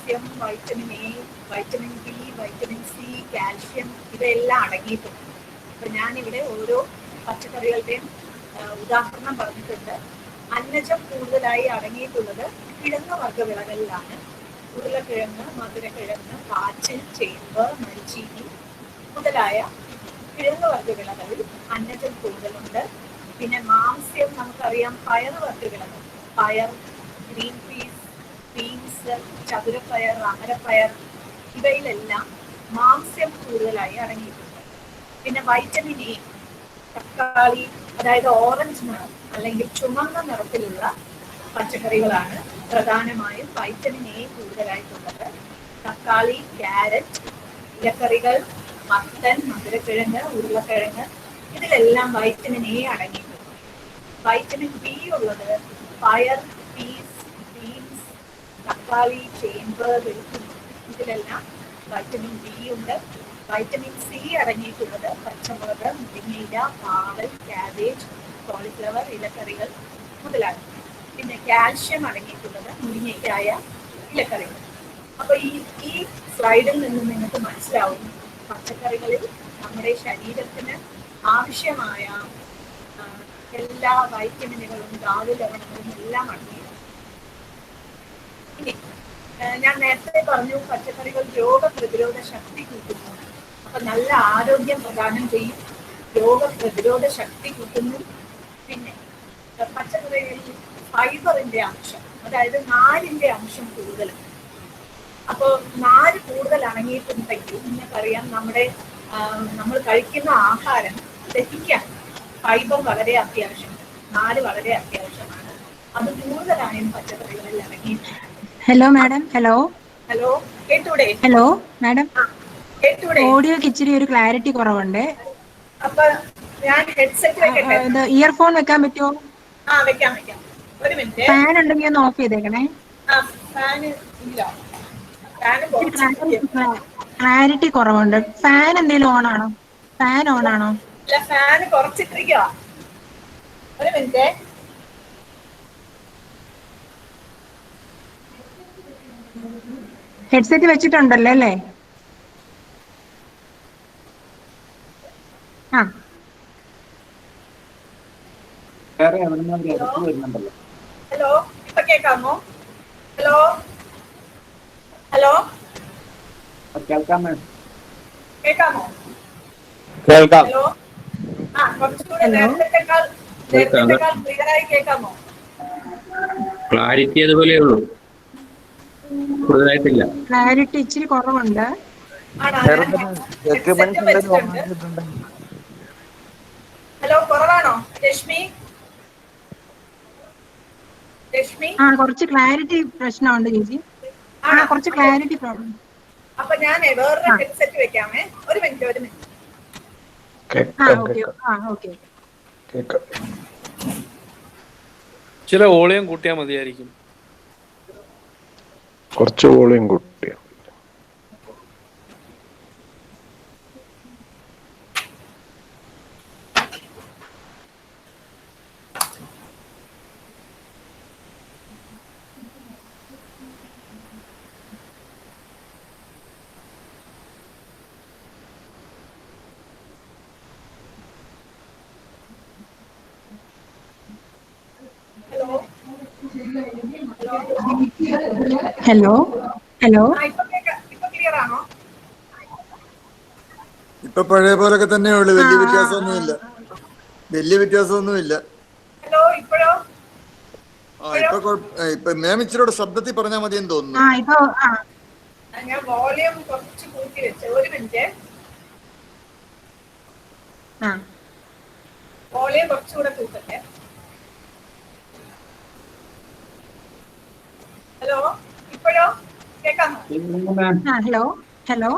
മാംസ്യം, vitamin A, vitamin B, vitamin C, calcium ഇവയെല്ലാം അടങ്ങിയിട്ടുണ്ട്. അപ്പൊ ഞാനിവിടെ ഓരോ പച്ചക്കറികളുടെയും ഉദാഹരണം പറഞ്ഞിട്ടുണ്ട്. അന്നജം കൂടുതലായി അടങ്ങിയിട്ടുള്ളത് കിഴങ്ങ് വർഗ്ഗവിളകളിലാണ്. ഉരുളക്കിഴങ്ങ്, മധുരക്കിഴങ്ങ്, കാച്ചിൽ, ചേമ്പ്, മരിച്ചീനി മുതലായ കിഴങ്ങ് വർഗ്ഗവിളകളിൽ അന്നജം കൂടുതലുണ്ട്. പിന്നെ മാംസ്യം നമുക്കറിയാം, പയർ വർഗ്ഗവിളകൾ, പയർ, ഗ്രീൻ പീസ്, ബീൻസ്, ചതുരപ്പയർ, അമരപ്പയർ ഇവയിലെല്ലാം മാംസ്യം കൂടുതലായി അടങ്ങിയിട്ടുണ്ട്. പിന്നെ വൈറ്റമിൻ എ, തക്കാളി, അതായത് ഓറഞ്ച് നിറം അല്ലെങ്കിൽ ചുമന്ന നിറത്തിലുള്ള പച്ചക്കറികളാണ് പ്രധാനമായും വൈറ്റമിൻ എ കൂടുതലായിട്ടുള്ളത്. തക്കാളി, ക്യാരറ്റ്, ഇലക്കറികൾ, മത്തൻ, മധുരക്കിഴങ്ങ്, ഉരുളക്കിഴങ്ങ് ഇതിലെല്ലാം വൈറ്റമിൻ എ അടങ്ങിയിട്ടുണ്ട്. വൈറ്റമിൻ ബി ഉള്ളത് പയർ, പീസ്, ബീൻസ്, തക്കാളി, ചേമ്പ്, വെളുത്തുള്ളി ഇതിലെല്ലാം വൈറ്റമിൻ ബി ഉണ്ട്. വൈറ്റമിൻ സി അടങ്ങിയിട്ടുള്ളത് പച്ചമുളക്, മുരിങ്ങയില, പാവൽ, ക്യാബേജ്, കോളിഫ്ലവർ, ഇലക്കറികൾ മുതലായ. പിന്നെ കാൽഷ്യം അടങ്ങിയിട്ടുള്ളത് മുരിങ്ങയ്ക്കായ, ഇലക്കറികൾ. അപ്പൊ ഈ സ്ലൈഡിൽ നിന്ന് നിങ്ങൾക്ക് മനസ്സിലാവും പച്ചക്കറികളിൽ നമ്മുടെ ശരീരത്തിന് ആവശ്യമായ എല്ലാ വൈറ്റമിനുകളും ധാതു ലവണങ്ങളും എല്ലാം അടങ്ങിയിട്ടുണ്ട്. ഇനി ഞാൻ നേരത്തെ പറഞ്ഞു പച്ചക്കറികൾ രോഗപ്രതിരോധ ശക്തി കൂട്ടുന്നു. അപ്പൊ നല്ല ആരോഗ്യം പ്രദാനം ചെയ്യും, രോഗപ്രതിരോധ ശക്തി കൂട്ടുന്നു. പിന്നെ പച്ചക്കറികളിൽ ഫൈബറിന്റെ അംശം, അതായത് നാരിന്റെ അംശം കൂടുതലാണ്. അപ്പോൾ നാര് കൂടുതൽ അടങ്ങിയിട്ടുണ്ടെങ്കിൽ നിങ്ങൾക്കറിയാം നമ്മൾ കഴിക്കുന്ന ആഹാരം ദഹിക്കാൻ ഫൈബർ വളരെ അത്യാവശ്യമാണ്, നാര് വളരെ അത്യാവശ്യമാണ്. അത് കൂടുതലായും പച്ചക്കറികളിൽ അടങ്ങിയിട്ടുണ്ട്. Hello madam. ഹലോ ഹലോ, കേട്ടൂടെ? ഹലോ മാഡം, കേട്ടൂടെ? ഓഡിയോക്ക് ഇച്ചിരി ഒരു ക്ലാരിറ്റി കുറവുണ്ട്. അപ്പൊ ഞാൻ ഹെഡ്സെറ്റ് വെക്കട്ടെ? ഇയർഫോൺ വെക്കാൻ പറ്റുമോ? വെക്കാം. ഒരു മിനിറ്റ്. ഫാൻ ഉണ്ടെങ്കിൽ ഒന്ന് ഓഫ് ചെയ്തേക്കണേ. ഫാന് ഇല്ല, ക്ലാരിറ്റി കുറവുണ്ട്. ഫാൻ എന്തെങ്കിലും ഓൺ ആണോ? ഫാൻ ഓൺ ആണോ? ഇല്ല, ഫാന് കുറച്ചിട്ടിരിക്കുക. ഒരു മിനിറ്റ്. ഹെഡ്സെറ്റ് വെച്ചിട്ടുണ്ടല്ലോ അല്ലേ? ഹലോ, ഇപ്പൊ കേൾക്കാമോ? ഹലോ ഹലോ, കേൾക്കാമോ? കേൾക്കാം. ഹലോ, കുറച്ചുകൂടെ നേരത്തെക്കാൾ ക്ലിയർ ആയി കേൾക്കാമോ? ക്ലാരിറ്റി അതുപോലെ ഉള്ളൂ, കൂടുതലായിട്ടില്ല. ക്ലാരിറ്റി ഇച്ചിരി കുറവുണ്ട്. ഹലോ, കുറവാണോ രശ്മി? കുറച്ച് ക്ലാരിറ്റി പ്രശ്നമുണ്ട് ചേച്ചി. കുറച്ച് ക്ലാരിറ്റി പ്രോബ്ലം. അപ്പൊ ഞാൻ വേറൊരു ഹെഡ്സെറ്റ് വെക്കാമേ. ഒരു മിനിറ്റ്. ചില വോളിയം കൂട്ടിയാൽ മതിയായിരിക്കും. കുറച്ച് വോളിയം കൂട്ടിയ. ഹലോ, ഇപ്പൊ ക്ലിയർ ആണോ? ഇപ്പൊ പഴയ പോലൊക്കെ തന്നെയുള്ളു, വലിയ വ്യത്യാസമൊന്നുമില്ല. ഹലോ, ഇപ്പോഴോ? ഇപ്പൊ മാം ഇച്ചിരി ശബ്ദത്തിൽ പറഞ്ഞാൽ മതിയെന്ന് തോന്നുന്നു. ഞാൻ വോളിയം കുറച്ച് കൂട്ടി വെച്ചു. ഒരു മിനിറ്റ്. വോളിയം കുറച്ചുകൂടെ കൂട്ടട്ടെ. ഹലോ, ഇപ്പോഴോ കേൾക്കാമോ? ഹലോ,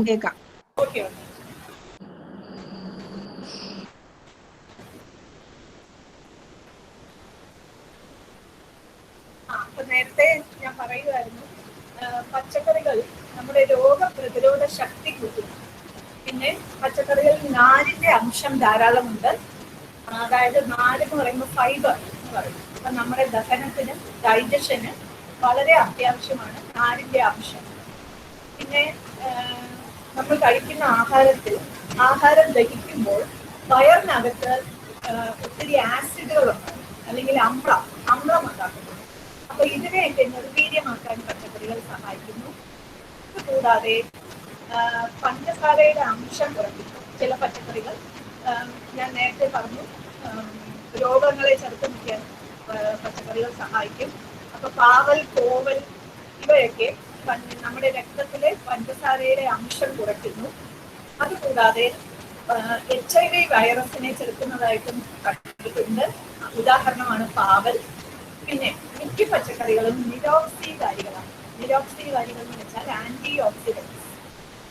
കേക്കാം. ഓക്കെ. അപ്പൊ നേരത്തെ ഞാൻ പറയുമായിരുന്നു, പച്ചക്കറികൾ നമ്മുടെ രോഗപ്രതിരോധ ശക്തി കൂട്ടുന്നു. പിന്നെ പച്ചക്കറികളിൽ നാരിന്റെ അംശം ധാരാളമുണ്ട്. അതായത് നാര് എന്ന് പറയുമ്പോൾ ഫൈബർ എന്ന് പറയും. അപ്പൊ നമ്മുടെ ദഹനത്തിന്, ഡൈജഷന് വളരെ അത്യാവശ്യമാണ് നാരിന്റെ അംശം. പിന്നെ നമ്മൾ കഴിക്കുന്ന ആഹാരം ദഹിക്കുമ്പോൾ വയറിനകത്ത് ഒത്തിരി ആസിഡുകളുണ്ട്, അല്ലെങ്കിൽ അമ്ലം ഉണ്ടാക്കുന്നു. അപ്പൊ ഇതിനെയൊക്കെ നിർവീര്യമാക്കാൻ പച്ചക്കറികൾ സഹായിക്കുന്നു. ഇതുകൂടാതെ പഞ്ചസാരയുടെ അംശം കുറയ്ക്കുന്നു ചില പച്ചക്കറികൾ. ഞാൻ നേരത്തെ പറഞ്ഞു, രോഗങ്ങളെ ചെറുത്ത് നിൽക്കാൻ പച്ചക്കറികൾ സഹായിക്കും. അപ്പൊ പാവൽ, കോവൽ ഇവയൊക്കെ നമ്മുടെ രക്തത്തിലെ പഞ്ചസാരയുടെ അംശം കുറയ്ക്കുന്നു. അതുകൂടാതെ HIV വൈറസിനെ ചെറുക്കുന്നതായിട്ടും കണ്ടിട്ടുണ്ട്. ഉദാഹരണമാണ് പാവൽ. പിന്നെ മിക്ക പച്ചക്കറികളും നിരോക്സീകാരികളാണ്. നിരോക്സീകാരികൾ എന്ന് വെച്ചാൽ ആന്റി ഓക്സിഡൻസ്.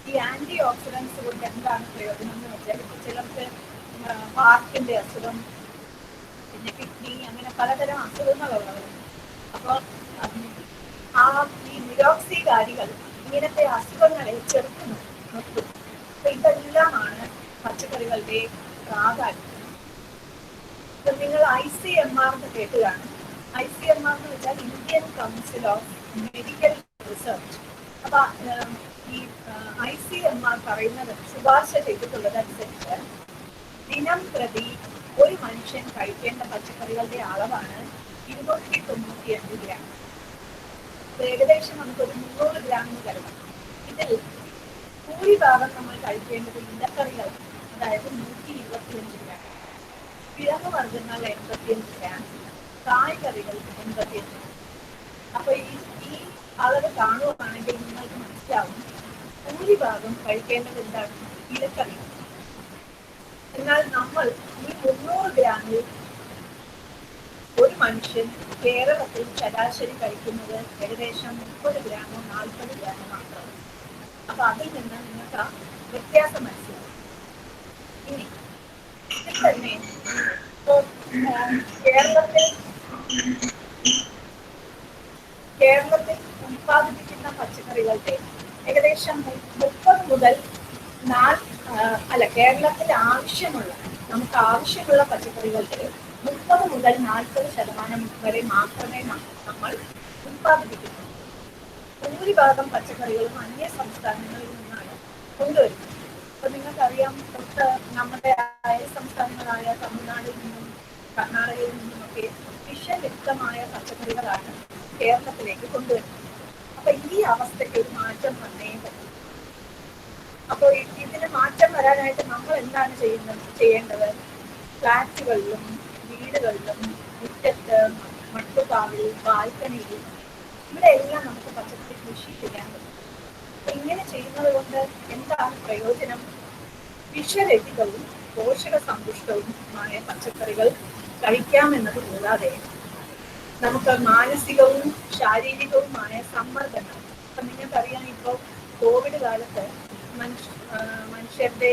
ഈ ആന്റി ഓക്സിഡൻസ് കൊണ്ട് എന്താണ് പ്രയോജനം എന്ന് വെച്ചാൽ, ഇപ്പൊ ചിലർക്ക് ഹാർട്ടിന്റെ അസുഖം, പിന്നെ കിഡ്നി, അങ്ങനെ പലതരം അസുഖങ്ങളുള്ളവരുണ്ട്. അപ്പോൾ ഈ നിരോക്സീകാരികൾ ഇങ്ങനത്തെ അസുഖങ്ങളെ ചെറുക്കുന്നു, നിർത്തുന്നു. അപ്പൊ ഇതെല്ലാമാണ് പച്ചക്കറികളുടെ പ്രാധാന്യം. ഇപ്പൊ നിങ്ങൾ ICMR എന്ന് കേട്ടുകയാണ്. ICMR എന്ന് വെച്ചാൽ Indian council of medical research. അപ്പൊ ഈ ICMR പറയുന്നത്, ശുപാർശ ചെയ്തിട്ടുള്ളതനുസരിച്ച് ദിനം പ്രതി ഒരു മനുഷ്യൻ കഴിക്കേണ്ട പച്ചക്കറികളുടെ അളവാണ് 295 ഗ്രാം. ഏകദേശം നമുക്കൊരു 300 ഗ്രാം എന്ന് കരുതാം. ഇതിൽ ഭൂരിഭാഗം നമ്മൾ കഴിക്കേണ്ടത് ഇലക്കറികൾ, അതായത് 125 ഗ്രാം, കിഴങ്ങ് വർഗ്ഗങ്ങൾ 85 ഗ്രാം, കായ്കറികൾ 85 ഗ്രാം. അപ്പൊ ഈ അളവ് കാണുകയാണെങ്കിൽ നിങ്ങൾക്ക് മനസ്സിലാവും ഭൂരിഭാഗം കഴിക്കേണ്ടത് എന്താണ്, ഇലക്കറികൾ. എന്നാൽ നമ്മൾ ഈ 300 ഗ്രാമിൽ ഒരു മനുഷ്യൻ കേരളത്തിൽ ശരാശരി കഴിക്കുന്നത് ഏകദേശം 30 ഗ്രാമോ 40 ഗ്രാമോ മാത്രമാണ്. അപ്പൊ അതിൽ നിന്ന് നിങ്ങൾക്ക് വ്യത്യാസം മനസ്സിലാവും. ഇനി ഇതിൽ തന്നെ കേരളത്തിൽ ഉത്പാദിപ്പിക്കുന്ന പച്ചക്കറികളുടെ ഏകദേശം 30 മുതൽ കേരളത്തിൽ നമുക്ക് ആവശ്യമുള്ള പച്ചക്കറികളുടെ 30 മുതൽ 40% വരെ മാത്രമേ നമ്മൾ ഉത്പാദിപ്പിക്കുന്നു. ഭൂരിഭാഗം പച്ചക്കറികളും അന്യ സംസ്ഥാനങ്ങളിൽ നിന്നാണ് കൊണ്ടുവരുന്നത്. അപ്പൊ നിങ്ങൾക്കറിയാം, നമ്മുടെ അയൽ സംസ്ഥാനങ്ങളായ തമിഴ്നാടിൽ നിന്നും കർണാടകയിൽ നിന്നുമൊക്കെ വിഷലിപ്തമായ പച്ചക്കറികളാണ് കേരളത്തിലേക്ക് കൊണ്ടുവരുന്നത്. അപ്പൊ ഈ അവസ്ഥയ്ക്ക് ഒരു മാറ്റം വന്നേ പറ്റും. അപ്പോൾ ഇതിന് മാറ്റം വരാനായിട്ട് നമ്മൾ എന്താണ് ചെയ്യേണ്ടത്? ഫ്ലാറ്റുകളിലും വീടുകളിലും മുറ്റത്ത്, മട്ടുകാവിൽ, ബാൽക്കണിയിൽ, ഇവിടെ എല്ലാം നമുക്ക് പച്ചക്കറി കൃഷി ചെയ്യാൻ പറ്റും. ഇങ്ങനെ ചെയ്യുന്നത് കൊണ്ട് എന്താണ് പ്രയോജനം? വിഷരഹിതവും പോഷക സമ്പുഷ്ടവുമായ പച്ചക്കറികൾ കഴിക്കാമെന്നത് കൂടാതെ നമുക്ക് മാനസികവും ശാരീരികവുമായ സമ്മർദ്ദങ്ങൾ, അപ്പൊ നിങ്ങൾക്കറിയാം, ഇപ്പോൾ കോവിഡ് കാലത്ത് മനുഷ്യരുടെ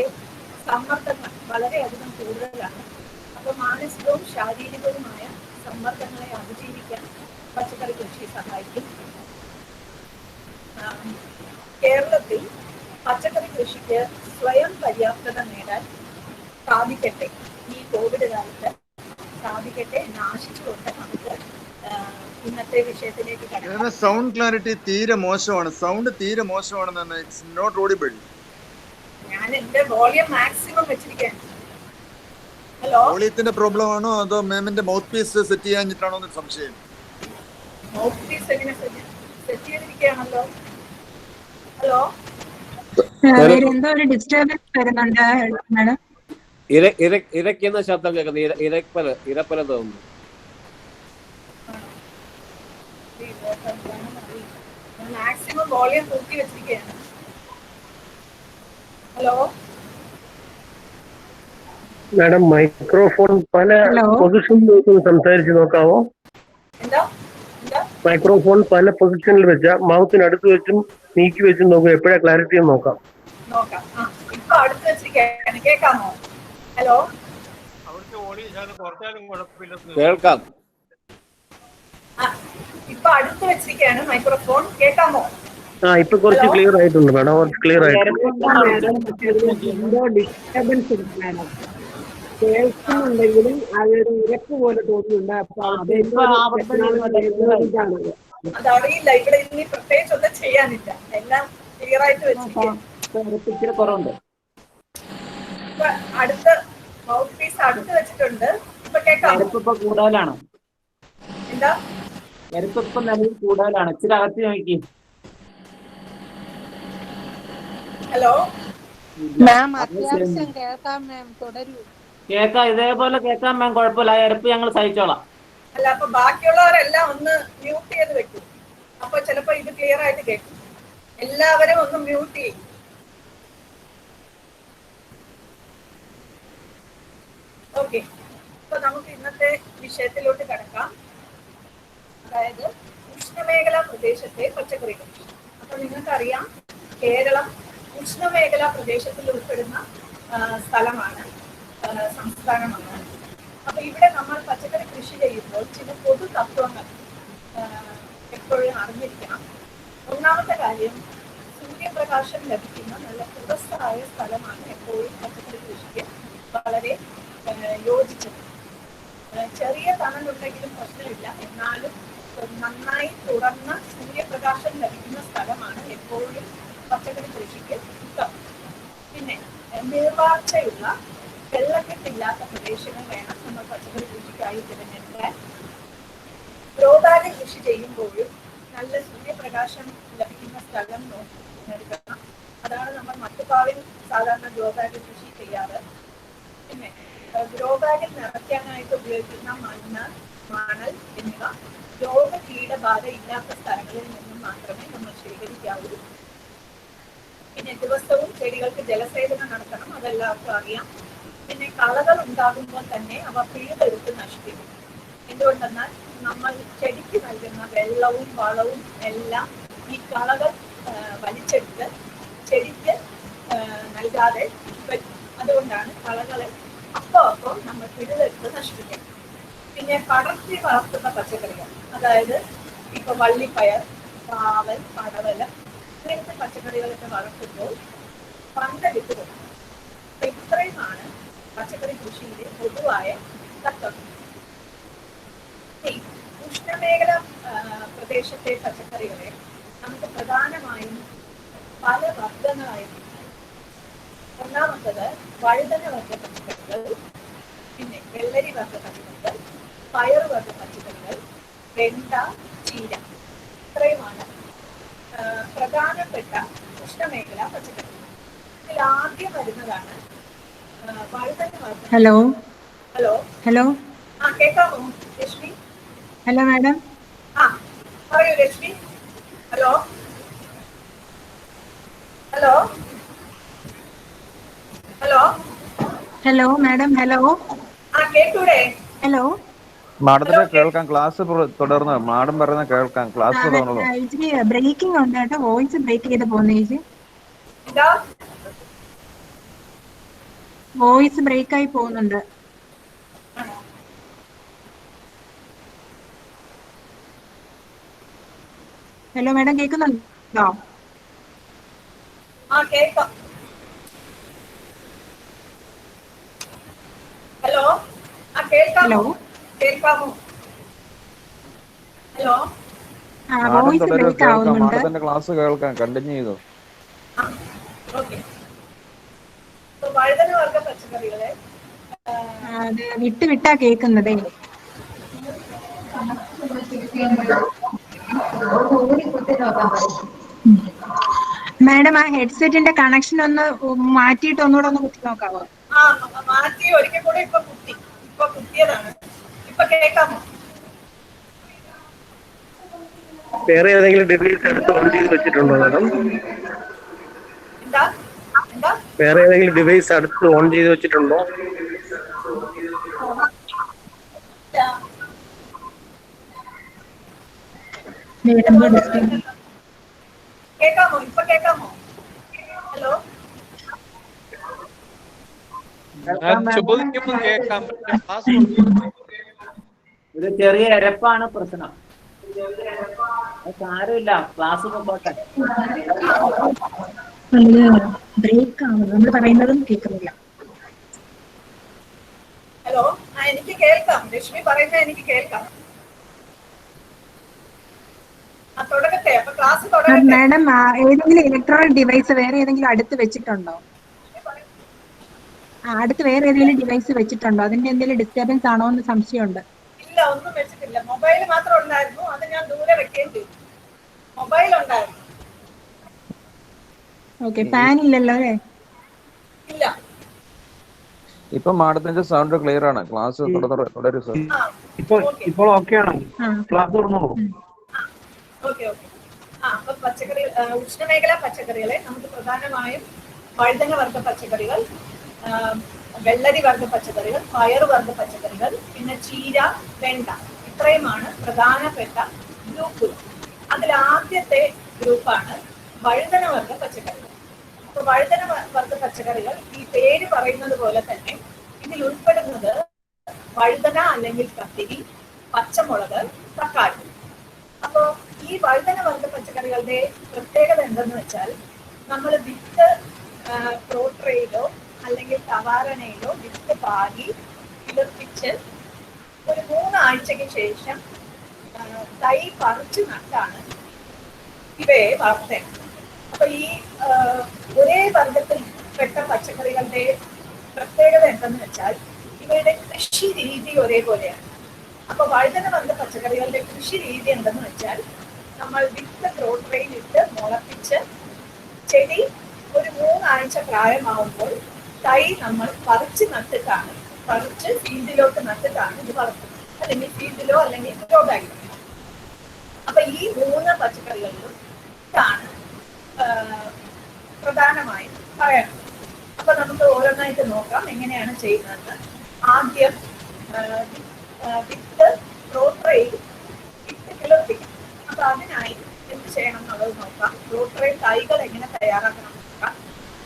സമ്മർദ്ദങ്ങൾ വളരെയധികം കൂടുതലാണ്. അപ്പൊ മാനസികവും ശാരീരികവുമായ സമ്മർദ്ദങ്ങളെ അതിജീവിക്കാൻ പച്ചക്കറി കൃഷി സഹായിക്കും. കേരളത്തിൽ പച്ചക്കറി കൃഷിക്ക് സ്വയം പര്യാപ്തത നേടാൻ സാധിക്കട്ടെ, ഈ കോവിഡ് കാലത്ത് സാധിക്കട്ടെ എന്ന് ആശിച്ചുകൊണ്ട് നമുക്ക് ഇന്നത്തെ വിഷയത്തിലേക്ക് കടക്കാം. സൗണ്ട് ക്ലാരിറ്റി തീരെ മോശമാണ്. സൗണ്ട് തീരെ മോശമാണെന്നാണ്. It's not audible. ഞാൻ എന്റെ വോളിയം മാക്സിമം വെച്ചിരിക്കുകയാണ്. ഹലോ, വോളിയത്തിന്റെ പ്രോബ്ലം ആണോ അതോ മാമിന്റെ മൗത്ത് പീസ് സെറ്റ് ചെയ്യാഞ്ഞിട്ടാണോ എന്ന് സംശയം. മൗത്ത് പീസ് എങ്ങനെ സെറ്റ് ചെയ്തിരിക്കുകയാണല്ലോ. ഹലോ, എന്തോ ഒരു ഡിസ്റ്റർബൻസ് വരുന്നുണ്ട് മാഡം. ഇരയ്ക്കുന്ന ശബ്ദം കേൾക്കുന്നത്. ഇരപ്പല തോന്നുന്നു. മാക്സിമം വോളിയം കൂട്ടി വെച്ചിരിക്കുകയാണ്. ഹലോ മാഡം, മൈക്രോഫോൺ പല പൊസിഷനിൽ സംസാരിച്ച് നോക്കാവോ? എന്താ മൈക്രോഫോൺ പല പൊസിഷനിൽ വെച്ച മൗത്തിനടുത്ത് വെച്ചും നീക്കി വെച്ചും നോക്കുക. എപ്പോഴാ ക്ലാരിറ്റി നോക്കാം. ഇപ്പൊ അടുത്ത് വെച്ചിരിക്കുകയാണ്. കേൾക്കാമോ? ഹലോ, കേൾക്കാം. ഇപ്പൊ അടുത്ത് വെച്ചിരിക്കുകയാണ് മൈക്രോഫോൺ. കേൾക്കാമോ? ഇപ്പൊ കുറച്ച് ക്ലിയർ ആയിട്ടുണ്ട് മാഡം. കുറച്ച് ക്ലിയർ ആയിട്ടുണ്ട്. ഡിസ്റ്റർബൻസ് ഉണ്ട് മാഡം. കേൾക്കുന്നുണ്ടെങ്കിലും അതൊരു ഇരക്ക് പോലെ തോന്നുന്നുണ്ട്. അപ്പൊ അതറിയില്ല, ഇവിടെ ഇനി പ്രത്യേകിച്ച് ഒന്നും ചെയ്യാനില്ല, എല്ലാം ക്ലിയർ ആയിട്ട് വെച്ചിരിക്കുക. ഇച്ചിരി കുറവുണ്ട്. ഇപ്പൊ അടുത്ത മൗത്ത് പീസ് അടുത്ത് വെച്ചിട്ടുണ്ട്. ഇപ്പൊ കേൾക്കാം. എരപ്പിപ്പോ കൂടുതലാണ്. എന്താ എരപ്പിപ്പോ നിലവിൽ കൂടുതലാണ്. ഇച്ചിരി അകത്ത് നോക്കി. ഹലോ മാം അത്യാവശ്യം കേൾക്കാം മാം, തുടരൂ. കേക്കാം, ഇതേപോലെ കേൾക്കാൻ മാം, കുഴപ്പമില്ല. എരപ്പ് ഞങ്ങൾ സഹിച്ചോളാം. അല്ല, അപ്പൊ ബാക്കിയുള്ളവരെല്ലാം ഒന്ന് മ്യൂട്ട് ചെയ്ത് വെക്കും. അപ്പൊ ചിലപ്പോ ഇത് ക്ലിയർ ആയിട്ട് കേൾക്കും. എല്ലാവരും ഒന്ന് മ്യൂട്ട് ചെയ്യും. ഓക്കെ, അപ്പൊ നമുക്ക് ഇന്നത്തെ വിഷയത്തിലോട്ട് കടക്കാം. അതായത് ഉഷ്ണമേഖലാ പ്രദേശത്തെ പച്ചക്കറികൾ. അപ്പൊ നിങ്ങൾക്കറിയാം, കേരളം ഉഷ്ണമേഖലാ പ്രദേശത്തിൽ ഉൾപ്പെടുന്ന സ്ഥലമാണ്, സംസ്ഥാനമാണ്. അപ്പൊ ഇവിടെ നമ്മൾ പച്ചക്കറി കൃഷി ചെയ്യുമ്പോൾ ചില പൊതു തത്വങ്ങൾ എപ്പോഴും അറിഞ്ഞിരിക്കണം. ഒന്നാമത്തെ കാര്യം, സൂര്യപ്രകാശം ലഭിക്കുന്ന നല്ല തുറസ്സായ സ്ഥലമാണ് എപ്പോഴും പച്ചക്കറി കൃഷിക്ക് വളരെ യോജിച്ചത്. ചെറിയ തണലുണ്ടെങ്കിലും പ്രശ്നമില്ല, എന്നാലും നന്നായി തുറന്ന സൂര്യപ്രകാശം ലഭിക്കുന്ന സ്ഥലമാണ് എപ്പോഴും പച്ചക്കറി കൃഷിക്ക് ഉത്തമം. പിന്നെ നീർവാർച്ചയുള്ള വെള്ളക്കെട്ടില്ലാത്ത പ്രദേശങ്ങൾ വേണം നമ്മൾ പച്ചക്കറി കൃഷിക്കായി തിരഞ്ഞെടുക്കാൻ. ഗ്രോ ബാഗിൽ കൃഷി ചെയ്യുമ്പോഴും നല്ല സൂര്യപ്രകാശം ലഭിക്കുന്ന സ്ഥലം തിരഞ്ഞെടുക്കണം. അതാണ് നമ്മൾ മട്ടുപാവിൽ സാധാരണ ഗ്രോ ബാഗിൽ കൃഷി ചെയ്യാറ്. പിന്നെ ഗ്രോ ബാഗിൽ നിറയ്ക്കാനായിട്ട് ഉപയോഗിക്കുന്ന മണ്ണ്, മണൽ എന്നിവ രോഗ കീടബാധ ഇല്ലാത്ത സ്ഥലങ്ങളിൽ നിന്നും മാത്രമേ നമ്മൾ ശേഖരിക്കാവൂ. പിന്നെ ദിവസവും ചെടികൾക്ക് ജലസേചനം നടത്തണം, അതെല്ലാവർക്കും അറിയാം. പിന്നെ കളകൾ ഉണ്ടാകുമ്പോൾ തന്നെ അവ പിഴുതെടുത്ത് നശിപ്പിക്കും. എന്തുകൊണ്ടെന്നാൽ നമ്മൾ ചെടിക്ക് നൽകുന്ന വെള്ളവും വളവും എല്ലാം ഈ കളകൾ വലിച്ചെടുത്ത് ചെടിക്ക് നൽകാതെ വയ്ക്കും. അതുകൊണ്ടാണ് കളകളെ അപ്പോൾ നമ്മൾ പിഴുതെടുത്ത് നശിപ്പിക്കുന്നത്. പിന്നെ പടർത്തി വളർത്തുന്ന പച്ചക്കറികൾ, അതായത് ഇപ്പൊ വള്ളിപ്പയർ, പാവൽ, പടവലം ഇങ്ങനത്തെ പച്ചക്കറികളൊക്കെ വളർത്തുമ്പോൾ പന്തലിട്ട് കൊടുക്കും. അപ്പൊ ഇത്രയുമാണ് പച്ചക്കറി കൃഷിയിലെ പൊതുവായ തത്വം. ഉഷ്ണമേഖല പ്രദേശത്തെ പച്ചക്കറികളെ നമുക്ക് പ്രധാനമായും പല വർഗ്ഗങ്ങളായി. ഒന്നാമത്തത് വഴുതന വർഗ്ഗ പച്ചക്കറികൾ, പിന്നെ വെള്ളരി വർഗ്ഗ പച്ചക്കറികൾ, പയറുവർഗ്ഗ പച്ചക്കറികൾ, വെണ്ട, ചീര. ഇത്രയുമാണ് പ്രധാനപ്പെട്ട ഉഷ്ണമേഖല പച്ചക്കറികൾ. ഇതിൽ ആദ്യം വരുന്നതാണ് വഴുതന വർഗ്ഗ. ഹലോ ഹലോ ഹലോ കേൾക്കാമോ രശ്മി? Hello madam. പറയൂ Rashmi. Hello hello hello hello madam. Hello കേട്ടൂടെ? ഹലോ മാഡത്തിന്റെ കേൾക്കാം, ക്ലാസ് തുടർന്ന് മാഡം പറയുന്ന കേൾക്കാം, ക്ലാസ് തുടർന്നു. ഇച്ചിരി ബ്രേക്കിംഗ് ഉണ്ട് കേട്ടോ, വോയിസ് ബ്രേക്ക് ചെയ്ത് പോകുന്ന ചേച്ചി. എന്താ വോയിസ് ബ്രേക്ക് ആയി പോകുന്നുണ്ട്. ഹലോ മാഡം, കേൾക്കുന്നുണ്ടോ? കേൾക്കാം. ഹലോ കേൾക്കാമോ? കേൾക്കാമോ? ഹലോ വോയിസ് ബ്രേക്ക് ആവുന്നുണ്ട്. മാഡത്തിന്റെ ക്ലാസ് കേൾക്കാം, കണ്ടിന്യൂ ചെയ്തു. ഓക്കെ. വഴുതന വർഗ്ഗ പച്ചക്കറികളെ അത് വിട്ടാ കേൾക്കുന്നതേ. മാഡം, ആ ഹെഡ്സെറ്റിന്റെ കണക്ഷൻ ഒന്ന് മാറ്റിയിട്ട് ഒന്നുകൂടെ ഒന്ന് കുത്തി നോക്കാവോ? മാറ്റി ഒരിക്കൽ കൂടെ ഇപ്പൊ കുത്തിയതാണ്. ഇപ്പൊ കേൾക്കാമോ? വേറെ ഏതെങ്കിലും ഡിവൈസ് അടുത്ത് ഓൺ ചെയ്ത് വെച്ചിട്ടുണ്ടോ മാഡം? എന്താ എന്താ വേറെ ഏതെങ്കിലും ഡിവൈസ് അടുത്ത് ഓൺ ചെയ്ത് വെച്ചിട്ടുണ്ടോ? കേൾക്കാമോ? ഇപ്പൊ കേൾക്കാമോ? ഹലോ ചോദിക്കുമ്പോൾ കേൾക്കാം. ഇത് ചെറിയ എരപ്പാണ് പ്രശ്നം. സാരമില്ല, ക്ലാസ് പോട്ടെ. ബ്രേക്ക് ആണ്, നമ്മൾ പറയുന്നതും കേൾക്കുന്നില്ല. ഹലോ എനിക്ക് കേൾക്കാം. രശ്മി പറയുന്നത് എനിക്ക് കേൾക്കാം. തുടങ്ങട്ടെ, അപ്പൊ ക്ലാസ് തുടങ്ങട്ടെ. മാഡം ഏതെങ്കിലും ഇലക്ട്രോണിക് ഡിവൈസ് വേറെ ഏതെങ്കിലും അടുത്ത് വെച്ചിട്ടുണ്ടോ? അടുത്ത് വേറെ ഏതെങ്കിലും ഡിവൈസ് വെച്ചിട്ടുണ്ടോ? അതിന്റെ എന്തെങ്കിലും ഡിസ്റ്റർബൻസ് ആണോ എന്ന് സംശയമുണ്ട്. ഇല്ല, ഒന്നും വെച്ചിട്ടില്ല. മൊബൈൽ മാത്രം ഉണ്ടായിരുന്നു, അത് ഞാൻ ദൂരെ വെക്കുകയും ചെയ്തു. മൊബൈൽ ഉണ്ടായിരുന്നു. ഓക്കെ, ഫാൻ ഇല്ലല്ലോ അല്ലേ? ഇല്ല. ഇപ്പൊ മാഡത്തിന്റെ സൗണ്ട് ക്ലിയർ ആണ്. ക്ലാസ് തുടരും സർ. ഇപ്പോൾ ഓക്കെ ആണോ? ക്ലാസ് തുടർന്നോളൂ. ഓക്കെ. അപ്പൊ പച്ചക്കറി, ഉഷ്ണമേഖലാ പച്ചക്കറികളെ നമുക്ക് പ്രധാനമായും വഴുതന വർഗ്ഗ പച്ചക്കറികൾ, വെള്ളരി വർഗ്ഗ പച്ചക്കറികൾ, പയറുവർഗ്ഗ പച്ചക്കറികൾ, പിന്നെ ചീര, വെണ്ട, ഇത്രയുമാണ് പ്രധാനപ്പെട്ട ഗ്രൂപ്പുകൾ. അതിൽ ആദ്യത്തെ ഗ്രൂപ്പാണ് വഴുതന വർഗ്ഗ പച്ചക്കറികൾ. അപ്പൊ വഴുതന വർഗ്ഗ പച്ചക്കറികൾ ഈ പേര് പറയുന്നത് പോലെ തന്നെ ഇതിൽ ഉൾപ്പെടുന്നത് വഴുതന അല്ലെങ്കിൽ കത്തിരി, പച്ചമുളക്, തക്കാളി. അപ്പോ ഈ വഴുതന വർഗ്ഗ പച്ചക്കറികളുടെ പ്രത്യേകത എന്തെന്ന് വെച്ചാൽ, നമ്മൾ വിത്ത് പ്രോട്രയിലോ അല്ലെങ്കിൽ തവാരണയിലോ വിത്ത് പാകി കിളിർപ്പിച്ച് ഒരു 3 ആഴ്ചയ്ക്ക് ശേഷം തൈ പറിച്ചു നട്ടാണ് ഇവയെ വളർത്തേണ്ടത്. അപ്പൊ ഈ ഒരേ വർഗത്തിൽ പെട്ട പച്ചക്കറികളുടെ പ്രത്യേകത എന്തെന്ന് വെച്ചാൽ ഇവയുടെ കൃഷി രീതി ഒരേപോലെയാണ്. അപ്പൊ വഴുതന വർഗ്ഗ പച്ചക്കറികളുടെ കൃഷി രീതി എന്തെന്ന് വെച്ചാൽ, നമ്മൾ വിത്ത് പ്രോട്രയിൽ ഇട്ട് മുളപ്പിച്ച് ചെടി ഒരു 3 ആഴ്ച പ്രായമാവുമ്പോൾ തൈ നമ്മൾ പറിച്ച് ഫീൽഡിലോട്ട് നട്ടിട്ടാണ് ഇത് വളർത്തുന്നത്, അല്ലെങ്കിൽ ഫീൽഡിലോ അല്ലെങ്കിൽ ഗ്രോ ബാഗിലോ. അപ്പൊ ഈ 3 പച്ചക്കറികളിലും ഇതാണ് പ്രധാനമായും പറയാനുള്ളത്. അപ്പൊ നമുക്ക് ഓരോന്നായിട്ട് നോക്കാം എങ്ങനെയാണ് ചെയ്യുന്നത്. ആദ്യം വിത്ത് പ്രോട്രയിൽ വിത്ത് കിളിർപ്പിക്കും. അപ്പൊ അതിനായി എന്ത് ചെയ്യണം എന്നുള്ളത് നോക്കാം. പ്രോട്രയിൽ തൈകൾ എങ്ങനെ തയ്യാറാക്കണം നോക്കാം.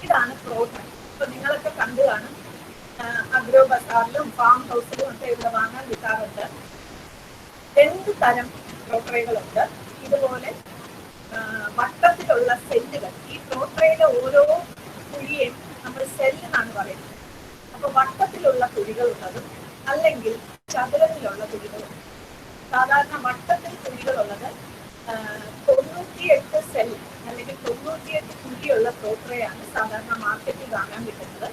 ഇതാണ് പ്രോട്രൈ. ഇപ്പൊ നിങ്ങളൊക്കെ കണ്ടു കാണും, അഗ്രോ ബസാറിലും ഫാം ഹൗസിലും ഒക്കെ ഇവിടെ വാങ്ങാൻ കിട്ടാറുണ്ട്. 2 തരം പ്രോട്രൈകളുണ്ട്. ഇതുപോലെ വട്ടത്തിലുള്ള സെല്ലുകൾ. ഈ പ്രോട്രയിലെ ഓരോ കുഴിയും നമ്മൾ സെല്ലെന്നാണ് പറയുന്നത്. അപ്പൊ വട്ടത്തിലുള്ള കുഴികളുള്ളതും അല്ലെങ്കിൽ ചതുരത്തിലുള്ള കുഴികളുണ്ട്. സാധാരണ വട്ടത്തിൽ കുഴികളുള്ളത് 98 സെൽ അല്ലെങ്കിൽ 98 കുഴിയുള്ള പ്രോട്രയാണ് സാധാരണ മാർക്കറ്റിൽ വാങ്ങാൻ കിട്ടുന്നത്.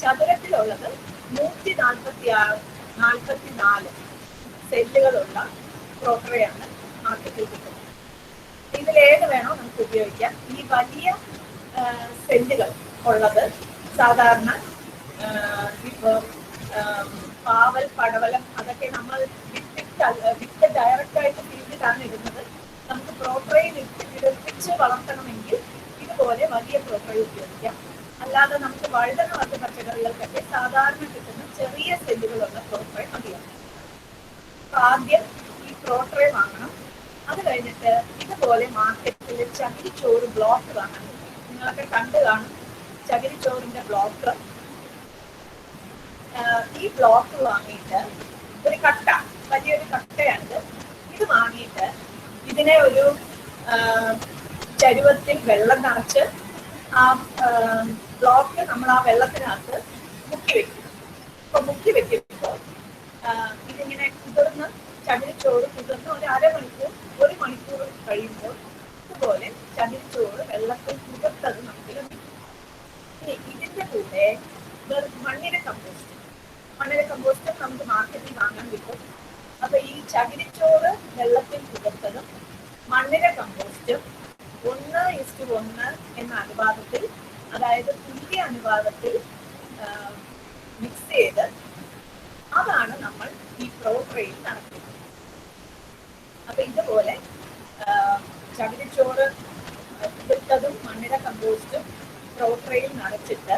ചതുരത്തിലുള്ളത് 144 സെല്ലുകളുള്ള പ്രോട്രയാണ് മാർക്കറ്റിൽ കിട്ടുന്നത്. ഇതിലേത് വേണോ നമുക്ക് ഉപയോഗിക്കാം. ഈ വലിയ സെല്ലുകൾ ഉള്ളത് സാധാരണ ഇപ്പൊ പാവൽ, പടവലം, അതൊക്കെ നമ്മൾ വിത്ത് ഡയറക്റ്റ് ആയിട്ട് ഫീൽഡിലാണ് ഇടുന്നത്. നമുക്ക് പ്രോട്രയിൽ ഇട്ട് കിളിർപ്പിച്ച് വളർത്തണമെങ്കിൽ ഇതുപോലെ വലിയ പ്രോട്രൈ ഉപയോഗിക്കാം. അല്ലാതെ നമുക്ക് വഴുതന വർഗ്ഗ പച്ചക്കറികൾക്കൊക്കെ സാധാരണ കിട്ടുന്ന ചെറിയ സെല്ലുകളുള്ള പ്രോട്രൈ മതിയാവും. അപ്പൊ ആദ്യം ഈ പ്രോട്രൈ വാങ്ങണം. അത് കഴിഞ്ഞിട്ട് ഇതുപോലെ മാർക്കറ്റിൽ ചകിരിച്ചോറ് ബ്ലോക്ക് വാങ്ങാൻ കിട്ടും. നിങ്ങളൊക്കെ കണ്ടു കാണും ചകിരിച്ചോറിന്റെ ബ്ലോക്ക്. ഈ ബ്ലോക്ക് വാങ്ങിയിട്ട് ഒരു കട്ട, വലിയൊരു കട്ടയാണിത്. ഇത് വാങ്ങിയിട്ട് ഇതിനെ ഒരു ചരുവത്തിൽ വെള്ളം നിറച്ച് ആ ബ്ലോക്ക് നമ്മൾ ആ വെള്ളത്തിനകത്ത് മുക്കി വെക്കും. അപ്പൊ മുക്കി വെക്കുമ്പോൾ ഇതിങ്ങനെ കുതിർന്ന് ചകിരിച്ചോറ് കുതിർന്ന് ഒരു അരമണിക്കൂർ 1 മണിക്കൂർ കഴിയുമ്പോൾ ഇതുപോലെ ചകിരിച്ചോറ് വെള്ളത്തിൽ കുതിർത്തത് നമുക്ക് ലഭിക്കും. ഇതിന്റെ കൂടെ മണ്ണിര കമ്പോസ്റ്റ് നമുക്ക് മാർക്കറ്റിൽ വാങ്ങാൻ കിട്ടും. അപ്പൊ ഈ ചകിരിച്ചോറ് വെള്ളത്തിൽ കുതിർത്തതും മണ്ണിര കമ്പോസ്റ്റും 1:1 എന്ന അനുപാതത്തിൽ, അതായത് തുല്യ അനുപാതത്തിൽ മിക്സ് ചെയ്ത് അതാണ് നമ്മൾ ഈ പ്രോട്രയിൽ നടത്തുന്നത്. അപ്പൊ ഇതുപോലെ ചകിരിച്ചോറ് കുതിർത്തതും മണ്ണിര കമ്പോസ്റ്റും പ്രോട്രയിൽ നിറച്ചിട്ട്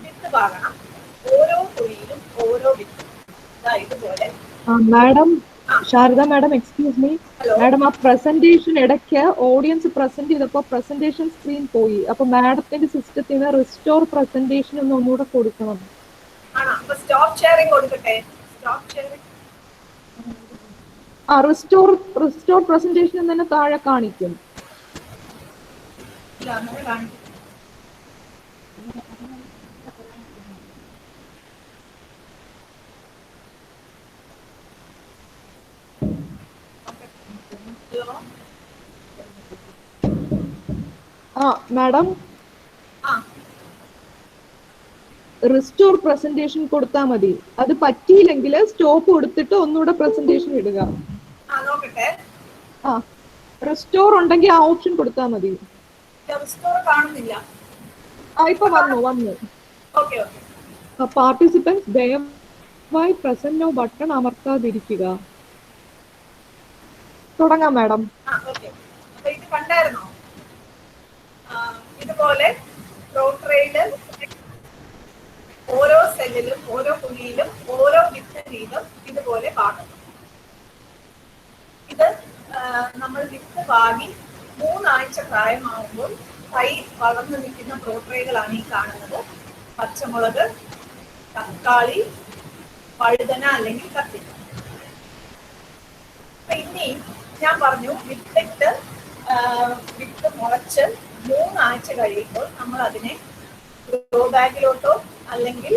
വിത്ത് പാകണം. ഓരോ കുഴിയിലും ഓരോ വിത്ത് ഇതുപോലെ. Madam, Sharada madam, excuse me madam, ആ പ്രസന്റേഷൻ ഇടയ്ക്ക് ഓഡിയൻസ് പ്രസന്റ് ചെയ്തപ്പോ പ്രസന്റേഷൻ സ്ക്രീൻ പോയി. അപ്പൊ മാഡത്തിന്റെ സിസ്റ്റത്തിൽ നിന്ന് റിസ്റ്റോർ പ്രസന്റേഷൻ ഒന്നുകൂടെ കൊടുക്കണം. സ്റ്റോപ്പ് ഷെയറിംഗ് കൊടുക്കട്ടെ. സ്റ്റോപ്പ് ഷെയറിംഗ് റിസ്റ്റോർ പ്രസന്റേഷൻ തന്നെ താഴെ കാണിക്കും. ഇല്ല, അങ്ങനെ കാണിക്കും. മാഡം റിസ്റ്റോർ പ്രസന്റേഷൻ കൊടുത്താൽ മതി. അത് പറ്റിയില്ലെങ്കിൽ സ്റ്റോപ്പ് കൊടുത്തിട്ട് ഒന്നുകൂടെ പ്രസന്റേഷൻ ഇടുക. നോക്കട്ടെ. റിസ്റ്റോർ ഉണ്ടെങ്കിൽ ആ ഓപ്ഷൻ കൊടുത്താൽ മതി. റിസ്റ്റോർ കാണുന്നില്ല. ഇപ്പൊ വന്നു. Okay okay. പാർട്ടിസിപ്പൻസ് ദയവായി പ്രസന്റ് നോ ബട്ടൺ അമർത്താതിരിക്കുക. തുടങ്ങാം മാഡം. ഓക്കെ. അപ്പൊ ഇത് കണ്ടായിരുന്നോ? ഇതുപോലെ റോട്ടറിയില് ഓരോ സെല്ലിലും ഓരോ കുഴിയിലും ഓരോ വിത്ത് വീതം ഇതുപോലെ പാകും. ഇത് നമ്മൾ വിത്ത് പാകി 3 ആഴ്ച പ്രായമാകുമ്പോൾ തൈ വളർന്നു നിൽക്കുന്ന റോട്ടറികളാണ് ഈ കാണുന്നത്. പച്ചമുളക്, തക്കാളി, വഴുതന അല്ലെങ്കിൽ കത്തിരിക്ക. ഇനി ഞാൻ പറഞ്ഞു വിത്തിട്ട് വിത്ത് മുളച്ച് 3 ആഴ്ച കഴിയുമ്പോൾ നമ്മൾ അതിനെ ഗ്രോ ബാഗിലോട്ടോ അല്ലെങ്കിൽ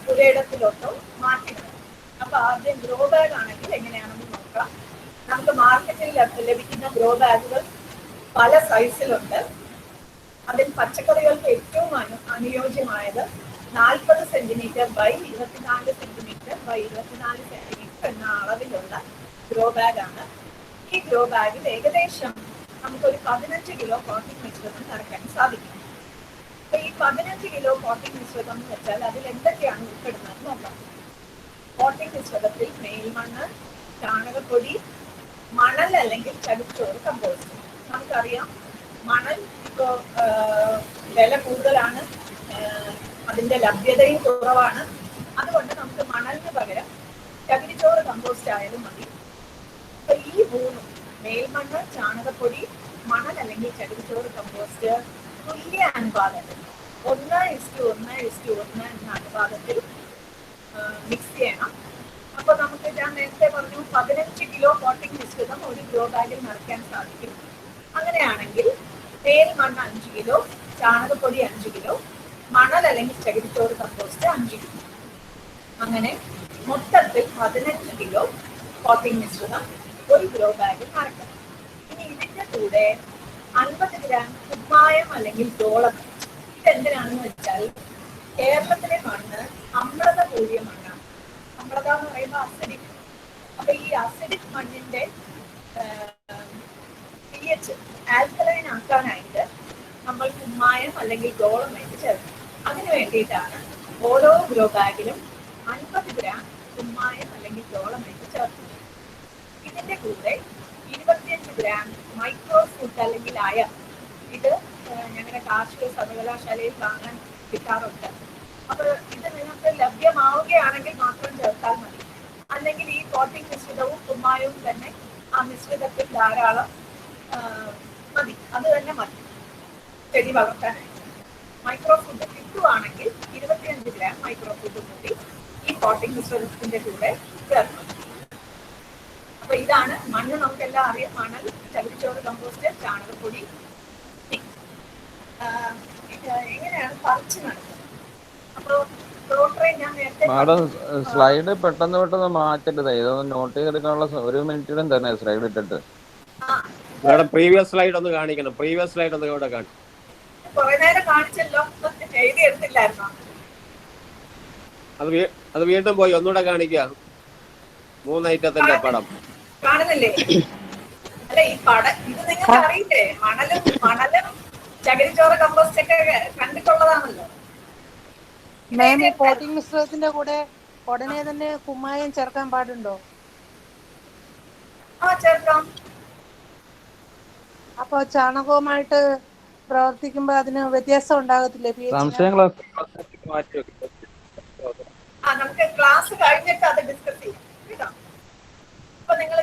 പുരയിടത്തിലോട്ടോ മാറ്റിയിടും. അപ്പൊ ആദ്യം ഗ്രോ ബാഗ് ആണെങ്കിൽ എങ്ങനെയാണെന്ന് നോക്കാം. നമുക്ക് മാർക്കറ്റിൽ ലഭിക്കുന്ന ഗ്രോ ബാഗുകൾ പല സൈസിലുണ്ട്. അതിൽ പച്ചക്കറികൾക്ക് ഏറ്റവും അനുയോജ്യമായത് 40 centimetre by 24 centimetre by 24 centimetre എന്ന അളവിലുള്ള ഗ്രോ ബാഗ് ആണ്. ഈ ഗ്രോ ബാഗിൽ ഏകദേശം നമുക്കൊരു 15 കിലോ പോട്ടിംഗ് മിശ്രിതം നിറയ്ക്കാൻ സാധിക്കും. അപ്പൊ ഈ 15 കിലോ പോട്ടിംഗ് മിശ്രിതം എന്ന് വെച്ചാൽ അതിൽ എന്തൊക്കെയാണ് ഉൾപ്പെടുന്നത് നോക്കാം. പോട്ടിംഗ് മിശ്രിതത്തിൽ മേൽമണ്ണ്, ചാണകപ്പൊടി, മണൽ അല്ലെങ്കിൽ ചകിരിച്ചോറ് കമ്പോസ്റ്റ്. നമുക്കറിയാം മണൽ ഇപ്പോൾ വില കൂടുതലാണ്, അതിന്റെ ലഭ്യതയും കുറവാണ്. അതുകൊണ്ട് നമുക്ക് മണലിന് പകരം ചകിരിച്ചോറ് കമ്പോസ്റ്റ് ആയാലും മതി. അപ്പൊ ഈ 3 മേൽമണ്ണ്, ചാണകപ്പൊടി, മണൽ അല്ലെങ്കിൽ ചകിരിച്ചോറ് കമ്പോസ്റ്റ് തുല്യ അനുപാതത്തിൽ 1:1:1 എന്ന അനുപാതത്തിൽ മിക്സ് ചെയ്യണം. അപ്പൊ നമുക്ക് ഞാൻ നേരത്തെ പറഞ്ഞു 15 കിലോ പോട്ടിംഗ് മിശ്രിതം ഒരു ഗ്രോ ബാഗിൽ നിറയ്ക്കാൻ സാധിക്കും. അങ്ങനെയാണെങ്കിൽ മേൽമണ്ണ് 5 കിലോ, ചാണകപ്പൊടി 5 കിലോ, മണൽ അല്ലെങ്കിൽ ചകിരിച്ചോറ് കമ്പോസ്റ്റ് 5 കിലോ. അങ്ങനെ മൊത്തത്തിൽ 15 കിലോ പോട്ടിംഗ് മിശ്രിതം ഒരു ഗ്രോ ബാഗിൽ നിറയ്ക്കണം. ഇനി ഇതിന്റെ കൂടെ 50 ഗ്രാം കുമ്മായം അല്ലെങ്കിൽ ഡോളം. ഇതെന്തിനാണെന്ന് വെച്ചാൽ കേരളത്തിലെ മണ്ണ് അമ്ലത കൂടിയ മണ്ണാണ്. അമ്ലത എന്ന് പറയുമ്പോൾ അസിഡിക്. അപ്പൊ ഈ അസിഡിക് മണ്ണിന്റെ pH ആൽക്കലൈൻ ആക്കാനായിട്ട് നമ്മൾ കുമ്മായം അല്ലെങ്കിൽ ഡോളമൈറ്റ് ചേർക്കും. അതിനു വേണ്ടിയിട്ടാണ് ഓരോ ഗ്രോ ബാഗിലും 50 ഗ്രാം കുമ്മായം അല്ലെങ്കിൽ ഡോളമൈറ്റ് ചേർക്കുന്നത്. ഇതിന്റെ കൂടെ 25 ഗ്രാം മൈക്രോ ഫുഡ് അല്ലെങ്കിൽ അയർ. ഇത് ഞങ്ങളുടെ കാർഷിക സർവകലാശാലയിൽ വാങ്ങാൻ കിട്ടാറുണ്ട്. അപ്പൊ ഇത് നിങ്ങൾക്ക് ലഭ്യമാവുകയാണെങ്കിൽ മാത്രം ചേർത്താൽ മതി. അല്ലെങ്കിൽ ഈ പോട്ടിംഗ് മിശ്രിതവും കുമ്മായവും തന്നെ ആ മിശ്രിതത്തിൽ ധാരാളം മതി. അത് തന്നെ മതി ചെടി വളർത്താനായിട്ട്. മൈക്രോ ഫുഡ് കിട്ടുവാണെങ്കിൽ 25 ഗ്രാം മൈക്രോ ഫുഡ് കൂടി ഈ പോട്ടിംഗ് മിശ്രിതത്തിന്റെ കൂടെ ചേർക്കണം. അപ്പൊ ഇതാണ് മണ്ണ്. നമുക്കെല്ലാം അറിയാം. മണൽ, ചകിരിച്ചോറ് കമ്പോസ്റ്റ്, ചാണകപ്പൊടി. എങ്ങനെയാണ് പറിച്ചു നടക്കുന്നത്? അപ്പൊ റോട്ടറി ഞാൻ നേരത്തെ മാഡം സ്ലൈഡ് പെട്ടെന്ന് മാറ്റരുത്. ഇതൊന്ന് നോട്ട് ചെയ്തെടുക്കാനുള്ള 1 മിനിറ്റിലും തന്നെ സ്ലൈഡ് ഇട്ടിട്ട്. മാഡം പ്രീവിയസ് സ്ലൈഡ് ഒന്ന് കാണിക്കണം. പ്രീവിയസ് സ്ലൈഡ് ഒന്ന് ഇവിടെ കാണിക്കും. കുറെ നേരം കാണിച്ചല്ലോ, എഴുതി എടുത്തില്ലായിരുന്നോ? അത് വീണ്ടും പോയി ഒന്നുകൂടെ കാണിക്കുക. 3 ഐറ്റത്തിന്റെ പടം കാണുന്നില്ലേ? അല്ല ഈ പടം ഇത് നിങ്ങൾക്ക് അറിയില്ലേ? മണലും ചകിരിച്ചോറ് കമ്പോസ്റ്റ് ഒക്കെ കണ്ടിട്ടുള്ളതാണല്ലോ. മാം ഈ പോട്ടിംഗ് മിശ്രിതത്തിന്റെ കൂടെ ഉടനെ തന്നെ കുമ്മായം ചേർക്കാൻ പാടുണ്ടോ? ചേർക്കാം. അപ്പൊ ചാണകവുമായിട്ട് പ്രവർത്തിക്കുമ്പോ അതിന് വ്യത്യാസം ഉണ്ടാകത്തില്ലേ? നമുക്ക് ക്ലാസ് കഴിഞ്ഞിട്ട് അത് ഡിസ്കസ് ചെയ്യാം കേട്ടോ. അപ്പൊ നിങ്ങൾ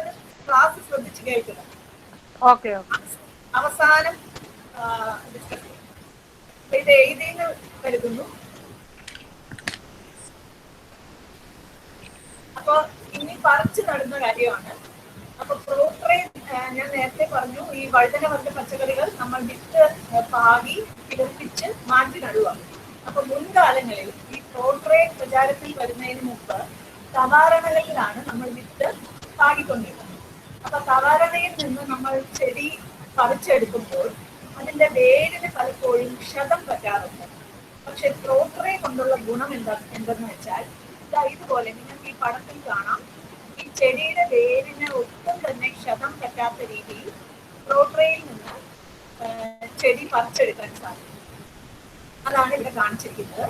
ക്ലാസ് ശ്രദ്ധിച്ച് കേൾക്കുക. ഓക്കെ. അവസാനം ഡിസ്കസ് ചെയ്യാം. ഇത് എഴുതിയെന്ന് കരുതുന്നു. അപ്പൊ ഇനി പറിച്ചു നടുന്ന കാര്യമാണ്. അപ്പൊ റോട്ടറി ഞാൻ നേരത്തെ പറഞ്ഞു, ഈ വഴുതന വർഗ്ഗ പച്ചക്കറികൾ നമ്മൾ വിത്ത് പാകി കിളിപ്പിച്ച് മാറ്റി നടുക. അപ്പൊ മുൻകാലങ്ങളിൽ ഈ റോട്ടറി പ്രചാരത്തിൽ വരുന്നതിന് മുമ്പ് സവാരണകളിലാണ് നമ്മൾ വിത്ത് പാകിക്കൊണ്ടിരുന്നത്. അപ്പൊ സവാരണയിൽ നിന്ന് നമ്മൾ ചെടി പറിച്ചെടുക്കുമ്പോൾ അതിന്റെ വേരിന് പലപ്പോഴും ക്ഷതം പറ്റാറുണ്ട്. പക്ഷെ പ്രോട്രേ കൊണ്ടുള്ള ഗുണം എന്തെന്ന് വെച്ചാൽ ഇതുപോലെ നിങ്ങൾക്ക് ഈ പടത്തിൽ കാണാം, ഈ ചെടിയുടെ വേരിന് ഒട്ടും തന്നെ ക്ഷതം പറ്റാത്ത രീതിയിൽ പ്രോട്രയിൽ നിന്ന് ചെടി പറിച്ചെടുക്കാൻ സാധിക്കും. അതാണ് ഇവിടെ കാണിച്ചിരിക്കുന്നത്.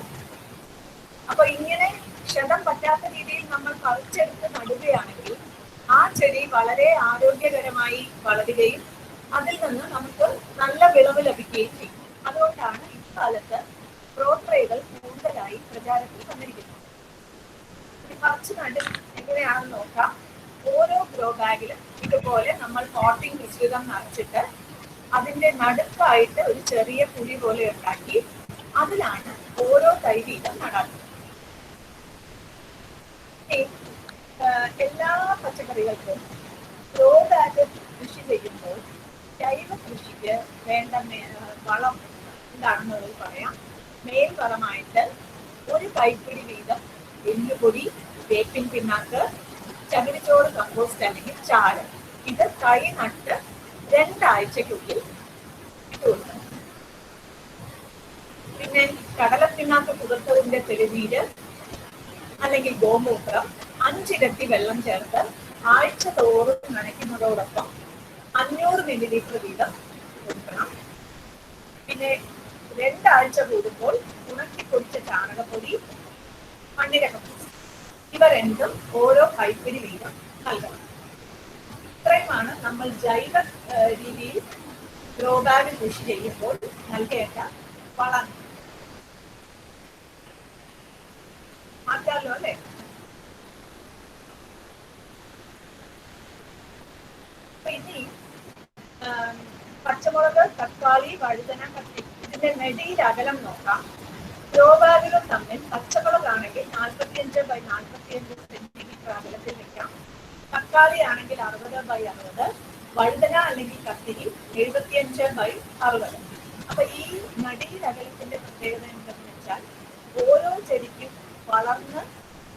അപ്പൊ ഇങ്ങനെ ക്ഷതം പറ്റാത്ത രീതിയിൽ നമ്മൾ പറിച്ചെടുത്ത് നടുകയാണെങ്കിൽ ആ ചെടി വളരെ ആരോഗ്യകരമായി വളരുകയും അതിൽ നിന്ന് നമുക്ക് നല്ല വിളവ് ലഭിക്കുകയും ചെയ്യും. അതുകൊണ്ടാണ് ഇക്കാലത്ത് പ്രോട്രേകൾ കൂടുതലായി പ്രചാരത്തിൽ വന്നിരിക്കുന്നത്. പറിച്ചു നട്ട് എങ്ങനെയാണെന്ന് നോക്കാം. ഓരോ ഗ്രോ ബാഗിലും ഇതുപോലെ നമ്മൾ പോട്ടിംഗ് മിശ്രിതം നിറച്ചിട്ട് അതിന്റെ നടുക്കായിട്ട് ഒരു ചെറിയ കുഴി പോലെ ഉണ്ടാക്കി അതിലാണ് ഓരോ തൈ വീതം നടാറുള്ളത്. എല്ലാ പച്ചക്കറികൾക്കും ഗ്രോ ബാഗ് കൃഷി ചെയ്യുമ്പോൾ ജൈവ കൃഷിക്ക് വേണ്ട വളം എന്താണെന്നുള്ളത് പറയാം. മേൽവളമായിട്ട് ഒരു കൈപ്പിടി വീതം എല്ലുപൊടി, വേപ്പിൻ പിണ്ണാക്ക്, ചകിരിച്ചോറ് കമ്പോസ്റ്റ് അല്ലെങ്കിൽ ചാരം, ഇത് തൈ നട്ട് 2 ആഴ്ചയ്ക്കുള്ളിൽ ഇട്ട് കൊടുക്കണം. പിന്നെ കടലപ്പിണ്ണാക്ക് കുതിർത്തതിന്റെ തെളിനീര് അല്ലെങ്കിൽ ഗോമൂത്രം 5 ഇരട്ടി വെള്ളം ചേർത്ത് ആഴ്ച തോറും നനയ്ക്കുന്നതോടൊപ്പം 500 മില്ലി വീതം കൊടുക്കണം. പിന്നെ 2 ആഴ്ച കൂടുമ്പോൾ ഉണക്കി പൊടിച്ച ചാണകപ്പൊടി, മണ്ണിര കമ്പോസ്റ്റ്, ഇവ രണ്ടും ഓരോ കൈപ്പിടി വീതം നൽകണം. ഇത്രയുമാണ് നമ്മൾ ജൈവ രീതിയിൽ ഗ്രോ ബാഗ് കൃഷി ചെയ്യുമ്പോൾ നൽകേണ്ട വളം. മാറ്റാമല്ലോ അല്ലേ? ഇനി പച്ചമുളക്, തക്കാളി, വഴുതന, കത്തി, ഇതിന്റെ നെടിയിൽ അകലം നോക്കാം. ഗ്രോ ബാഗുകൾ തമ്മിൽ പച്ചമുളകാണെങ്കിൽ 45x45 സെന്റിമീറ്റർ അകലത്തിൽ വെക്കാം. തക്കാളി ആണെങ്കിൽ 60x60, വഴുതന അല്ലെങ്കിൽ കത്തിരി 75x60. അപ്പൊ ഈ നടിയിൽ അകലത്തിന്റെ പ്രത്യേകത എന്തെന്ന് വെച്ചാൽ ഓരോ ചെടിക്കും വളർന്ന്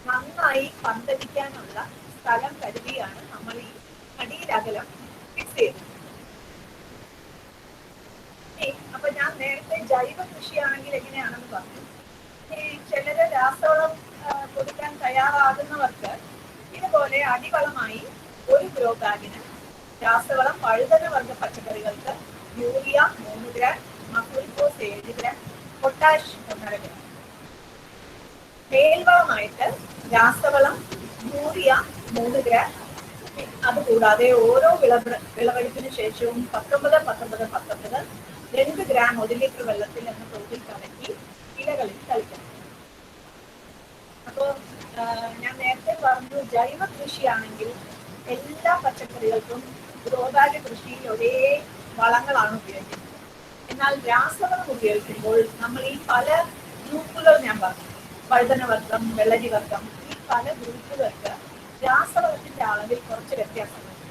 നന്നായി പന്തലിക്കാനുള്ള സ്ഥലം കരുതിയാണ് നമ്മൾ ഈ നടിയിൽ അകലം ഫിക്സ് ചെയ്യുന്നത്. അപ്പൊ ഞാൻ നേരത്തെ ജൈവ കൃഷിയാണെങ്കിൽ എങ്ങനെയാണെന്ന് പറഞ്ഞു. ഈ ചിലര് രാസവളം കൊടുക്കാൻ തയ്യാറാകുന്നവർക്ക് ഇതുപോലെ അടിവളമായി ഒരു ഗ്രോ ബാഗിന് രാസവളം വഴുതന വർഗ പച്ചക്കറികൾക്ക് യൂറിയ 3 ഗ്രാം, മക്രോസ് 7 ഗ്രാം, പൊട്ടാഷ് 1.5 ഗ്രാം. മേൽവളമായിട്ട് രാസവളം യൂറിയ 3 ഗ്രാം. അതുകൂടാതെ ഓരോ വിളവെടുപ്പിന് ശേഷവും 19-19-19 2 ഗ്രാം 1 ലിറ്റർ വെള്ളത്തിൽ എന്ന തോതിൽ കലക്കി ഇലകളിൽ തളിക്കണം. അപ്പോൾ ഞാൻ നേരത്തെ പറഞ്ഞു ജൈവ കൃഷിയാണെങ്കിൽ എല്ലാ പച്ചക്കറികൾക്കും ഗ്രോ ബാഗ് കൃഷിയിൽ ഒരേ വളങ്ങളാണ് ഉപയോഗിക്കുന്നത്. എന്നാൽ രാസവളം ഉപയോഗിക്കുമ്പോൾ നമ്മൾ ഈ പല ഗ്രൂപ്പുകൾ ഞാൻ പറഞ്ഞു, വഴുതന വർഗം, വെള്ളരി വർഗം, ഈ പല ഗ്രൂപ്പുകൾക്ക് രാസവളത്തിന്റെ അളവിൽ കുറച്ച് വ്യത്യാസമുണ്ട്.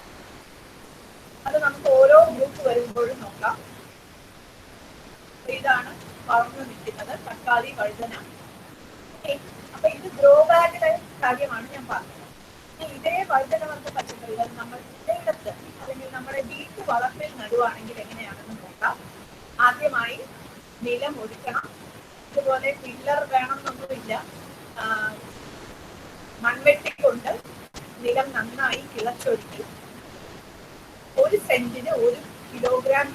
അത് നമുക്ക് ഓരോ ഗ്രൂപ്പ് വരുമ്പോഴും നോക്കാം. ഇതാണ് വളർന്നു നിൽക്കുന്നത് തക്കാളി, വഴുതന. അപ്പൊ ഇത് ഗ്രോ ബാഗിലെ കാര്യമാണ് ഞാൻ പറഞ്ഞത്. ഇതേ വഴുതന വർഗ പച്ചക്കറികൾ നമ്മൾ ഇടയിടത്ത് അല്ലെങ്കിൽ നമ്മുടെ വീട്ടു വളപ്പിൽ നടുവാണെങ്കിൽ എങ്ങനെയാണെന്ന് നോക്കാം. ആദ്യമായി നിലം ഒരുക്കണം. ഇതുപോലെ പില്ലർ വേണമെന്നൊന്നുമില്ല. മൺവെട്ടി കൊണ്ട് നിലം നന്നായി കിളച്ചൊരുക്കി 1 സെന്റിന് 1 കിലോഗ്രാം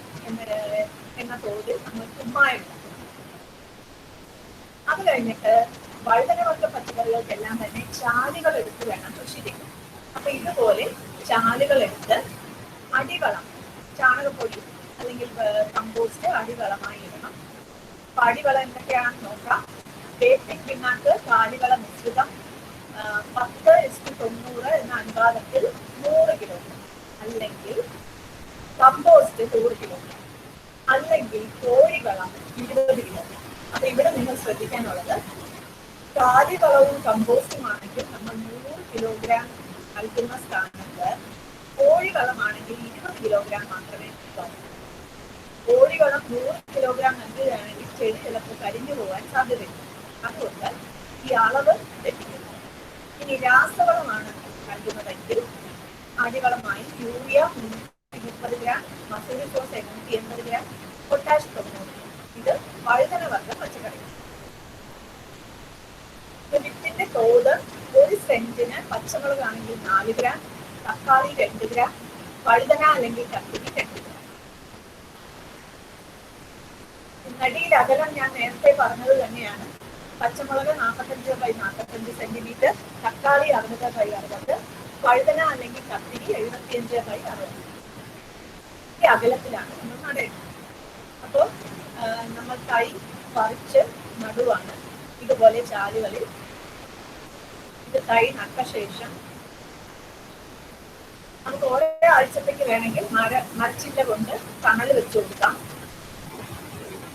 എന്ന തോതിൽ നമ്മൾ കുമ്മായം. അത് കഴിഞ്ഞിട്ട് വഴുതന വർഗ പച്ചക്കറികൾക്കെല്ലാം തന്നെ ചാലുകൾ എടുത്ത് വേണം കൃഷി ചെയ്യാൻ. അപ്പൊ ഇതുപോലെ ചാലുകൾ എടുത്ത് അടിവളം ചാണകപ്പൊടി അല്ലെങ്കിൽ കമ്പോസ്റ്റ് അടിവളമായി ഇടണം. അപ്പൊ അടിവളം എന്തൊക്കെയാണെന്ന് നോക്കാം. വേപ്പിൻ പിണ്ണാക്ക് കാലിവള മിശ്രിതം 10:90 എന്ന അനുപാതത്തിൽ 100 കിലോഗ്രാം, അല്ലെങ്കിൽ കമ്പോസ്റ്റ് 100 കിലോഗ്രാം, അല്ലെങ്കിൽ കോഴിവളം 20 കിലോഗ്രാം. അപ്പൊ ഇവിടെ നിങ്ങൾ ശ്രദ്ധിക്കാനുള്ളത് കാലിവളവും കമ്പോസ്റ്റും ആണെങ്കിൽ നമ്മൾ 100 കിലോഗ്രാം നൽകുന്ന സ്ഥാനത്ത് കോഴിവളമാണെങ്കിൽ 20 കിലോഗ്രാം മാത്രമേ നൽകാവൂ. കോഴിവളം 100 കിലോഗ്രാം നൽകുകയാണെങ്കിൽ ചെടി ചിലപ്പോൾ കരിഞ്ഞു പോകാൻ സാധ്യതയുണ്ട്. അതുകൊണ്ട് ഈ അളവ് തെറ്റിക്കുന്നു. ഇനി രാസവളമാണ് നൽകുന്നതെങ്കിൽ അടിവളമായി യൂറിയ 330 ഗ്രാം, മസൂരി സോസ് 880 ഗ്രാം, പൊട്ടാഷ് പ്രൊമോട്ട്. ഇത് വഴുതന വർഗ്ഗ പച്ചക്കറി. വിത്തിന്റെ തോത് 1 സെന്റിന് പച്ചമുളക് ആണെങ്കിൽ 4 ഗ്രാം, തക്കാളി 2 ഗ്രാം, വഴുതന അല്ലെങ്കിൽ കത്തിരി 2 ഗ്രാം. നടിയിൽ അകലം ഞാൻ നേരത്തെ പറഞ്ഞത് തന്നെയാണ്. പച്ചമുളക് 45x45 സെന്റിമീറ്റർ, തക്കാളി 60x60, വഴുതന അല്ലെങ്കിൽ കത്തിരി 75x60. ഈ അകലത്തിലാണ് നമ്മൾ നടേണ്ടത്. അപ്പോൾ നമ്മൾ തൈ പറിച്ച് നടുവാണ് ഇതുപോലെ ചാലുകളിൽ. ഇത് തൈ നട്ട ശേഷം നമുക്ക് ഓരോ ആഴ്ചത്തേക്ക് വേണമെങ്കിൽ മരച്ചില്ല കൊണ്ട് തണൽ വെച്ചു കൊടുക്കാം.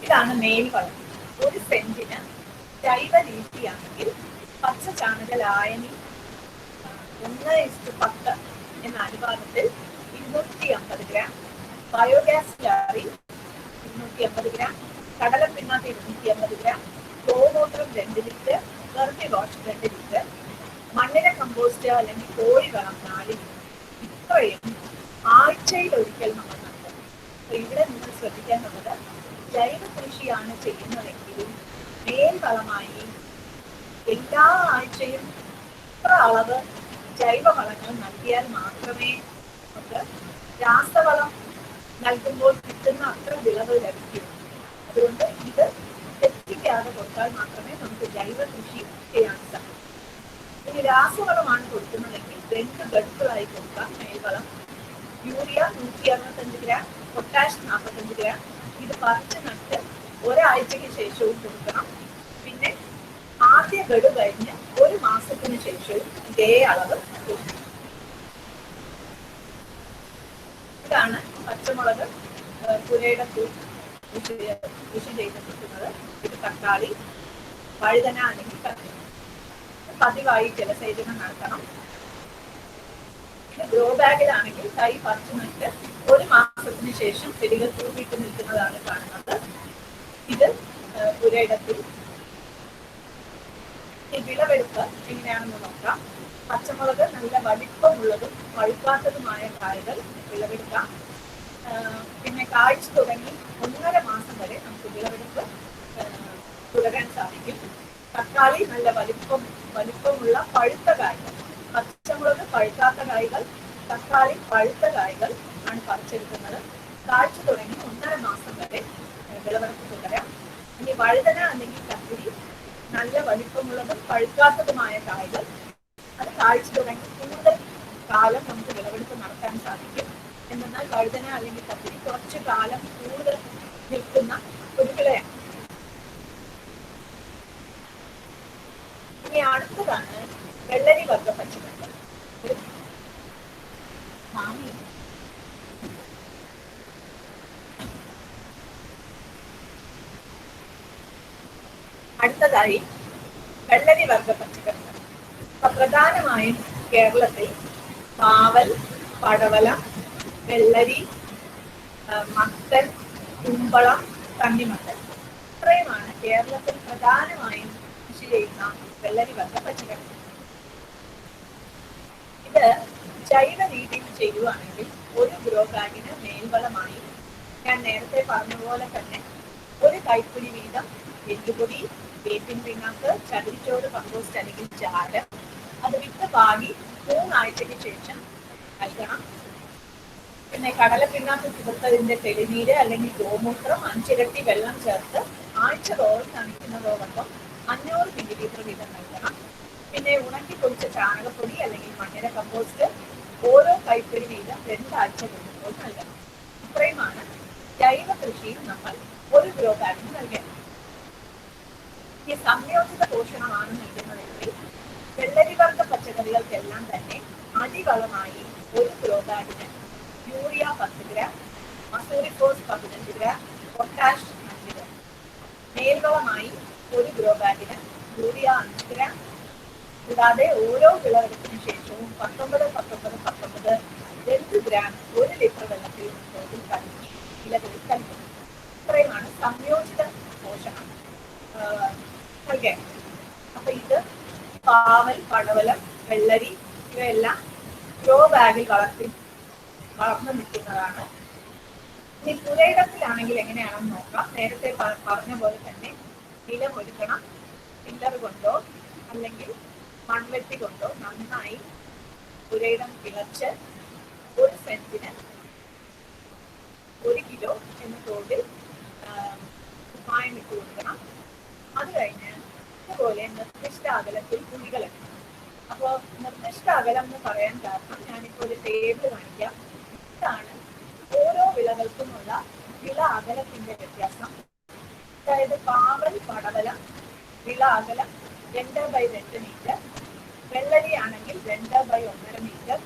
ഇതാണ് മേൽവളം. 1 സെന്റിന് ജൈവ രീതിയാണെങ്കിൽ പച്ച ചാണക ലായനി 1:10 എന്ന അനുപാതത്തിൽ 250 ഗ്രാം, ബയോഗ്യാസ് ലാറി 250 ഗ്രാം, കടലപ്പിണ്ണാക്ക് 250 ഗ്രാം, ഗോമൂത്രം 2 ലിറ്റർ, വെർമി വാഷ് 2 ലിറ്റർ, മണ്ണിര കമ്പോസ്റ്റ് അല്ലെങ്കിൽ കോഴിവളം 4 ലിറ്റർ. ഇത്രയും ആഴ്ചയിൽ ഒരിക്കൽ നമ്മൾ നടത്തും. അപ്പൊ ഇവിടെ നിങ്ങൾ ശ്രദ്ധിക്കേണ്ടത്, ജൈവ കൃഷിയാണ് ചെയ്യുന്നതെങ്കിലും മേൽവളമായി എല്ലാ ആഴ്ചയും ഇത്ര അളവ് ജൈവവളങ്ങൾ നൽകിയാൽ മാത്രമേ നമുക്ക് രാസവളം നൽകുമ്പോൾ കിട്ടുന്ന അത്ര വിളവ് ലഭിക്കൂ. അതുകൊണ്ട് ഇത് തെറ്റിക്കാതെ കൊടുത്താൽ മാത്രമേ നമുക്ക് ജൈവ കൃഷി ചെയ്യാൻ സാധിക്കൂ. ഇനി രാസവളമാണ് കൊടുക്കുന്നതെങ്കിൽ 2 ഗഡുക്കളായി കൊടുക്കാം. മേൽവളം യൂറിയ 165 ഗ്രാം, പൊട്ടാഷ് 45 ഗ്രാം. ഇത് പറിച്ച് നട്ട് ഒരാഴ്ചയ്ക്ക് ശേഷവും കൊടുക്കണം. പിന്നെ ആദ്യ ഗഡു കഴിഞ്ഞ് 1 മാസത്തിന് ശേഷവും ഇതേ അളവ് കൊടുക്കണം. ഇതാണ് പച്ചമുളക് പുരയിടത്തിൽ കൃഷി ചെയ്തിരിക്കുന്നത്. ഇത് തക്കാളി, വഴുതന അല്ലെങ്കിൽ കത്തിരി. പതിവായി ജലസേചനം നടത്തണം. ഇത് ഗ്രോ ബാഗിലാണെങ്കിൽ തൈ പറിച്ചു നട്ട് 1 മാസത്തിന് ശേഷം ചെടികൾ പൂവിട്ട് നിൽക്കുന്നതാണ് കാണുന്നത്. ഇത് പുരയിടത്തിൽ. ഈ വിളവെടുപ്പ് എങ്ങനെയാണെന്ന് നോക്കാം. പച്ചമുളക് നല്ല വലിപ്പമുള്ളതും പഴുക്കാത്തതുമായ കായകൾ വിളവെടുക്കാം. പിന്നെ കായ്ച്ചു തുടങ്ങി 1.5 മാസം വരെ നമുക്ക് വിളവെടുപ്പ് തുടരാൻ സാധിക്കും. തക്കാളി നല്ല വലിപ്പമുള്ള പഴുത്ത കായ്കൾ. പച്ചമുളക് പഴുക്കാത്ത കായ്കൾ, തക്കാളി പഴുത്ത കായ്കൾ ആണ് പറിച്ചെടുക്കുന്നത്. കായ്ച്ചു തുടങ്ങി 1.5 മാസം വരെ വിളവെടുപ്പ് തുടരാം. ഇനി വഴുതന അല്ലെങ്കിൽ കത്തിരി നല്ല വലിപ്പമുള്ളതും പഴുക്കാത്തതുമായ കായ്കൾ. അത് കായ്ച്ചു തുടങ്ങി കൂടുതൽ കാലം നമുക്ക് വിളവെടുപ്പ് നടത്താൻ സാധിക്കും. എന്നാൽ വഴുതന അല്ലെങ്കിൽ കത്തിരി കുറച്ചു കാലം കൂടുതൽ നിൽക്കുന്ന ഒരു വിളയാണ്. ഇനി അടുത്തതാണ് വെള്ളരി വർഗ്ഗ പച്ചക്കറികൾ. അടുത്തതായി വെള്ളരി വർഗ്ഗ പച്ചക്കറികൾ. പ്രധാനമായും കേരളത്തിൽ പാവൽ, പടവല, വെള്ളരി, മത്തൻ, കുമ്പളം, തണ്ണിമത്തൻ ഇത്രയുമാണ് കേരളത്തിൽ പ്രധാനമായും കൃഷി ചെയ്യുന്ന വെള്ളരി വർഗ്ഗ പച്ചക്കറി. ഇത് ജൈവ രീതിയിൽ ചെയ്യുവാണെങ്കിൽ 1 ഗ്രോ ബാഗിന് മേൽവളമായി ഞാൻ നേരത്തെ പറഞ്ഞതുപോലെ തന്നെ 1 കൈപ്പിടി വീതം എല്ലുപൊടി, വേപ്പിൻ പിണ്ണാക്ക്, ചകിരിച്ചോറ്, കമ്പോസ്റ്റ് അല്ലെങ്കിൽ ചാരം അത് വിത്ത് പാകി 3 ആഴ്ചയ്ക്ക് ശേഷം നൽകണം. പിന്നെ കടലപ്പിണ്ണാക്ക് കുതിർത്തതിന്റെ തെളിനീര് അല്ലെങ്കിൽ ഗോമൂത്രം 5 ഇരട്ടി വെള്ളം ചേർത്ത് ആഴ്ച തോറും നനയ്ക്കുന്നതോടൊപ്പം 500 മില്ലിലീറ്റർ വീതം നൽകണം. പിന്നെ ഉണക്കി പൊടിച്ച ചാണകപ്പൊടി അല്ലെങ്കിൽ മണ്ണിര കമ്പോസ്റ്റ് ഓരോ കൈപ്പിടി വീതം 2 ആഴ്ച കൂടുമ്പോൾ നൽകണം. ഇത്രയുമാണ് ജൈവ കൃഷിയിൽ നമ്മൾ 1 ഗ്രോ ബാഗിന് നൽകേണ്ടത്. ഈ സംയോജിത പോഷണമാണ് നൽകുന്നതെങ്കിൽ വെള്ളരി വർഗ്ഗ പച്ചക്കറികൾക്കെല്ലാം തന്നെ അടിവളമായി 1 ഗ്രോ ബാഗിന് urea 10 gram, Mussoorie phos 15 gram, potash 5 gram. മേൽവളമായി 1 ഗ്രോ ബാഗിന് യൂറിയ 5 ഗ്രാം. കൂടാതെ ഓരോ വിളവെടുപ്പിന് ശേഷവും 19-19-19 2 ഗ്രാം 1 ലിറ്റർ വെള്ളത്തിൽ തോതിൽ കലക്കി ഇലകളിൽ കലക്കുന്നു. ഇത്രയുമാണ് സംയോജിത പോഷണം നൽകേണ്ടത്. അപ്പൊ ഇത് പാവൽ, പടവലം, വെള്ളരി ഇവയെല്ലാം ഗ്രോ ബാഗിൽ വളർന്നു നിൽക്കുന്നതാണ്. ഇനി പുരയിടത്തിലാണെങ്കിൽ എങ്ങനെയാണെന്ന് നോക്കാം. നേരത്തെ പറഞ്ഞ പോലെ തന്നെ നിലം ഒരുക്കണം. പില്ലർ കൊണ്ടോ അല്ലെങ്കിൽ മൺവെട്ടി കൊണ്ടോ നന്നായി പുരയിടം കിളച്ച് 1 സെന്റിന് 1 കിലോ എന്ന തോതിൽ കുമ്മായം ഇട്ട് കൊടുക്കണം. അത് കഴിഞ്ഞ് ഇതുപോലെ നിർദ്ദിഷ്ട അകലത്തിൽ കുഴികളിടണം. അപ്പോൾ നിർദ്ദിഷ്ട അകലം എന്ന് പറയാൻ കാരണം ഞാനിപ്പോൾ ഒരു ടേബിൾ കാണിക്കാം. ഇതാണ് ഓരോ വിളകൾക്കുമുള്ള വിള അകലത്തിന്റെ വ്യത്യാസം. അതായത് പാവൽ, പടവലം വിള അകലം 2/2 മീറ്റർ, വെള്ളരി ആണെങ്കിൽ 2/1.5 മീറ്റർ,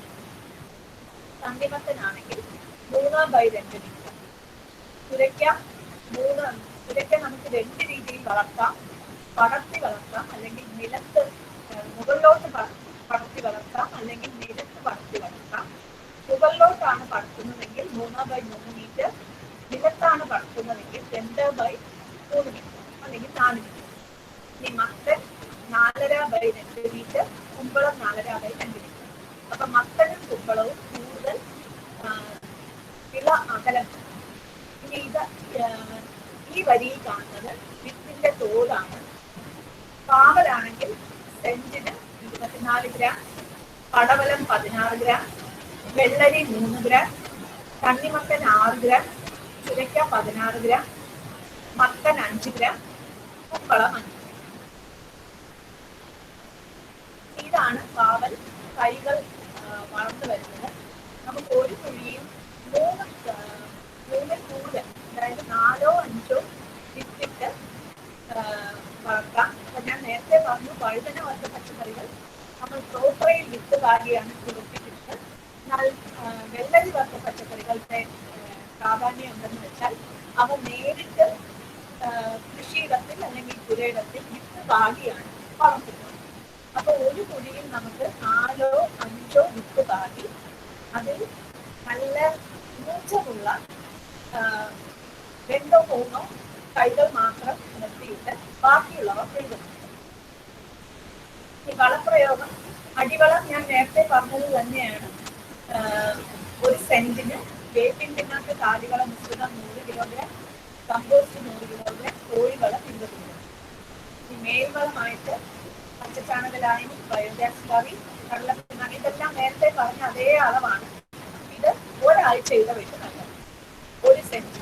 തണ്ണിമത്തനാണെങ്കിൽ 3/2 മീറ്റർ. സുരയ്ക്ക നമുക്ക് 2 രീതിയിൽ വളർത്താം. പടർത്തി വളർത്താം, അല്ലെങ്കിൽ നിലത്ത് മുകളിലോട്ട് പടർത്തി വളർത്താം, അല്ലെങ്കിൽ നിലത്ത് പടർത്തി വളർത്താം. മുകളിലോട്ടാണ് പടർത്തുന്നതെങ്കിൽ 3/3 മീറ്റർ, നിലത്താണ് പടർത്തുന്നതെങ്കിൽ 2/3 മീറ്റർ അല്ലെങ്കിൽ 4 മീറ്റർ. ഇനി മത്തൻ 4.5/2 മീറ്റർ, കുമ്പളം 4.5/2 മീറ്റർ. അപ്പൊ മത്തനും കുമ്പളവും കൂടുതൽ വിള അകലം. ഇനി ഈ വരിയിൽ കാണുന്നത് വിത്തിന്റെ തോതാണ്. പാവലാണെങ്കിൽ സെന്റിന് 24 ഗ്രാം, പടവലം 16 ഗ്രാം, വെള്ളരി 3 ഗ്രാം, തണ്ണിമത്തൻ 6 ഗ്രാം, ചുരയ്ക്ക 16 ഗ്രാം, മത്തൻ 5 ഗ്രാം, കുമ്പളം 5 ഗ്രാം. ഇതാണ് പാവൽ തൈകൾ വളർന്നു വരുന്നത്. നമുക്ക് ഒരു കുഴിയും 3 കൂടുതൽ, അതായത് 4 or 5 വിത്തിട്ട് വളർത്താം. അപ്പൊ ഞാൻ നേരത്തെ പറഞ്ഞു, വഴുതന വർഗ്ഗ പച്ചക്കറികൾ നമ്മൾ പ്രോപ്പറയിൽ വിത്ത് പാകിയാണ് കുളിപ്പിക്കുന്നത്. എന്നാൽ വെള്ളരി വർഗ്ഗ പച്ചക്കറികളുടെ പ്രാധാന്യം എന്തെന്ന് വെച്ചാൽ അവ നേരിട്ട് കൃഷിയിടത്തിൽ അല്ലെങ്കിൽ പുരയിടത്തിൽ വിത്ത് പാകിയാണ് വളർത്തുന്നത്. അപ്പൊ ഒരു കുഴിയിൽ നമുക്ക് 4 or 5 വിത്ത് പാകി അതിൽ നല്ല ഊർജമുള്ള 2 or 3 തൈകൾ മാത്രം നിർത്തിയിട്ട് ബാക്കിയുള്ളവ പിഴുതുന്നു. ഈ വളപ്രയോഗം, അടിവളം ഞാൻ നേരത്തെ പറഞ്ഞത് തന്നെയാണ്. 1 സെന്റിന് വേപ്പിൻ പിണ്ണാക്ക് കാലിവള മിശ്രിതം 100 കിലോഗ്രാം, കമ്പോസ്റ്റ് 100 കിലോഗ്രാം, കോഴിവളം 20 കിലോഗ്രാം. ഈ മേൽവളമായിട്ട് പച്ചച്ചാണകലായും ബയോഗ്യാസ് കറി, കടലപ്പിണ്ണാക്ക്, ഇതെല്ലാം നേരത്തെ പറഞ്ഞ അതേ അളവാണ്. ഇത് ഒരാഴ്ച ഇടവിട്ട് നൽകണം 1 സെന്റ്.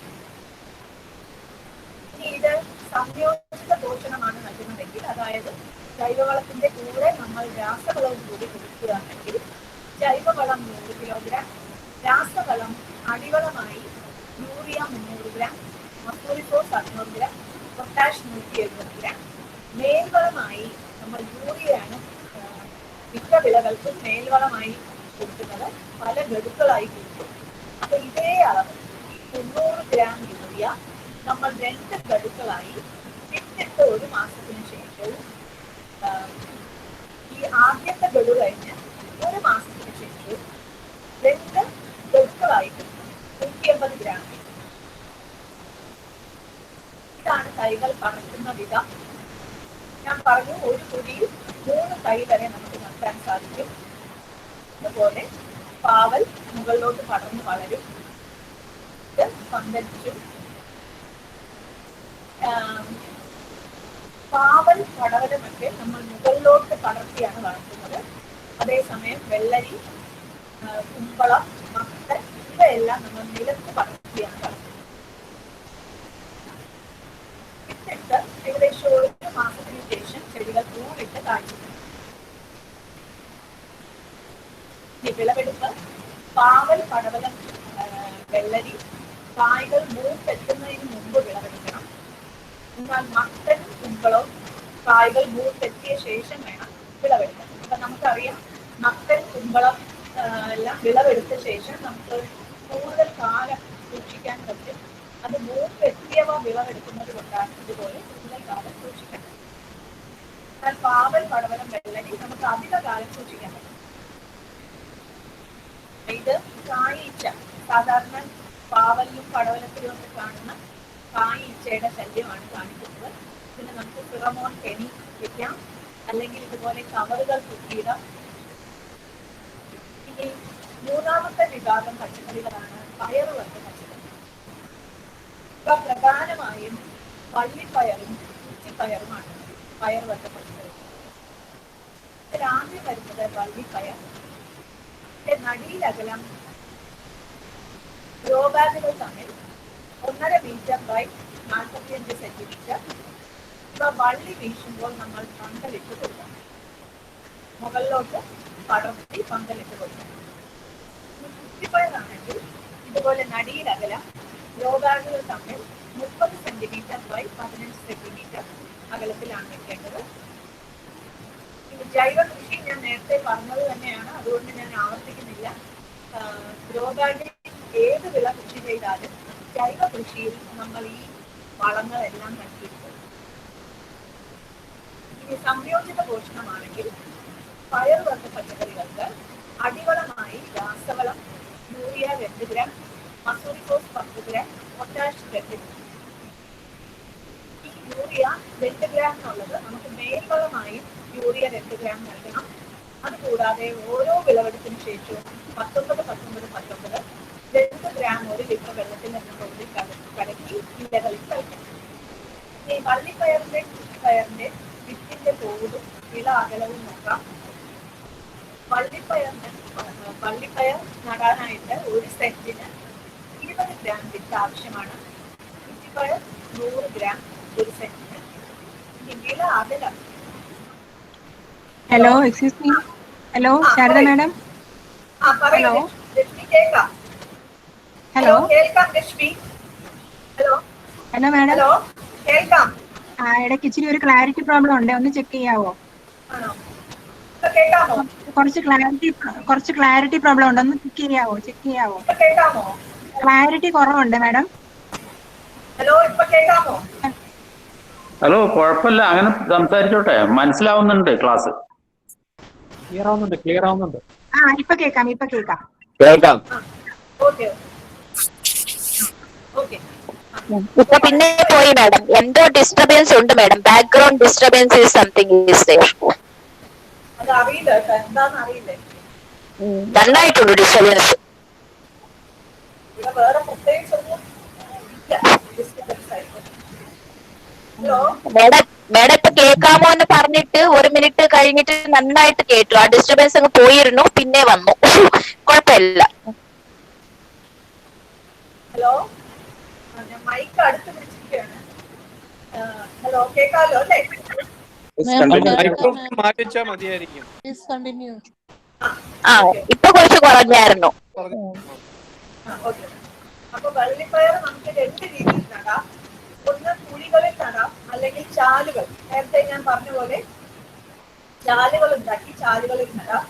ഇനി ഇത് സംയോജിത പോഷണമാണ് നൽകുന്നതെങ്കിൽ, അതായത് ജൈവവളത്തിന്റെ കൂടെ നമ്മൾ രാസവളവും കൂടി കൊടുക്കുകയാണെങ്കിൽ ജൈവവളം 100 കിലോഗ്രാം, രാസവളം അടിവളമായി urea 300 gram, Mussoorie phos 600 gram, potash 170 gram. മേൽവളമായി നമ്മൾ യൂറിയയാണ് മിക്ക വിളകൾക്കും മേൽവളമായി കൊടുക്കുന്നത്. പല ഗഡുക്കളായി കൊടുക്കും. അപ്പൊ ഇതേ അളവ് 90 ഗ്രാം യൂറിയ നമ്മൾ 2 ഗഡുക്കളായി വിത്തിട്ട് 1 മാസത്തിന് ശേഷവും, ഈ ആദ്യത്തെ ഗഡു കഴിഞ്ഞ് 1 മാസത്തിന് ശേഷവും 2 ഗഡുക്കളായി 150 ഗ്രാം. ഇതാണ് തൈകൾ പടർത്തുന്ന വിധം. ഞാൻ പറഞ്ഞു, ഒരു കുഴിയിൽ 3 തൈ വരെ നമുക്ക് നിർത്താൻ സാധിക്കും. അതുപോലെ പാവൽ മുകളിലോട്ട് പടർന്ന് വളരും. ഇത് പന്തലിച്ചു. പാവൽ, പടവലമൊക്കെ നമ്മൾ മുകളിലോട്ട് പടർത്തിയാണ് വളർത്തുന്നത്. അതേസമയം വെള്ളരി, കുമ്പളം, മത്തൻ ഇവയെല്ലാം നമ്മൾ നിലത്ത് പടർത്തിയാണ് വളർത്തുന്നത്. വിത്തിട്ട് ഏകദേശം 1 മാസത്തിന് ശേഷം ചെടികൾ പൂവിട്ട് കാഴ്ച. വിളവെടുപ്പ്: പാവൽ, പടവലം, വെള്ളരി കായ്കൾ മൂപ്പെത്തുന്നതിന് മുമ്പ് വിളവെടുക്കണം. എന്നാൽ മത്തനും കുമ്പളവും കായ്കൾ മൂപ്പെത്തിയ ശേഷം വേണം വിളവെടുക്കാൻ. അപ്പൊ നമുക്കറിയാം, മത്തൻ, കുമ്പളം എല്ലാം വിളവെടുത്ത ശേഷം നമുക്ക് കൂടുതൽ കാലം സൂക്ഷിക്കാൻ പറ്റും. അത് മൂപ്പെത്തിയവ വിളവെടുക്കുന്നത് കൊണ്ടാണ് ഇതുപോലെ കൂടുതൽ കാലം സൂക്ഷിക്കാൻ പറ്റും. എന്നാൽ പാവൽ, പടവലം, വെള്ളരി നമുക്ക് അധിക കാലം സൂക്ഷിക്കാൻ പറ്റും. ഇത് കായീച്ച, സാധാരണ പാവലിലും പടവലത്തിലും ഒക്കെ കാണുന്ന കായീച്ചയുടെ ശല്യമാണ് കാണിക്കുന്നത്. ഇതിന് നമുക്ക് ഫിറമോൺ കെണി വെക്കാം, അല്ലെങ്കിൽ ഇതുപോലെ കവറുകൾ കുത്തിയിടാം. ഇനി 3ാമത്തെ വിഭാഗം പച്ചക്കറികളാണ് പയറുവർഗ്ഗ പച്ചക്കറി. ഇവ പ്രധാനമായും വള്ളിപ്പയറും കുറ്റിപ്പയറുമാണ് പയർ വർഗ്ഗപച്ചക്കറി. ഇതിലാദ്യം വരുന്നത് വള്ളിപ്പയർ. നടിയിലകലം ഗ്രോ ബാഗുകൾ തമ്മിൽ 1.5 മീറ്റർ ബൈ 45 സെന്റിമീറ്റർ. ഇവ വള്ളി വീശുമ്പോൾ നമ്മൾ പന്തലിട്ട് കൊടുക്കണം. മുകളിലോട്ട് പടർത്തി പന്തലിട്ട് കൊടുക്കണം. കുറ്റിപ്പയറാണെങ്കിൽ ഇതുപോലെ നടിയിലകലം ഗ്രോ ബാഗുകൾ തമ്മിൽ 30 സെന്റിമീറ്റർ ബൈ 15 സെന്റിമീറ്റർ അകലത്തിലാണ് വെക്കേണ്ടത്. ജൈവ കൃഷി ഞാൻ നേരത്തെ പറഞ്ഞത് തന്നെയാണ്, അതുകൊണ്ട് ഞാൻ ആവർത്തിക്കുന്നില്ല. ഗ്രോ ബാഗിൽ ഏത് വിള കൃഷി ചെയ്താലും ജൈവ കൃഷിയിൽ നമ്മൾ ഈ വളങ്ങളെല്ലാം നൽകിയിരിക്കും. ഇനി സംയോജിത പോഷണമാണെങ്കിൽ പയർ വർഗ്ഗ പച്ചക്കറികൾക്ക് അടിവളമായി രാസവളം urea 2 gram, Mussooriphos 10 gram, potash 2 gram. ഈ യൂറിയ 2 ഗ്രാം എന്നുള്ളത് നമുക്ക് മേൽവളമായും യൂറിയ 2 ഗ്രാം നൽകണം. അതുകൂടാതെ ഓരോ വിളവെടുപ്പിന് ശേഷവും 19-19-19 2 ഗ്രാം 1 ലിറ്റർ വെള്ളത്തിൽ എന്ന തോതിൽ കലക്കി ഇലകളിൽ കഴിക്കണം. ഈ വള്ളിപ്പയറിന്റെ കുറ്റിപ്പയറിന്റെ വിത്തിന്റെ തോതും വിള അകലവും നോക്കാം. വള്ളിപ്പയർ നടാനായിട്ട് 1 സെന്റിന് 20 ഗ്രാം വിത്ത് ആവശ്യമാണ്. കുറ്റിപ്പയർ 100 ഗ്രാം 1 സെന്റിന്. ഈ വിള അകലം. Hello, excuse me. Hello, Sharada madam. Hello, കേൾക്കാം. ഹലോ കേൾക്കാം Lakshmi. Hello hello madam. Hello കേൾക്കാം. ഇടയ്ക്ക് ഇച്ചിരി ഒരു ക്ലാരിറ്റി പ്രോബ്ലം ഉണ്ട്, ഒന്ന് ചെക്ക് ചെയ്യാവോ? ആണോ? കേൾക്കാമോ? കുറച്ച് ക്ലാരിറ്റി പ്രോബ്ലം ഉണ്ട്, ഒന്ന് ചെക്ക് ചെയ്യാവോ? കേൾക്കാമോ? ക്ലാരിറ്റി കുറവുണ്ട് മാഡം. ഹലോ, ഇപ്പൊ കേൾക്കാമോ? ഹലോ, കുഴപ്പമില്ല, അങ്ങനെ സംസാരിച്ചോട്ടെ, മനസ്സിലാവുന്നുണ്ട് ക്ലാസ്. ക്ലിയർ ആവുന്നുണ്ട്. ഇപ്പൊ കേൾക്കാം. കേൾക്കാം. Okay okay. ഇപ്പൊ പിന്നെ പോയി മാഡം. എന്തോ ഡിസ്റ്റർബൻസ് ഉണ്ട് madam. Background disturbance is something is there. അത് അറിയില്ല കേട്ടോ, എന്താന്ന് അറിയില്ലേ. നന്നായിട്ടുണ്ട് ഡിസ്റ്റർബൻസ്. ഇവിടെ വേറെ പ്രത്യേകിച്ചൊന്നും ഡിസ്റ്റർബൻസ് ആയിട്ട്. ഹലോ മേഡം ഇപ്പൊ കേൾക്കാമോ എന്ന് പറഞ്ഞിട്ട് 1 മിനിറ്റ് കഴിഞ്ഞിട്ട് നന്നായിട്ട് കേട്ടു. ആ ഡിസ്റ്റർബൻസ് അങ്ങ് പോയിരുന്നു, പിന്നെ വന്നു. കുഴപ്പമില്ല. ഹലോ, ഞാൻ മൈക്ക് അടുത്ത് പിടിച്ചിരിക്കുകയാണ്. ഹലോ, കേൾക്കാമല്ലോ അല്ലേ? മൈക്രോഫോൺ മാറ്റിച്ചാ മതിയായിരിക്കും. ഇപ്പൊ കുറച്ച് കുറഞ്ഞായിരുന്നു. ഓക്കെ. അപ്പൊ വള്ളിപ്പയർ നമുക്ക് 2 രീതിയിൽ നടാം. ഒന്ന് കുഴികളിൽ നടാം, അല്ലെങ്കിൽ ചാലുകൾ. നേരത്തെ ഞാൻ പറഞ്ഞ പോലെ ചാലുകൾ ഉണ്ടാക്കി ചാലുകളിൽ നടാം.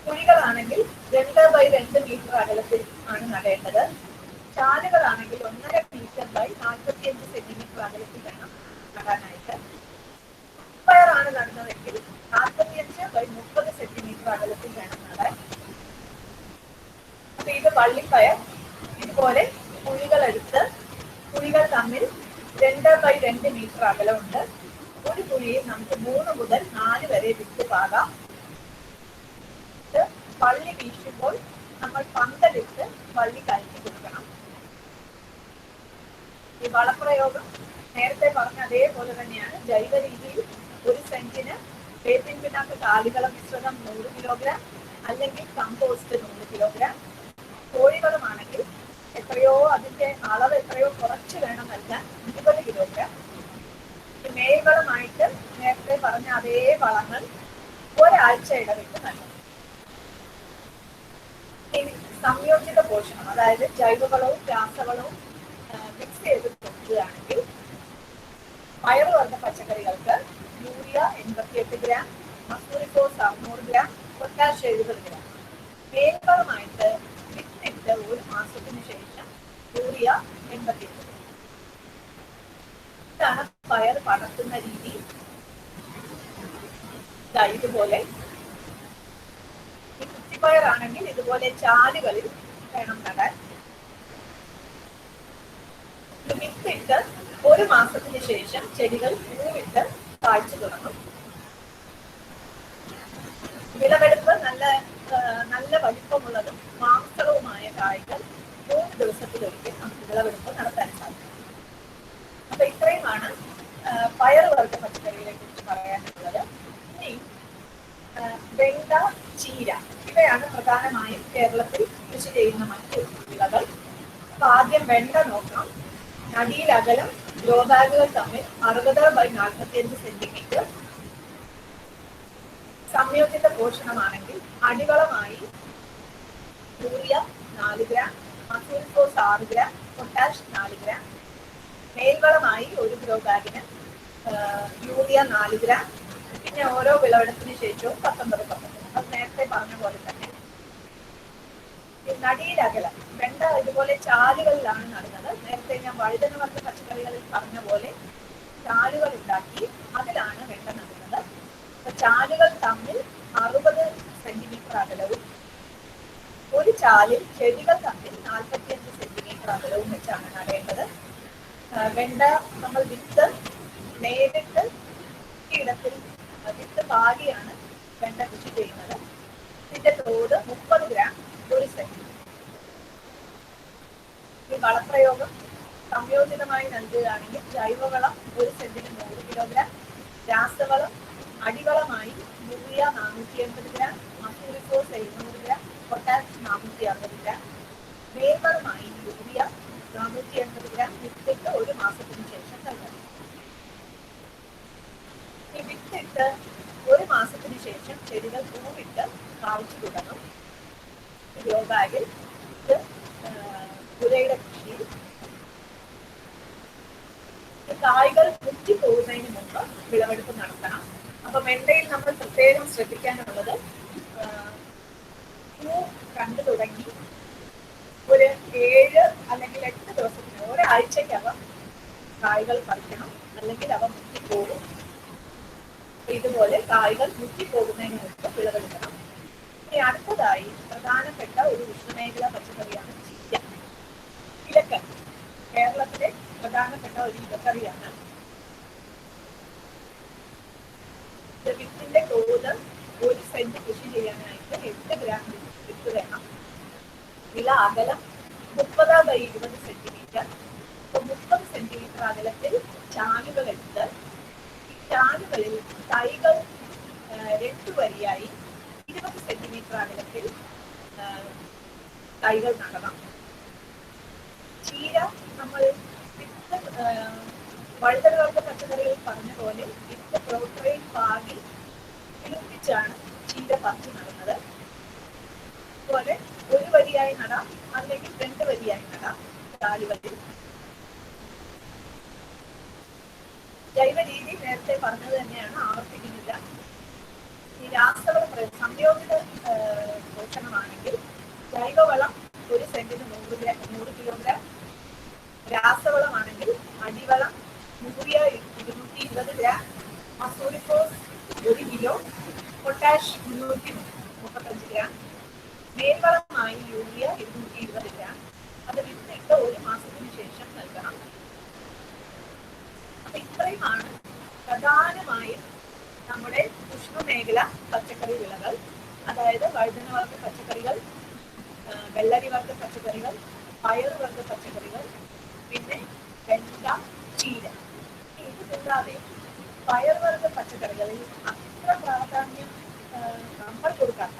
കുഴികളാണെങ്കിൽ 2x2 മീറ്റർ അകലത്തിൽ ആണ് നടേണ്ടത്. ചാലുകളാണെങ്കിൽ 1.5 മീറ്റർ ബൈ 45 സെന്റിമീറ്റർ അകലത്തിൽ വേണം നടാനായിട്ട്. പയറാണ് നടുന്നതെങ്കിൽ 45 ബൈ 30 സെന്റിമീറ്റർ അകലത്തിൽ വേണം നടാൻ. അപ്പൊ ഇത് വള്ളിപ്പയർ. ഇതുപോലെ കുഴികളെടുത്ത് കുഴികൾ തമ്മിൽ 2x2 മീറ്റർ അകലമുണ്ട്. ഒരു കുഴിയിൽ നമുക്ക് 3 മുതൽ 4 വരെ വിത്ത് പാകാം. വള്ളി വീശുമ്പോൾ നമ്മൾ പന്തലിട്ട് വള്ളി കയറ്റി കൊടുക്കണം. ഈ വളപ്രയോഗം നേരത്തെ പറഞ്ഞ അതേപോലെ തന്നെയാണ്. ജൈവ രീതിയിൽ 1 സെന്റിന് വേപ്പിൻ പിണ്ണാക്ക് കാലികള മിശ്രിതം 100 കിലോഗ്രാം, അല്ലെങ്കിൽ കമ്പോസ്റ്റ് 100 കിലോഗ്രാം. കോഴികളുമാണെങ്കിൽ അതിന്റെ അളവ് എത്രയോ കുറച്ച് വേണം നൽകാൻ, 20 കിലോഗ്രാം. മേൽവളമായിട്ട് നേരത്തെ പറഞ്ഞ അതേ വളങ്ങൾ ഒരാഴ്ച ഇടവിട്ട് നൽകും. ഇനി സംയോജിത പോഷണം, അതായത് ജൈവവളവും രാസവളവും മിക്സ് ചെയ്ത് കൊടുക്കുകയാണെങ്കിൽ പയറുവർഗ്ഗ പച്ചക്കറികൾക്ക് urea 88 gram, Mussoorie phos 600 gram, potash 70 gram. മേൽവളമായിട്ട് വിത്തിട്ട് 1 മാസത്തിന് ശേഷം യൂറിയ 88 ഗ്രാം. ഇതാണ് പയർ പടർത്തുന്ന രീതി. ഇതുപോലെ ഈ കുറ്റിപ്പയറാണെങ്കിൽ ഇതുപോലെ ചാലുകളിൽ വേണം നടാൻ. വിത്തിട്ട് 1 മാസത്തിന് ശേഷം ചെടികൾ പൂവിട്ട് കാഴ്ച തുടങ്ങും. വിളവെടുപ്പ് നല്ല വലിപ്പമുള്ളതും മാംസളവുമായ കായ്കൾ 3 ദിവസത്തിലൊരിക്കൽ നമുക്ക് വിളവെടുപ്പ് നടത്താൻ സാധിക്കും. ഇതാണ് പയറുവർഗ പച്ചക്കറികളെ കുറിച്ച് പറയാനുള്ളത്. ഇനി വെണ്ട, ചീര ഇവയാണ് പ്രധാനമായും കേരളത്തിൽ കൃഷി ചെയ്യുന്ന മറ്റു വിളകൾ. അപ്പൊ ആദ്യം വെണ്ട നോക്കാം. നടിയിൽ അകലം ഗ്രോ ബാഗുകൾ തമ്മിൽ 60x45 സെന്റിമീറ്റർ. സംയോജിത പോഷണമാണെങ്കിൽ അടിവളമായി urea 4 gram, Mussoorie phos 6 gram, potash 4 gram. മേൽവളമായി ഒരു ഗ്രോ ബാഗിന് യൂറിയ 4 ഗ്രാം. പിന്നെ ഓരോ വിളവെടുപ്പിന് ശേഷവും 19. അത് നേരത്തെ പറഞ്ഞ പോലെ തന്നെ. നടിയിൽ അകലം വെണ്ട ഇതുപോലെ ചാലുകളിലാണ് നടുന്നത്. നേരത്തെ ഞാൻ വഴുതനവർഗ പച്ചക്കറികളിൽ പറഞ്ഞ പോലെ ചാലുകൾ ഉണ്ടാക്കി അതിലാണ് വെണ്ട നടുന്നത്. അപ്പൊ ചാലുകൾ തമ്മിൽ 60 സെന്റിമീറ്റർ അകലവും ഒരു ചാലിൽ ചെടികൾ തമ്മിൽ 45 സെന്റിമീറ്റർ അകലവും വെച്ചാണ് നടേണ്ടത്. വെണ്ട നമ്മൾ വിത്ത് നേരിട്ട് ഇടത്തിൽ വിത്ത് പാകിയാണ് വെണ്ട കൃഷി ചെയ്യുന്നത്. ഇതിന്റെ തോത് 30 ഗ്രാം ഒരു സെന്റ്. ഈ വളപ്രയോഗം സംയോജിതമായി നൽകുകയാണെങ്കിൽ ജൈവവളം ഒരു സെന്റിന് 100 കിലോഗ്രാം, രാസവളം അടിവളമായി urea 480 gram, Mussoorie phos 700 gram, potash 460 gram. മേൽവളമായി യൂറിയ 480 ഗ്രാം വിത്തിട്ട് 1 മാസത്തിന് ശേഷം നൽകണം. ഈ വിത്തിട്ട് 1 മാസത്തിന് ശേഷം ചെടികൾ പൂവിട്ട് കാഴ്ച തുടങ്ങും. ഗ്രോ ബാഗിൽ ഇത് പുരയുടെ കൃഷിയിൽ കായ്കൾ മുറ്റിപ്പോകുന്നതിന് മുമ്പ് വിളവെടുപ്പ് നടത്തണം. അപ്പൊ വെണ്ടയിൽ നമ്മൾ പ്രത്യേകം ശ്രദ്ധിക്കാനുള്ളത് പൂ കണ്ടു തുടങ്ങി ഒരു 7 അല്ലെങ്കിൽ 8 ദിവസത്തിന് ഒരാഴ്ചക്കകം കായ്കൾ പറിക്കണം, അല്ലെങ്കിൽ അവ മുറ്റിപ്പോകും. ഇതുപോലെ കായ്കൾ മുറ്റിപ്പോകുന്നതിന് മുമ്പ് വിളവെടുക്കണം. ഇനി അടുത്തതായി പ്രധാനപ്പെട്ട ഒരു ഉഷ്ണമേഖലാ പച്ചക്കറിയാണ് ചീര. ഇലക്കറി കേരളത്തിലെ പ്രധാനപ്പെട്ട ഒരു ഇലക്കറിയാണ്. വിത്തിന്റെ തോത് 1 സെന്റ് കൃഷി ചെയ്യാനായിട്ട് 8 ഗ്രാം വിത്ത് വേണം. വില അകലം 30x20 സെന്റിമീറ്റർ. 30 സെന്റിമീറ്റർ അകലത്തിൽ ചാലുകൾ എടുത്ത് ഈ ചാലുകളിൽ തൈകൾ 2 വരിയായി 20 സെന്റിമീറ്റർ അകലത്തിൽ തൈകൾ നടണം. ചീര നമ്മൾ വിത്ത് വഴുതനവർഗ പച്ചക്കറികളിൽ പറഞ്ഞ പോലെ വിത്ത് പ്രോട്ടറയിൽ പാകി പിടിപ്പിച്ചാണ് ചീര പറിച്ചു നടുന്നത്. അതുപോലെ 1 വരിയായി നടാം, അല്ലെങ്കിൽ 2 വരിയായി നടാം. ചാലുകളിൽ ജൈവ രീതി നേരത്തെ പറഞ്ഞത് തന്നെയാണ്, ആവർത്തിക്കുന്നില്ല. ഈ രാസവള സംയോജിത പോഷണമാണെങ്കിൽ ജൈവവളം 1 സെന്റിന് 100 കിലോഗ്രാം, രാസവളമാണെങ്കിൽ അടിവളം urea 220 gram, Mussoorie phos 1 kilo, potash 335 gram. മേൽവളമായി യൂറിയ 220 ഗ്രാം. അത് വിത്തിട്ട് 1 മാസത്തിന് ശേഷം നൽകണം. അപ്പൊ ഇത്രയുമാണ് പ്രധാനമായും നമ്മുടെ ഉഷ്ണമേഖല പച്ചക്കറി വിളകൾ. അതായത് വഴുതനവർഗ പച്ചക്കറികൾ, വെള്ളരിവർഗ പച്ചക്കറികൾ, പയറുവർഗ പച്ചക്കറികൾ, പിന്നെ വെണ്ട, ചീര. ഇത് കൂടാതെ പയറുവർഗ പച്ചക്കറികളിൽ അത്ര പ്രാധാന്യം നമ്മൾ കൊടുക്കാത്ത,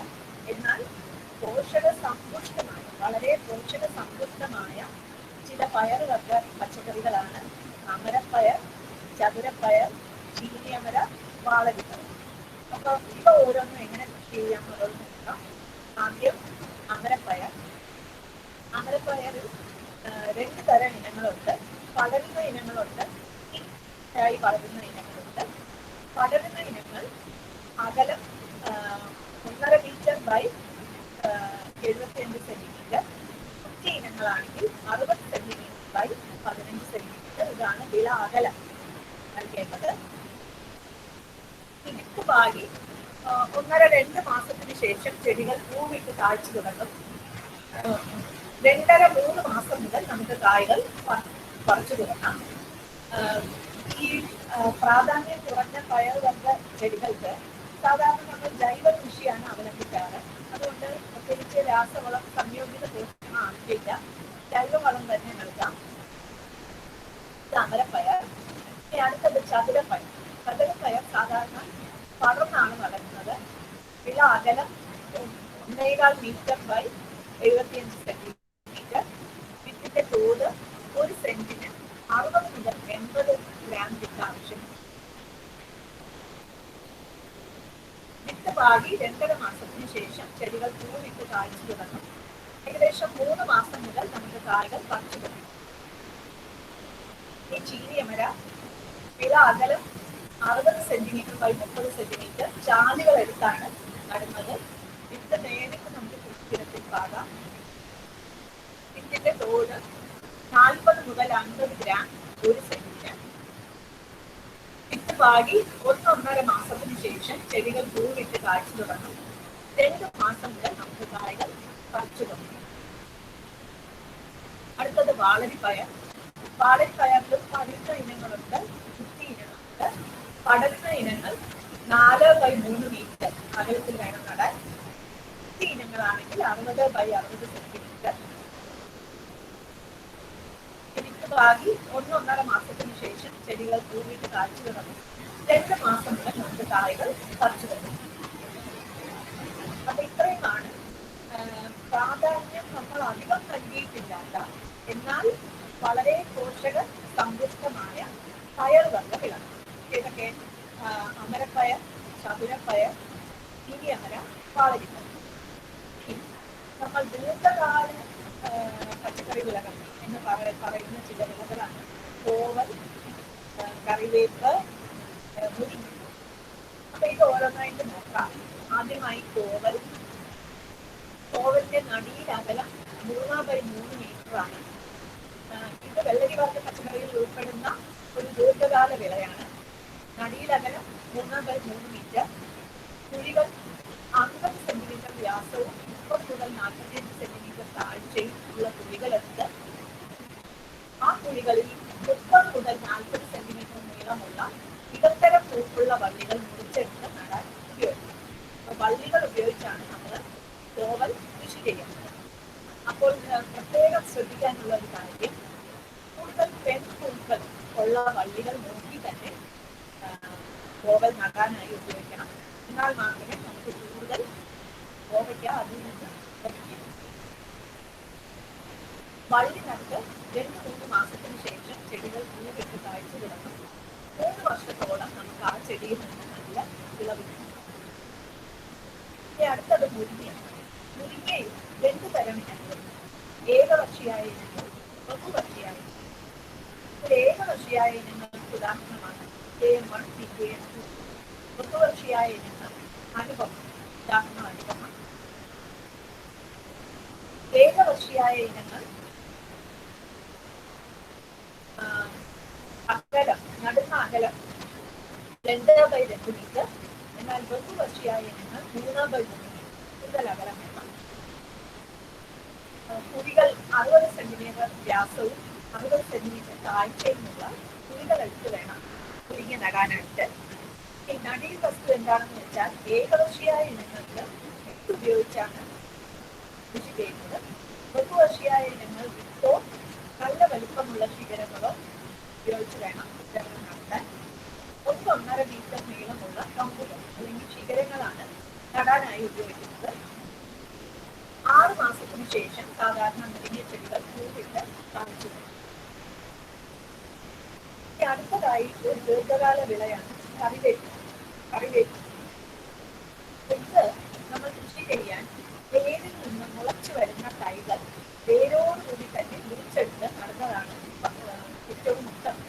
എന്നാൽ പോഷക സമ്പുഷ്ടമായ, വളരെ പോഷക സമ്പുഷ്ടമായ ചില പയറുവർഗ പച്ചക്കറികളാണ് അമരപ്പയർ, ചതുരപ്പയർ, ചീനിയമര, വാളരിപ്പയർ. അപ്പൊ ഇവ ഓരോന്നും എങ്ങനെ കൃഷി ചെയ്യാമെന്നുള്ളത് നോക്കാം. ആദ്യം അമരപ്പയർ. അമരപ്പയറിൽ 2 തരം ഇനങ്ങളുണ്ട്. പടരുന്ന ഇനങ്ങളുണ്ട്, ആയി വളരുന്ന ഇനങ്ങളുണ്ട്. പടരുന്ന ഇനങ്ങൾ അകലം 1.5 മീറ്റർ ബൈ 75 സെന്റിമീറ്റർ. കുറ്റി ഇനങ്ങളാണെങ്കിൽ 60 സെന്റിമീറ്റർ ബൈ 15 സെന്റിമീറ്റർ. ഇതാണ് വിള അകലം നൽകേണ്ടത്. വിത്ത് പാകി 1.5-2 മാസത്തിന് ശേഷം ചെടികൾ പൂവിട്ട് കാഴ്ച തുടങ്ങും. 2.5-3 മാസം മുതൽ നമുക്ക് കായ്കൾ പറിച്ചു തുടങ്ങാം. ഈ പ്രാധാന്യം കുറഞ്ഞ പയറുവർഗ ചെടികൾക്ക് സാധാരണ നമ്മൾ ജൈവ കൃഷിയാണ് അവലംബിക്കാറ്. അതുകൊണ്ട് പ്രത്യേകിച്ച് രാസവളം, സംയോജിത പോഷണം ആവശ്യമില്ല, ജൈവവളം തന്നെ നൽകാം. അമരപ്പയർ. ഇനി അടുത്തത് ചതുരപ്പയർ. ചതുരപ്പയർ സാധാരണ പടർന്നാണ് വളരുന്നത്. വിള അകലം 1.25 മീറ്റർ ബൈ 75 സെന്റിമീറ്റർ. വിത്തിന്റെ തോത് 1 സെന്റിന് 60 മുതൽ 80 ഗ്രാം വിത്ത് ആവശ്യമാണ്. വിത്ത് പാകി 2.5 മാസത്തിന് ശേഷം ചെടികൾ പൂവിട്ട് കായ്ച്ചു തുടങ്ങും. ഏകദേശം 3 മാസം മുതൽ നമുക്ക് കായ്കൾ പറിച്ചു തുടങ്ങും. ഈ ചീനിയമര വിള അകലം 60 സെന്റിമീറ്റർ ബൈ 30 സെന്റിമീറ്റർ ചാലുകൾ എടുത്താണ് നടുന്നത്. വിത്ത് നേരിട്ട് നമുക്ക് കൃഷിയിടത്തിൽ പാകാം. വിത്തിന്റെ തോത് 40 മുതൽ 50 ഗ്രാം 1 സെന്റിന്. വിത്ത് പാകി 1-1.5 മാസത്തിന് ശേഷം ചെടികൾ പൂവിട്ട് കായ്ച്ചു തുടങ്ങും. 2 മാസം മുതൽ നമുക്ക് കായ്കൾ പറിച്ചു തുടങ്ങും. അടുത്തത് വാളരിപ്പയർ. വാളരിപ്പയറിലും പടരുന്ന ഇനങ്ങളുണ്ട്, കുത്തി ഇനങ്ങളുണ്ട്. പടരുന്ന ഇനങ്ങൾ 4/3 മീറ്റർ അകലത്തിൽ വേണം നടാൻ. കുത്തി ഇനങ്ങളാണെങ്കിൽ 60/60 സെന്റിമീറ്റർ. വിത്ത് പാകി 1-1.5 മാസത്തിന് ശേഷം ചെടികൾ പൂവിട്ട് കായ്ച്ചു തുടങ്ങും. 2 മാസം മുതൽ നമുക്ക് കായ്കൾ പറിച്ചു തുടങ്ങും. അപ്പൊ ഇത്രയുമാണ് പ്രാധാന്യം നമ്മൾ അധികം നൽകിയിട്ടില്ലാത്ത എന്നാൽ വളരെ പോഷക സമ്പുഷ്ടമായ പയർവർഗ വിളകൾ. ഇതൊക്കെ അമരപ്പയർ, ചതുരപ്പയർ, ചീനിയമര, വാളരിപ്പയർ. നമ്മൾ ദീർഘകാല പച്ചക്കറി വിളകൾ എന്ന് പറയുന്ന ചില വിളകളാണ് കോവൽ, കറിവേപ്പ്, മുരിങ്ങ. അപ്പൊ ഇത് ഓരോന്നായിട്ട് നോക്കാം. ആദ്യമായി കോവൽ. കോവലിന്റെ നടിയിലകലം 3/3 മീറ്ററാണ്. ഇത് വെള്ളരി വർഗ്ഗ പച്ചക്കറികളിൽ ഉൾപ്പെടുന്ന ഒരു ദീർഘകാല വിളയാണ്. നടിയിലകലം 3/3 മീറ്റർ. കുഴികൾ 50 സെന്റിമീറ്റർ വ്യാസവും 30 മുതൽ 45 സെന്റിമീറ്റർ താഴ്ചയും ഉള്ള കുഴികളെടുത്ത് ആ കുഴികളിൽ 30 മുതൽ 40 സെന്റിമീറ്റർ നീളമുള്ള ഇടത്തരം പൂക്കുള്ള വള്ളികൾ മുറിച്ചെടുത്ത് നടാൻ ഉപയോഗിക്കും. വള്ളികൾ ഉപയോഗിച്ചാണ് നമ്മൾ കോവൽ കൃഷി ചെയ്യുന്നത്. അപ്പോൾ പ്രത്യേകം ശ്രദ്ധിക്കാനുള്ള ഒരു കാര്യം, കൂടുതൽ പെൺപൂക്കൾ ഉള്ള വള്ളികൾ നോക്കി തന്നെ കോവൽ നടാനായി ഉപയോഗിക്കണം. എന്നാൽ മാത്രമേ നമുക്ക് കൂടുതൽ കോവയ്ക്ക അതിൽ നിന്ന് ലഭിക്കും. വള്ളി നട്ട് 2-3 മാസത്തിന് ശേഷം ചെടികൾ പൂവിട്ട് കായ്ച്ചു തുടങ്ങും. 3 വർഷത്തോളം നമുക്ക് ആ ചെടിയിൽ നിന്ന് നല്ല വിളവ് കിട്ടും. ഇനി അടുത്തത് മുരിങ്ങ. മുരിങ്ങയിൽ 2 തരം ഇനങ്ങളുണ്ട്. ഏകവർഷിയായ ഇനങ്ങൾ, ബഹുവർഷിയായ ഇനങ്ങൾ. ഏകവർഷിയായ ഇനങ്ങൾക്ക് ഉദാഹരണമാണ് KM1, KM2. ബഹുവർഷിയായ ഇനങ്ങൾ അനുപമ, ഉദാഹരണം അനുപമ. ഏകവർഷിയായ ഇനങ്ങൾ അകലം, നടുന്ന അകലം 2/2 മീറ്റർ. എന്നാൽ ബഹുവർഷിയായ ഇനങ്ങൾ 3/3 മീറ്റർ കൂടുതൽ അകലം വേണം. കുഴികൾ 60 സെന്റിമീറ്റർ വ്യാസവും 60 സെന്റിമീറ്റർ താഴ്ചയുമുള്ള കുഴികൾ എടുത്ത് വേണം മുരിങ്ങ നടാനായിട്ട്. ഈ നടീൽ വസ്തു എന്താണെന്ന് വെച്ചാൽ ഏകവർഷിയായ ഇനങ്ങൾക്ക് വിത്ത് ഉപയോഗിച്ചാണ് കൃഷി ചെയ്യുന്നത്. ബഹുവർഷിയായ ഇനങ്ങൾ വിത്തോ നല്ല വലിപ്പമുള്ള ശിഖരങ്ങളോ ഉപയോഗിച്ച് വേണം വിതരണം നടത്താൻ. 1-1.5 മീറ്റർ നീളമുള്ള കമ്പുകൾ അല്ലെങ്കിൽ ശിഖരങ്ങളാണ് നടാനായി ഉപയോഗിക്കുന്നത്. 6 മാസത്തിന് ശേഷം സാധാരണ മുരിങ്ങ ചെടികൾ പൂവിട്ട് കാണിച്ചു. അടുത്തതായി ഒരു ദീർഘകാല വിളയാണ് കറിവേപ്പ്. കറിവേപ്പ് ഇത് നമ്മൾ കൃഷി ചെയ്യാൻ വേരിൽ നിന്ന് മുളച്ചു വരുന്ന തൈകൾ വേരോടുകൂടി തന്നെ മുറിച്ചെടുത്ത് നടന്നതാണ് ഏറ്റവും ഉത്തമം.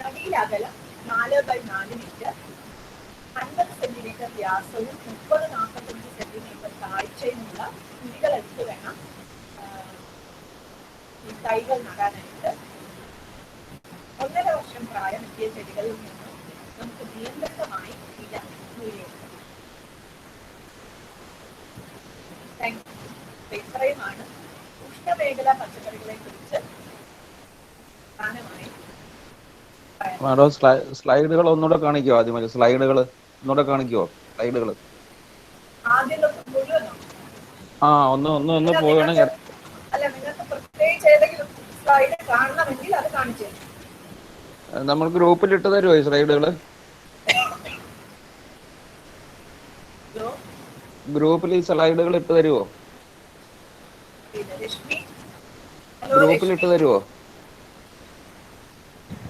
നടിയിലകലം 4/4 മീറ്റർ, 50 സെന്റിമീറ്റർ വ്യാസവും 30-45 സെന്റിമീറ്റർ താഴ്ചയുമുള്ള കുഴികളെടുത്ത് വേണം ഈ തൈകൾ നടാനായിട്ട്. 1.5 വർഷം പ്രായമെത്തിയ ചെടികളിൽ നിന്ന് നമുക്ക് നിയന്ത്രിതമായി ഇല മൂല്യമുണ്ട്. ഇത്രയുമാണ് ഉഷ്ണമേഖലാ പച്ചക്കറികളെ കുറിച്ച് പ്രധാനമായും. മാഡം സ്ലൈഡുകൾ ഒന്നുകൂടെ കാണിക്കുമോ? ആദ്യം സ്ലൈഡുകൾ ഒന്നുകൂടെ കാണിക്കുമോ? സ്ലൈഡുകൾ ആദ്യം മുഴുവനോ? ഒന്ന് പോവുകയാണെങ്കിൽ. അല്ല, നിങ്ങൾക്ക് പ്രത്യേകിച്ച് ഏതെങ്കിലും സ്ലൈഡ് കാണണമെങ്കിൽ അത് കാണിച്ചു. നമ്മൾ ഗ്രൂപ്പിൽ ഇട്ട് തരുമോ ഈ സ്ലൈഡുകൾ? ഗ്രൂപ്പിൽ ഈ സ്ലൈഡുകൾ ഇട്ട് തരുമോ? ഗ്രൂപ്പിൽ ഇട്ട് തരുമോ?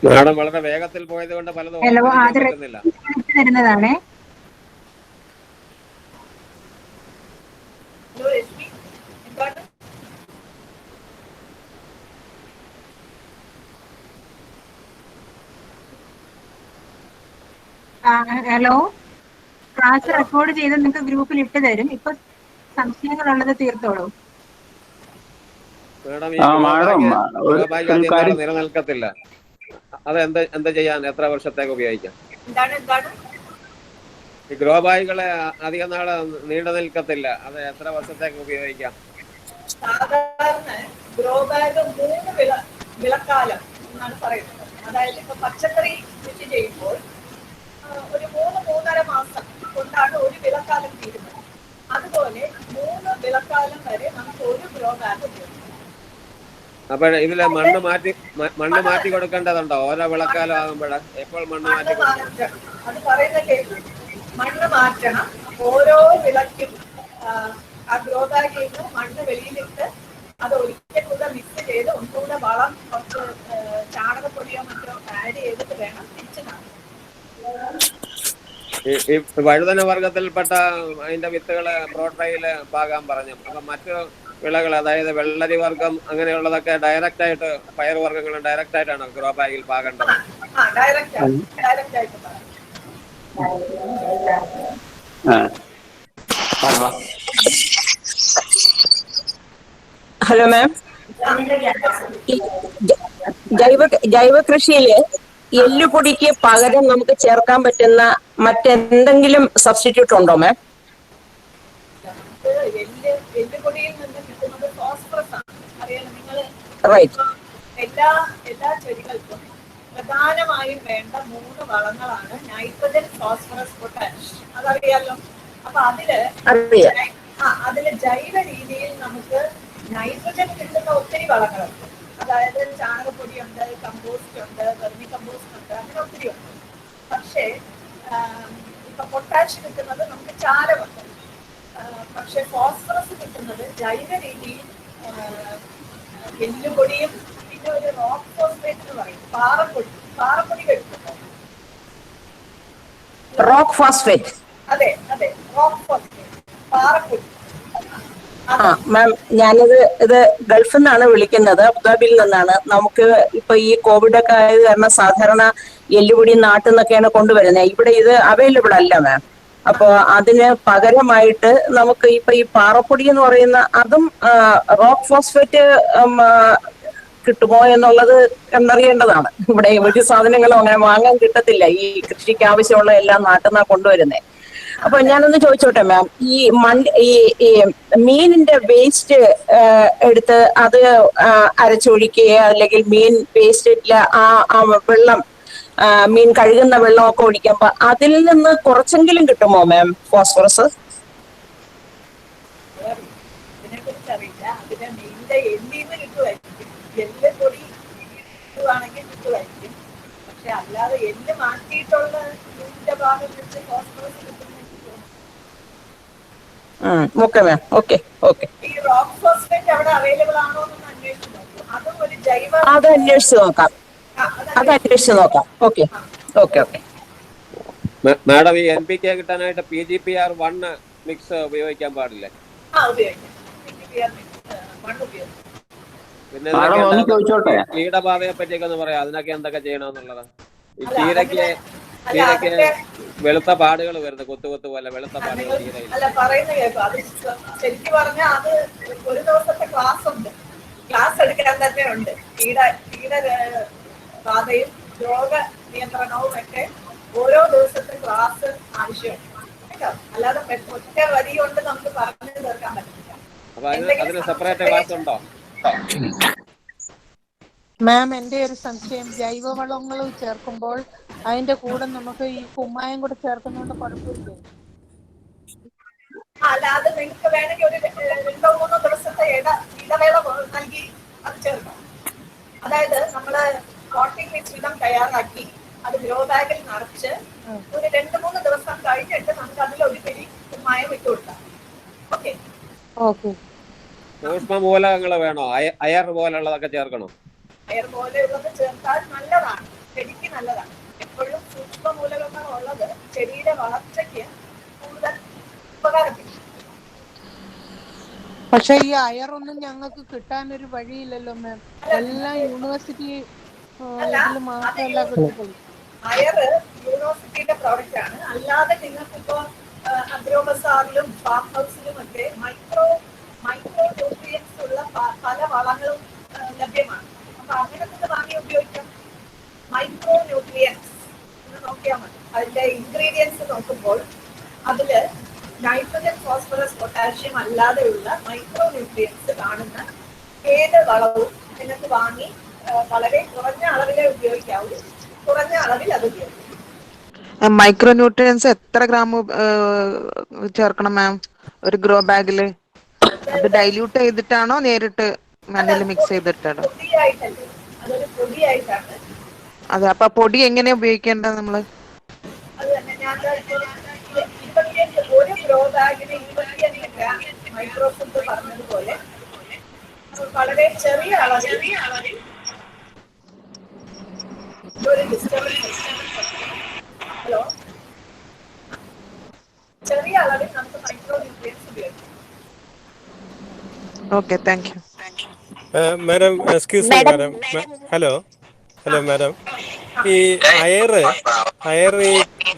മാഡം വളരെ വേഗത്തിൽ പോയത് കൊണ്ട് പലതും ഓർമ്മിക്കാൻ പറ്റുന്നില്ല. തരുന്നതാണേ. ഹലോ, ക്ലാസ് റെക്കോർഡ് ചെയ്ത് നിങ്ങൾക്ക് ഗ്രൂപ്പിൽ ഇട്ട് തരും. ഇപ്പൊ സംശയങ്ങളുള്ളത് തീർത്തോളൂ. നിലനിൽക്കത്തില്ല. അത് എന്താ ചെയ്യാൻ, എത്ര വർഷത്തേക്ക് ഉപയോഗിക്കാം? ഈ ഗ്രോ ബാഗുകളെ അധികം നാള് നീണ്ടു നിൽക്കത്തില്ല, അത് എത്ര വർഷത്തേക്ക് ഉപയോഗിക്കാം? സാധാരണ ഗ്രോ ബാഗ് 3 വിളക്കാലം എന്നാണ് പറയുന്നത്. അതായത് ഇപ്പൊ പച്ചക്കറി കൃഷി ചെയ്യുമ്പോൾ ഒരു 3-3.5 മാസം കൊണ്ടാണ് ഒരു വിളക്കാലം തീരുന്നത്. അതുപോലെ 3 വിളക്കാലം വരെ നമുക്ക് ഒരു ഗ്രോ ബാഗ് ഉപയോഗിക്കാം. അപ്പൊ ഇതില് മണ്ണ് മാറ്റി കൊടുക്കേണ്ടതുണ്ടോ ഓരോ വിളക്കാലം ആകുമ്പോഴേ? എപ്പോൾ മണ്ണ് മാറ്റി കൊടുക്കണം? അത് പറയുന്ന കേൾക്കും. മണ്ണ് മാറ്റണം. ഓരോ വിളക്കും ആ ഗ്രോ ബാഗിൽ നിന്ന് മണ്ണ് വെളിയിലിട്ട് അത് ഒരിക്കൽ കൂടെ മിക്സ് ചെയ്ത് ഒന്നുകൂടെ വളം കുറച്ച് ചാണകപ്പൊടിയോ മറ്റോ ആഡ് ചെയ്തിട്ട് വേണം തിരിച്ചു നടാൻ. ഈ വഴുതന വർഗത്തിൽപ്പെട്ട അതിന്റെ വിത്തുകള് പ്രോട്രയില് പാകാൻ പറഞ്ഞു. അപ്പൊ മറ്റു വിളകൾ, അതായത് വെള്ളരി വർഗം അങ്ങനെയുള്ളതൊക്കെ ഡയറക്റ്റ് ആയിട്ട്, പയർ വർഗ്ഗങ്ങൾ ഡയറക്റ്റ് ആയിട്ടാണ് ഗ്രോ ബാഗിൽ പാകേണ്ടത്? ഹലോ മാം, ജൈവ കൃഷിയില് എല്ലുപൊടിക്ക് പകരം നമുക്ക് ചേർക്കാൻ പറ്റുന്ന മറ്റെന്തെങ്കിലും സബ്സ്റ്റിറ്റ്യൂട്ട് ഉണ്ടോ മാം? എല്ലുപൊടിയിൽ നിന്ന് കിട്ടുന്നത് ഫോസ്ഫറസ് ആണ്. അറിയാലോ നിങ്ങൾ. എല്ലാ ചെടികൾക്കും പ്രധാനമായും വേണ്ട 3 വളങ്ങളാണ് നൈട്രജൻ, ഫോസ്ഫറസ്, പൊട്ടാഷ്. അതറിയാലോ. അപ്പൊ അതില് ജൈവ രീതിയിൽ നമുക്ക് നൈട്രജൻ കിട്ടുന്ന ഒത്തിരി വളങ്ങളുണ്ട്. അതായത് ചാണകപ്പൊടി ഉണ്ട്, കമ്പോസ്റ്റ് ഉണ്ട്, വെർമി കമ്പോസ്റ്റ് ഉണ്ട്, അങ്ങനെ ഒത്തിരി ഉണ്ട്. പക്ഷേ ഇപ്പൊ പൊട്ടാഷ് കിട്ടുന്നത് നമുക്ക് ചാരമുണ്ട്. പക്ഷെ ഫോസ്ഫറസ് കിട്ടുന്നത് ജൈവ രീതിയിൽ എല്ലുപൊടിയും പിന്നെ ഒരു റോക്ക് ഫോസ്ഫേറ്റ് എന്ന് പറയും, പാറപ്പൊടി കഴിക്കുന്നുണ്ടോ? Rock phosphate? അതെ, റോക്ക് ഫോസ്ഫേറ്റ്, പാറപ്പൊടി. മാം, ഇത് ഗൾഫിൽ നിന്നാണ് വിളിക്കുന്നത്, അബുദാബിയിൽ നിന്നാണ്. നമുക്ക് ഇപ്പൊ ഈ കോവിഡ് ഒക്കെ ആയത് കാരണം സാധാരണ എല്ലുപൊടി നാട്ടിൽ നിന്നൊക്കെയാണ് കൊണ്ടുവരുന്നത്. ഇവിടെ ഇത് അവൈലബിൾ അല്ല മാം. അപ്പൊ അതിന് പകരമായിട്ട് നമുക്ക് ഇപ്പൊ ഈ പാറപ്പൊടി എന്ന് പറയുന്ന അതും റോക്ക് ഫോസ്ഫേറ്റ് കിട്ടുമോ എന്നുള്ളത് കണ്ടറിയേണ്ടതാണ്. ഇവിടെ ഒരു സാധനങ്ങളും അങ്ങനെ വാങ്ങാൻ കിട്ടത്തില്ല. ഈ കൃഷിക്ക് ആവശ്യമുള്ള എല്ലാം നാട്ടിൽ നിന്നാണ് കൊണ്ടുവരുന്നത്. അപ്പൊ ഞാനൊന്ന് ചോദിച്ചോട്ടെ മാം, ഈ മീനിന്റെ വേസ്റ്റ് എടുത്ത് അത് അരച്ചൊഴിക്കുകയോ അല്ലെങ്കിൽ മീൻ വേസ്റ്റില്ല ആ വെള്ളം, മീൻ കഴുകുന്ന വെള്ളമൊക്കെ ഒഴിക്കുമ്പോ അതിൽ നിന്ന് കുറച്ചെങ്കിലും കിട്ടുമോ മാം ഫോസ്ഫറസ്? ഇതിനെക്കുറിച്ച് അറിയില്ല. അതിന്റെ മീനിന്റെ എല്ലിന്ന് കിട്ടുമായിരിക്കും, എല്ല് പൊടി കിട്ടുവാണെങ്കിൽ കിട്ടുമായിരിക്കും. പക്ഷെ അല്ലാതെ എല്ല് മാറ്റിയിട്ടുള്ള മീനിന്റെ ഭാഗം വെച്ച് ഫോസ്ഫറസ് കിട്ടുന്ന ഓക്കെ മാം, ഓക്കെ. ഈ റോക്ക് ഫോസ്ഫേറ്റ് അവിടെ അവൈലബിൾ ആണോ എന്ന് അന്വേഷിച്ച് നോക്കൂ. അതും ഒരു ജൈവ, അത് അന്വേഷിച്ച് നോക്കാം. ഓക്കെ. മാഡം, ഈ NPK കിട്ടാനായിട്ട് PGPR1 മിക്സ് ഉപയോഗിക്കാൻ പാടില്ലേ? പിന്നെ കീടബാധയെ പറ്റിയൊക്കെ ഒന്ന് പറയാം. അതിനൊക്കെ എന്തൊക്കെ ചെയ്യണമെന്നുള്ളത്? ഈ ചീരക്ക് വെളുത്ത പാടുകൾ വരുന്നത്, കൊത്തു പോലെ വെളുത്ത പാടുകൾ ചീരയിൽ. അല്ല, പറയുന്ന കേൾക്കും. അത് ശരിക്കും പറഞ്ഞാൽ അത് ഒരു ദിവസത്തെ ക്ലാസ് ഉണ്ട്, ക്ലാസ് എടുക്കാൻ തന്നെ ഉണ്ട്. കീടബാധയും രോഗ നിയന്ത്രണവും ഒക്കെ ഓരോ ദിവസത്തെ ക്ലാസ് ആവശ്യമുണ്ട് കേട്ടോ. അല്ലാതെ ഒറ്റ വരി കൊണ്ട് നമുക്ക് പറഞ്ഞു തീർക്കാൻ പറ്റില്ല. അപ്പൊ അതിന് സെപ്പറേറ്റ് ക്ലാസ് ഉണ്ടോ? മാം, എന്റെ ഒരു സംശയം, ജൈവവളങ്ങൾ ചേർക്കുമ്പോൾ അതിന്റെ കൂടെ നമുക്ക് ഈ കുമ്മായം കൂടെ ചേർക്കുന്നതുകൊണ്ട് കുഴപ്പമില്ലേ? അല്ല, അത് നിങ്ങൾക്ക് വേണമെങ്കിൽ ഒരു 2-3 ദിവസത്തെ ഇടവേള നൽകി അത് ചേർക്കാം. അതായത് നമ്മള് പോട്ടിംഗ് മിശ്രിതം തയ്യാറാക്കി അത് ഗ്രോ ബാഗിൽ നിറച്ച് ഒരു 2-3 ദിവസം കഴിഞ്ഞിട്ട് നമുക്ക് അതിൽ ഒരു പിടി കുമ്മായം ഇട്ട് കൊടുക്കാം. ഓക്കെ. ഓക്കെ. സൂക്ഷ്മമൂലകങ്ങൾ വേണോ? അയർ പോലുള്ളതൊക്കെ ചേർക്കണോ? അയർ പോലെയുള്ളത് ചേർത്താൽ നല്ലതാണ്, ചെടിക്ക് നല്ലതാണ്. എപ്പോഴും സൂക്ഷ്മ മൂലകങ്ങൾ ഉള്ളത് ചെടിയുടെ വളർച്ചയ്ക്ക് കൂടുതൽ ഉപകാരപ്പെടും. പക്ഷെ ഈ അയറൊന്നും ഞങ്ങൾക്ക് കിട്ടാനൊരു വഴിയില്ലല്ലോ മാം. എല്ലാം യൂണിവേഴ്സിറ്റി ഇതിൽ മാത്രമല്ല കിട്ടുള്ളൂ. അയർ യൂണിവേഴ്സിറ്റിയുടെ പ്രോഡക്റ്റ് ആണ്. അല്ലാതെ നിങ്ങൾക്കിപ്പോ അഗ്രോബസാറിലും ഫാം ഹൗസിലും ഒക്കെ മൈക്രോ ന്യൂട്രിയൻസ് ഉള്ള പല വളങ്ങളും ലഭ്യമാണ്. അപ്പൊ അങ്ങനെ നിന്ന് വാങ്ങി ഉപയോഗിക്കാം. മൈക്രോ ന്യൂട്രിയൻസ് എന്ന് നോക്കിയാൽ മതി. അതിന്റെ ഇൻഗ്രീഡിയൻസ് നോക്കുമ്പോൾ അതില് നൈട്രജൻ, ഫോസ്ഫറസ്, പൊട്ടാഷ്യം അല്ലാതെയുള്ള മൈക്രോ ന്യൂട്രിയൻസ് കാണുന്ന ഏത് വളവും നിങ്ങൾക്ക് വാങ്ങി വളരെ കുറഞ്ഞ അളവിലേ ഉപയോഗിക്കാവൂ. കുറഞ്ഞ അളവിൽ അത് ഉപയോഗിക്കും. മൈക്രോ ന്യൂട്രിയൻസ് എത്ര ഗ്രാം ചേർക്കണം മാം ഒരു ഗ്രോ ബാഗില്? അത് ഡൈല്യൂട്ട് ചെയ്തിട്ടാണോ നേരിട്ട് മണ്ണിൽ മിക്സ് ചെയ്തിട്ടാണോ? അതൊരു പൊടിയായിട്ടാണ്. അതെ. അപ്പൊ പൊടി എങ്ങനെ ഉപയോഗിക്കേണ്ടത് നമ്മള്? അത് തന്നെ ഞാൻ ഒരു ഗ്രോ ബാഗിന് 25 ഗ്രാം മൈക്രോഫുഡ് പറഞ്ഞതുപോലെ വളരെ ചെറിയ അളവിൽ ഒരു ഡിസ്റ്റർബൻസ്. ഹലോ, ചെറിയ അളവിൽ നമുക്ക് മൈക്രോ ന്യൂട്രിയൻസ് ഉപയോഗിക്കാം. Okay, thank you. Madam, excuse me madam. Hello madam, ഈ അയർ ഈ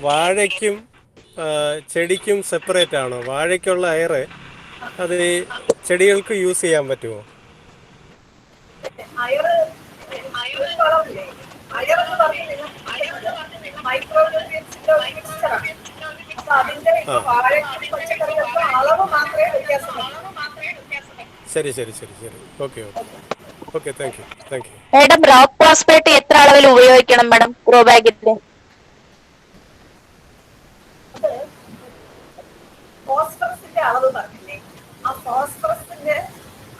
വാഴയ്ക്കും ചെടിക്കും സെപ്പറേറ്റ് ആണോ? വാഴയ്ക്കുള്ള അയർ അത് ഈ ചെടികൾക്ക് യൂസ് ചെയ്യാൻ പറ്റുമോ? മൈക്രോ ന്യൂട്രിയൻസിന്റെ ഒരു മിക്സ്ചറാണ്. അപ്പൊ അതിന്റെ വാഴയ്ക്കും പച്ചക്കറികൾക്കും അളവ് മാത്രമേ വ്യത്യാസമുള്ളൂ. ശരി. Okay, thank you. Madam, rock phosphate എത്ര അളവിൽ ഉപയോഗിക്കണം മാഡം ഗ്രോ ബാഗിൽ? ഫോസ്ഫറസിന്റെ അളവ് പറഞ്ഞില്ലേ, ആ ഫോസ്ഫറസിന്റെ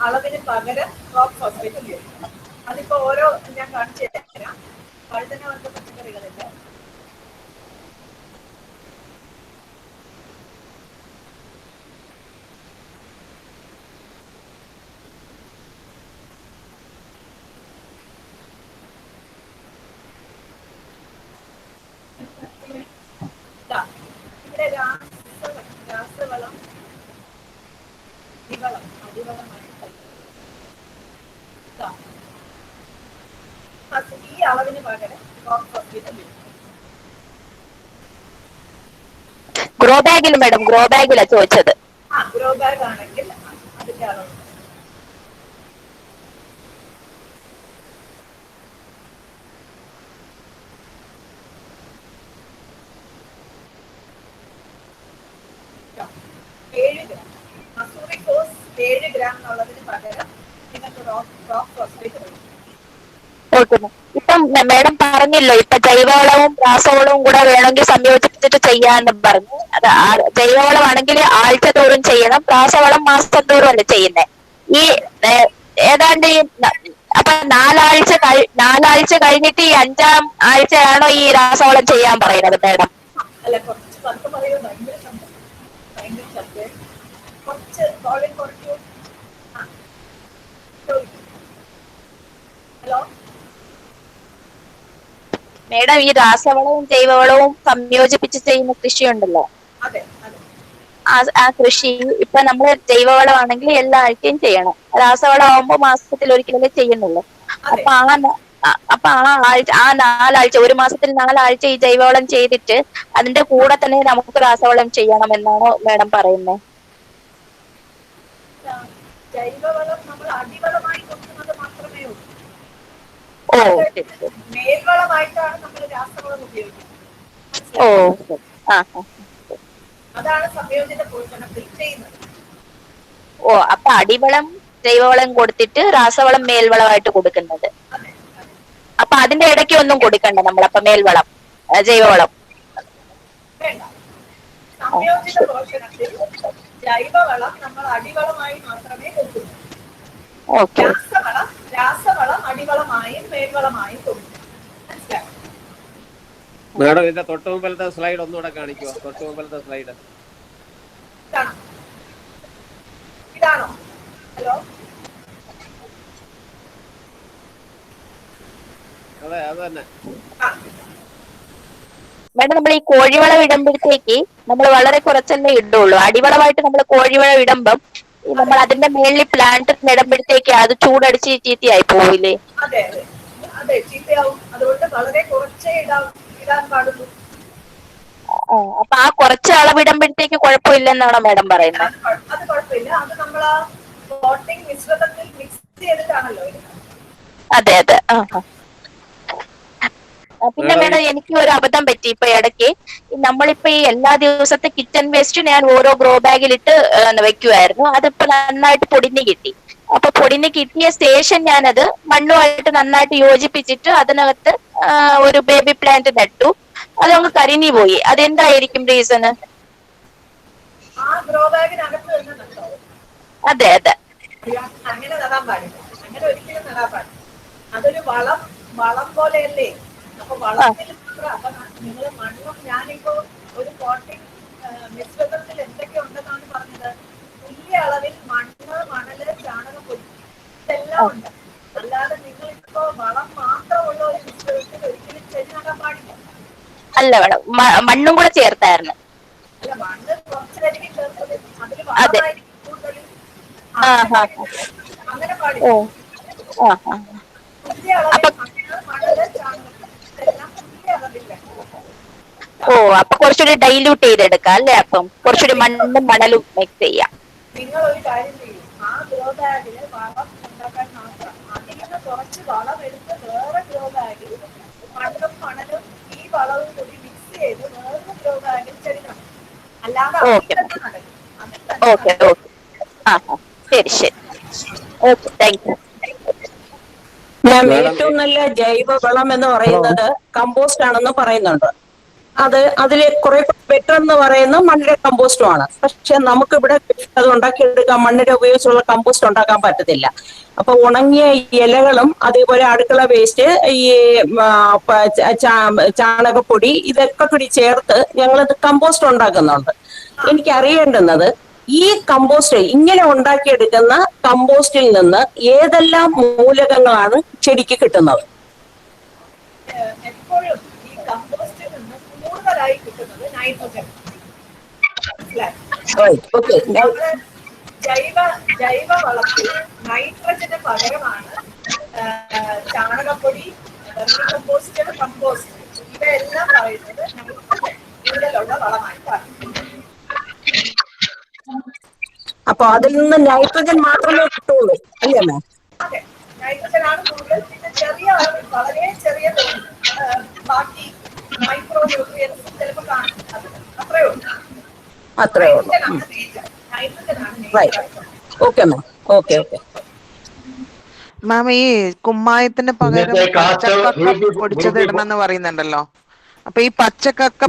അളവിന് പകരം റോക്ക് ഫോസ്ഫേറ്റ് ഉപയോഗിക്കണം. അതിപ്പോ ഓരോ ഞാൻ കാണിച്ചു തരാം. വഴുതന വർഗ്ഗ പച്ചക്കറികളില്ല. ഇവിടെ രാസവളം, അടിവളമായി ഈ അളവിന് പകരം ഗ്രോ ബാഗിൽ മാഡം, ഗ്രോ ബാഗിലാ ചോദിച്ചത്. ഗ്രോ ബാഗ് ആണെങ്കിൽ അതിന്റെ അളവ് മസൂറി കോസ് 7 ഗ്രാം എന്നുള്ളതിന് പകരം നിങ്ങൾക്ക് റോക്ക് ഫോസ്ഫേറ്റ് വരും. ഓക്കെ. ഇപ്പം മാഡം പറഞ്ഞല്ലോ, ഇപ്പൊ ജൈവവളവും രാസവളവും കൂടെ വേണമെങ്കിൽ സംയോജിപ്പിച്ചിട്ട് ചെയ്യാന്ന് പറഞ്ഞു. അത് ജൈവവളമാണെങ്കിൽ ആഴ്ച തോറും ചെയ്യണം, രാസവളം മാസം തോറും അല്ലേ ചെയ്യുന്നേ? ഈ ഏതാണ്ട് അപ്പൊ 4 ആഴ്ച കഴിഞ്ഞിട്ട് ഈ 5-ാം ആഴ്ചയാണോ ഈ രാസവളം ചെയ്യാൻ പറയുന്നത് മാഡം? അല്ല, കുറച്ച് പത്ത് പറയുന്നത് ഭയങ്കര ശബ്ദം. കുറച്ച് വോളിയം കുറയ്ക്കൂ. ഹലോ മേഡം, ഈ രാസവളവും ജൈവവളവും സംയോജിപ്പിച്ച് ചെയ്യുന്ന കൃഷിയുണ്ടല്ലോ, ആ കൃഷി ഇപ്പൊ നമ്മള് ജൈവവളമാണെങ്കിൽ എല്ലാ ആഴ്ചയും ചെയ്യണം, രാസവളം ആവുമ്പോ മാസത്തിൽ ഒരിക്കലേ ചെയ്യുന്നുള്ളൂ. അപ്പൊ ആ 4 ആഴ്ച, ഒരു മാസത്തിൽ 4 ആഴ്ച ഈ ജൈവവളം ചെയ്തിട്ട് അതിന്റെ കൂടെ തന്നെ നമുക്ക് രാസവളം ചെയ്യണം എന്നാണോ മാഡം പറയുന്നത്? ജൈവവളം നമ്മൾ അടിവളമായി കൊടുക്കുന്നത് മാത്രമേ ഉള്ളൂ. മേൽവളമായിട്ടാണ് നമ്മൾ രാസവളം ഉപയോഗിക്കുന്നത്. അതാണ് സംയോജിത പോഷണത്തിൽ ചെയ്യുന്നത്. അപ്പൊ അടിവളം ജൈവവളം കൊടുത്തിട്ട് രാസവളം മേൽവളമായിട്ട് കൊടുക്കുന്നത്. അപ്പൊ അതിന്റെ ഇടയ്ക്ക് ഒന്നും കൊടുക്കണ്ട നമ്മളപ്പൊ മേൽവളം ജൈവവളം? വേണ്ട. സംയോജിത പോഷണത്തിൽ ജൈവവളം നമ്മൾ അടിവളമായി മാത്രമേ കൊടുക്കൂ. രാസവളം അടിവളമായും മേൽവളമായും കൊടുക്കും. മാഡം ഇതിന്റെ തൊട്ട് മുമ്പിലത്തെ സ്ലൈഡ് ഒന്നുകൂടെ കാണിക്കുമോ? തൊട്ട് മുമ്പിലത്തെ സ്ലൈഡ് ഇതാണോ? ഹലോ, അതെ അത് തന്നെ. മേഡം, നമ്മൾ ഈ കോഴിവളം ഇടുമ്പോഴത്തേക്ക് നമ്മൾ വളരെ കുറച്ചല്ലേ ഇടുള്ളൂ. അടിവളമായിട്ട് നമ്മൾ കോഴിവളം ഇടുമ്പം നമ്മൾ അതിന്റെ മേളിൽ പ്ലാന്റ് നടുമ്പോഴത്തേക്ക് അത് ചൂടടിച്ച് ചീത്തയായി പോവില്ലേ? അതെ അതെ അതെ, ചീത്തയാവും. അതുകൊണ്ട് വളരെ കുറച്ചേ ഇടാൻ പാടുള്ളൂ. അപ്പൊ ആ കുറച്ച് അളവിടുമ്പോഴത്തേക്ക് കുഴപ്പമില്ലെന്നാണോ മേഡം പറയുന്നത്? അത് കുഴപ്പമില്ല. അത് നമ്മൾ ആ പോട്ടിംഗ് മിശ്രിതത്തിൽ മിക്സ് ചെയ്തിട്ടാണല്ലോ ഇടുന്നത്. അതെ അതെ. പിന്നെ മേഡം, എനിക്ക് ഒരു അബദ്ധം പറ്റി ഇപ്പൊ ഇടയ്ക്ക്. നമ്മളിപ്പോ ഈ എല്ലാ ദിവസത്തെ കിച്ചൺ വേസ്റ്റ് ഞാൻ ഓരോ ഗ്രോ ബാഗിലിട്ട് വെക്കുമായിരുന്നു. അതിപ്പോ നന്നായിട്ട് പൊടിഞ്ഞ് കിട്ടി. അപ്പൊ പൊടിഞ്ഞ് കിട്ടിയ ശേഷം ഞാനത് മണ്ണുമായിട്ട് നന്നായിട്ട് യോജിപ്പിച്ചിട്ട് അതിനകത്ത് ഒരു ബേബി പ്ലാന്റ് നട്ടു. അതങ്ങ് കരിഞ്ഞു പോയി. അതെന്തായിരിക്കും റീസണ്? ആ ഗ്രോ ബാഗിനകത്ത് തന്നെ നട്ടോ? അതെ അതെ. അങ്ങനെ നടാൻ പാടില്ല. അങ്ങനെ ഒരിക്കലും നടാൻ പാടില്ല. അതൊരു വളം പോലെയല്ലേ. അപ്പൊ വളത്തിൽ അപ്പൊ നിങ്ങൾ മണ്ണും, ഞാനിപ്പോ ഒരു പോട്ടിംഗ് മിശ്രിതത്തിൽ എന്തൊക്കെ ഉണ്ടെന്നാണ് പറഞ്ഞത്? തുല്യ അളവിൽ മണ്ണ്, മണല്, ചാണകപ്പൊടി ഇതെല്ലാം ഉണ്ട്. അല്ലാതെ നിങ്ങളിപ്പോ വളം മാത്രമുള്ള ഒരു മിശ്രിതത്തിൽ ഒരിക്കലും ചെടി നടാൻ പാടില്ല. അല്ല മേഡം, മണ്ണും കൂടെ ചേർത്തായിരുന്നു. അല്ല, മണ്ണ് കുറച്ചിലായിരിക്കും ചേർത്തത്. അതിൽ വളമായിരിക്കും കൂടുതൽ. അങ്ങനെ പാടില്ല. തുല്യ അളവിൽ മണ്ണ്, മണല്, ചാണകം ഇതെല്ലാം തുല്യ അളവിൽ വേണം. അപ്പൊ കുറച്ചുകൂടി ഡൈല്യൂട്ട് ചെയ്തെടുക്കാം അല്ലേ? അപ്പം കുറച്ചുകൂടി മണ്ണും മണലും മിക്സ് ചെയ്യാം. നിങ്ങൾ ഒരു കാര്യം ചെയ്യും, ആ ഗ്രോ ബാഗില് വളം ഉണ്ടാക്കാൻ മാത്രം അതിൽ നിന്ന് കുറച്ച് വളം എടുത്ത് വേറെ ഗ്രോ ബാഗിൽ മണ്ണും മണലും ഈ വളവും കൂടി മിക്സ് ചെയ്ത് വേറെ ഗ്രോ ബാഗിൽ ചെടി നടും. അല്ലാതെ അതിൽ തന്നെ നടക്കും. Okay okay. ശരി ശരി. Okay, thank you. മാം, ഏറ്റവും നല്ല ജൈവ വളം എന്ന് പറയുന്നത് കമ്പോസ്റ്റ് ആണെന്ന് പറയുന്നുണ്ട്. അതിൽ കുറെ ബെറ്റർ എന്ന് പറയുന്ന മണ്ണിര കമ്പോസ്റ്റും ആണ്. പക്ഷെ നമുക്കിവിടെ അത് ഉണ്ടാക്കിയെടുക്കാൻ മണ്ണിര ഉപയോഗിച്ചുള്ള കമ്പോസ്റ്റ് ഉണ്ടാക്കാൻ പറ്റത്തില്ല. അപ്പൊ ഉണങ്ങിയ ഇലകളും അതേപോലെ അടുക്കള വേസ്റ്റ്, ഈ ചാണകപ്പൊടി ഇതൊക്കെ കൂടി ചേർത്ത് ഞങ്ങളത് കമ്പോസ്റ്റ് ഉണ്ടാക്കുന്നുണ്ട്. എനിക്ക് അറിയേണ്ടുന്നത്, ഈ കമ്പോസ്റ്റ് ഇങ്ങനെ ഉണ്ടാക്കിയെടുക്കുന്ന കമ്പോസ്റ്റിൽ നിന്ന് ഏതെല്ലാം മൂലകങ്ങളാണ് ചെടിക്ക് കിട്ടുന്നത്? എപ്പോഴും ഈ കമ്പോസ്റ്റിൽ നിന്ന് കൂടുതലായി കിട്ടുന്നത് നൈട്രജൻ. ജൈവ വളത്തിൽ നൈട്രജന് പകരമാണ് ചാണകപ്പൊടി, കമ്പോസ്റ്റ്, കമ്പോസ്റ്റ് ഇവയെല്ലാം പറയുന്നത് നൈട്രജൻ കൂടുതലുള്ള വളമായിട്ടാണ്. അപ്പൊ അതിൽ നിന്ന് നൈട്രജൻ മാത്രമേ കിട്ടുള്ളൂ അല്ലേ മാം? അതെ, നൈട്രജൻ ആണ് കൂടുതൽ. പിന്നെ ചെറിയ അളവിൽ, വളരെ ചെറിയ തോതിൽ ബാക്കി മൈക്രോ ന്യൂട്രിയൻസ് ചിലപ്പോൾ കാണും. അത്രേ ഉള്ളൂ. മാം, ഈ കുമ്മായത്തിന് പകരം പച്ചക്കക്ക പൊടിച്ചത് ഇടണമെന്ന് പറയുന്നുണ്ടല്ലോ. അപ്പൊ ഈ പച്ചക്കക്ക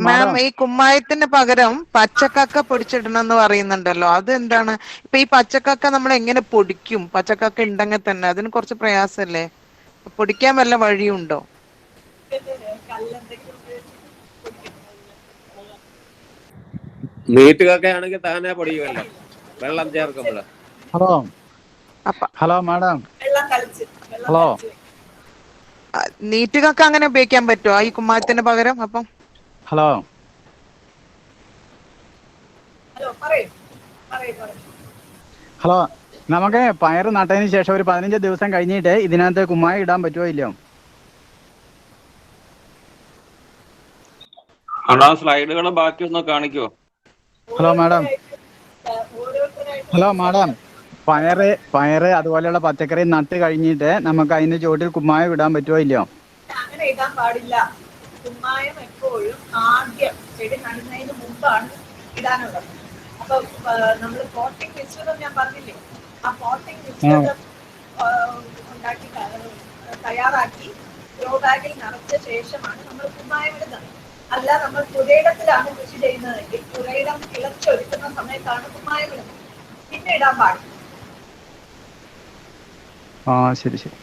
മാം, ഈ കുമ്മായത്തിന് പകരം പച്ചക്കക്ക പൊടിച്ചിടണമെന്ന് പറയുന്നുണ്ടല്ലോ. അത് എന്താണ്? ഇപ്പൊ ഈ പച്ചക്കക്ക നമ്മൾ എങ്ങനെ പൊടിക്കും? പച്ചക്കക്ക ഉണ്ടെങ്കിൽ തന്നെ അതിന് കുറച്ച് പ്രയാസല്ലേ? പൊടിക്കാൻ വല്ല വഴിയുണ്ടോ? നീറ്റുകയൊക്കെ ആണെങ്കിൽ താനെ പൊടിയുമല്ലോ വെള്ളം ചേർക്കുമ്പോൾ. ഹലോ മാഡം, ഹലോ, നീറ്റുകക്ക അങ്ങനെ ഉപയോഗിക്കാൻ പറ്റുമോ ഈ കുമ്മായത്തിന് പകരം? അപ്പം ഹലോ, ഹലോ, നമുക്ക് പയർ നട്ടതിന് ശേഷം ഒരു 15 ദിവസം കഴിഞ്ഞിട്ട് ഇതിനകത്ത് കുമ്മായി ഇടാൻ പറ്റുമോ ഇല്ലയോ? സ്ലൈഡുകൾ ബാക്കി ഒന്ന് കാണിക്കുമോ? ഹലോ മാഡം, ഹലോ മാഡം, പയറ് അതുപോലെയുള്ള പച്ചക്കറി നട്ട് കഴിഞ്ഞിട്ട് നമുക്ക് അതിന്റെ ചുവട്ടിൽ കുമ്മായം ഇടാൻ പറ്റുമോ ഇല്ലയോ? അങ്ങനെ ഇടാൻ പാടില്ല. കുമ്മായം എപ്പോഴും ആദ്യം ചെടി നടുന്നതിന് മുമ്പാണ് ഇടാനുള്ളത്. അപ്പൊ നമ്മൾ പോട്ടിംഗ് മിശ്രിതം ഞാൻ പറഞ്ഞില്ലേ, ആ പോട്ടിംഗ് മിശ്രിതം തയ്യാറാക്കി ഗ്രോ ബാഗിൽ നിറച്ച ശേഷമാണ് നമ്മൾ കുമ്മായം ഇടുന്നത്. അല്ല നമ്മൾ പുരയിടത്തിലാണ് കൃഷി ചെയ്യുന്നതെങ്കിൽ പുരയിടം കിളച്ചൊരുക്കുന്ന സമയത്താണ് കുമ്മായം ഇടുന്നത്, പിന്നെ ഇടാൻ പാടില്ല. ആ ശരി ശരി.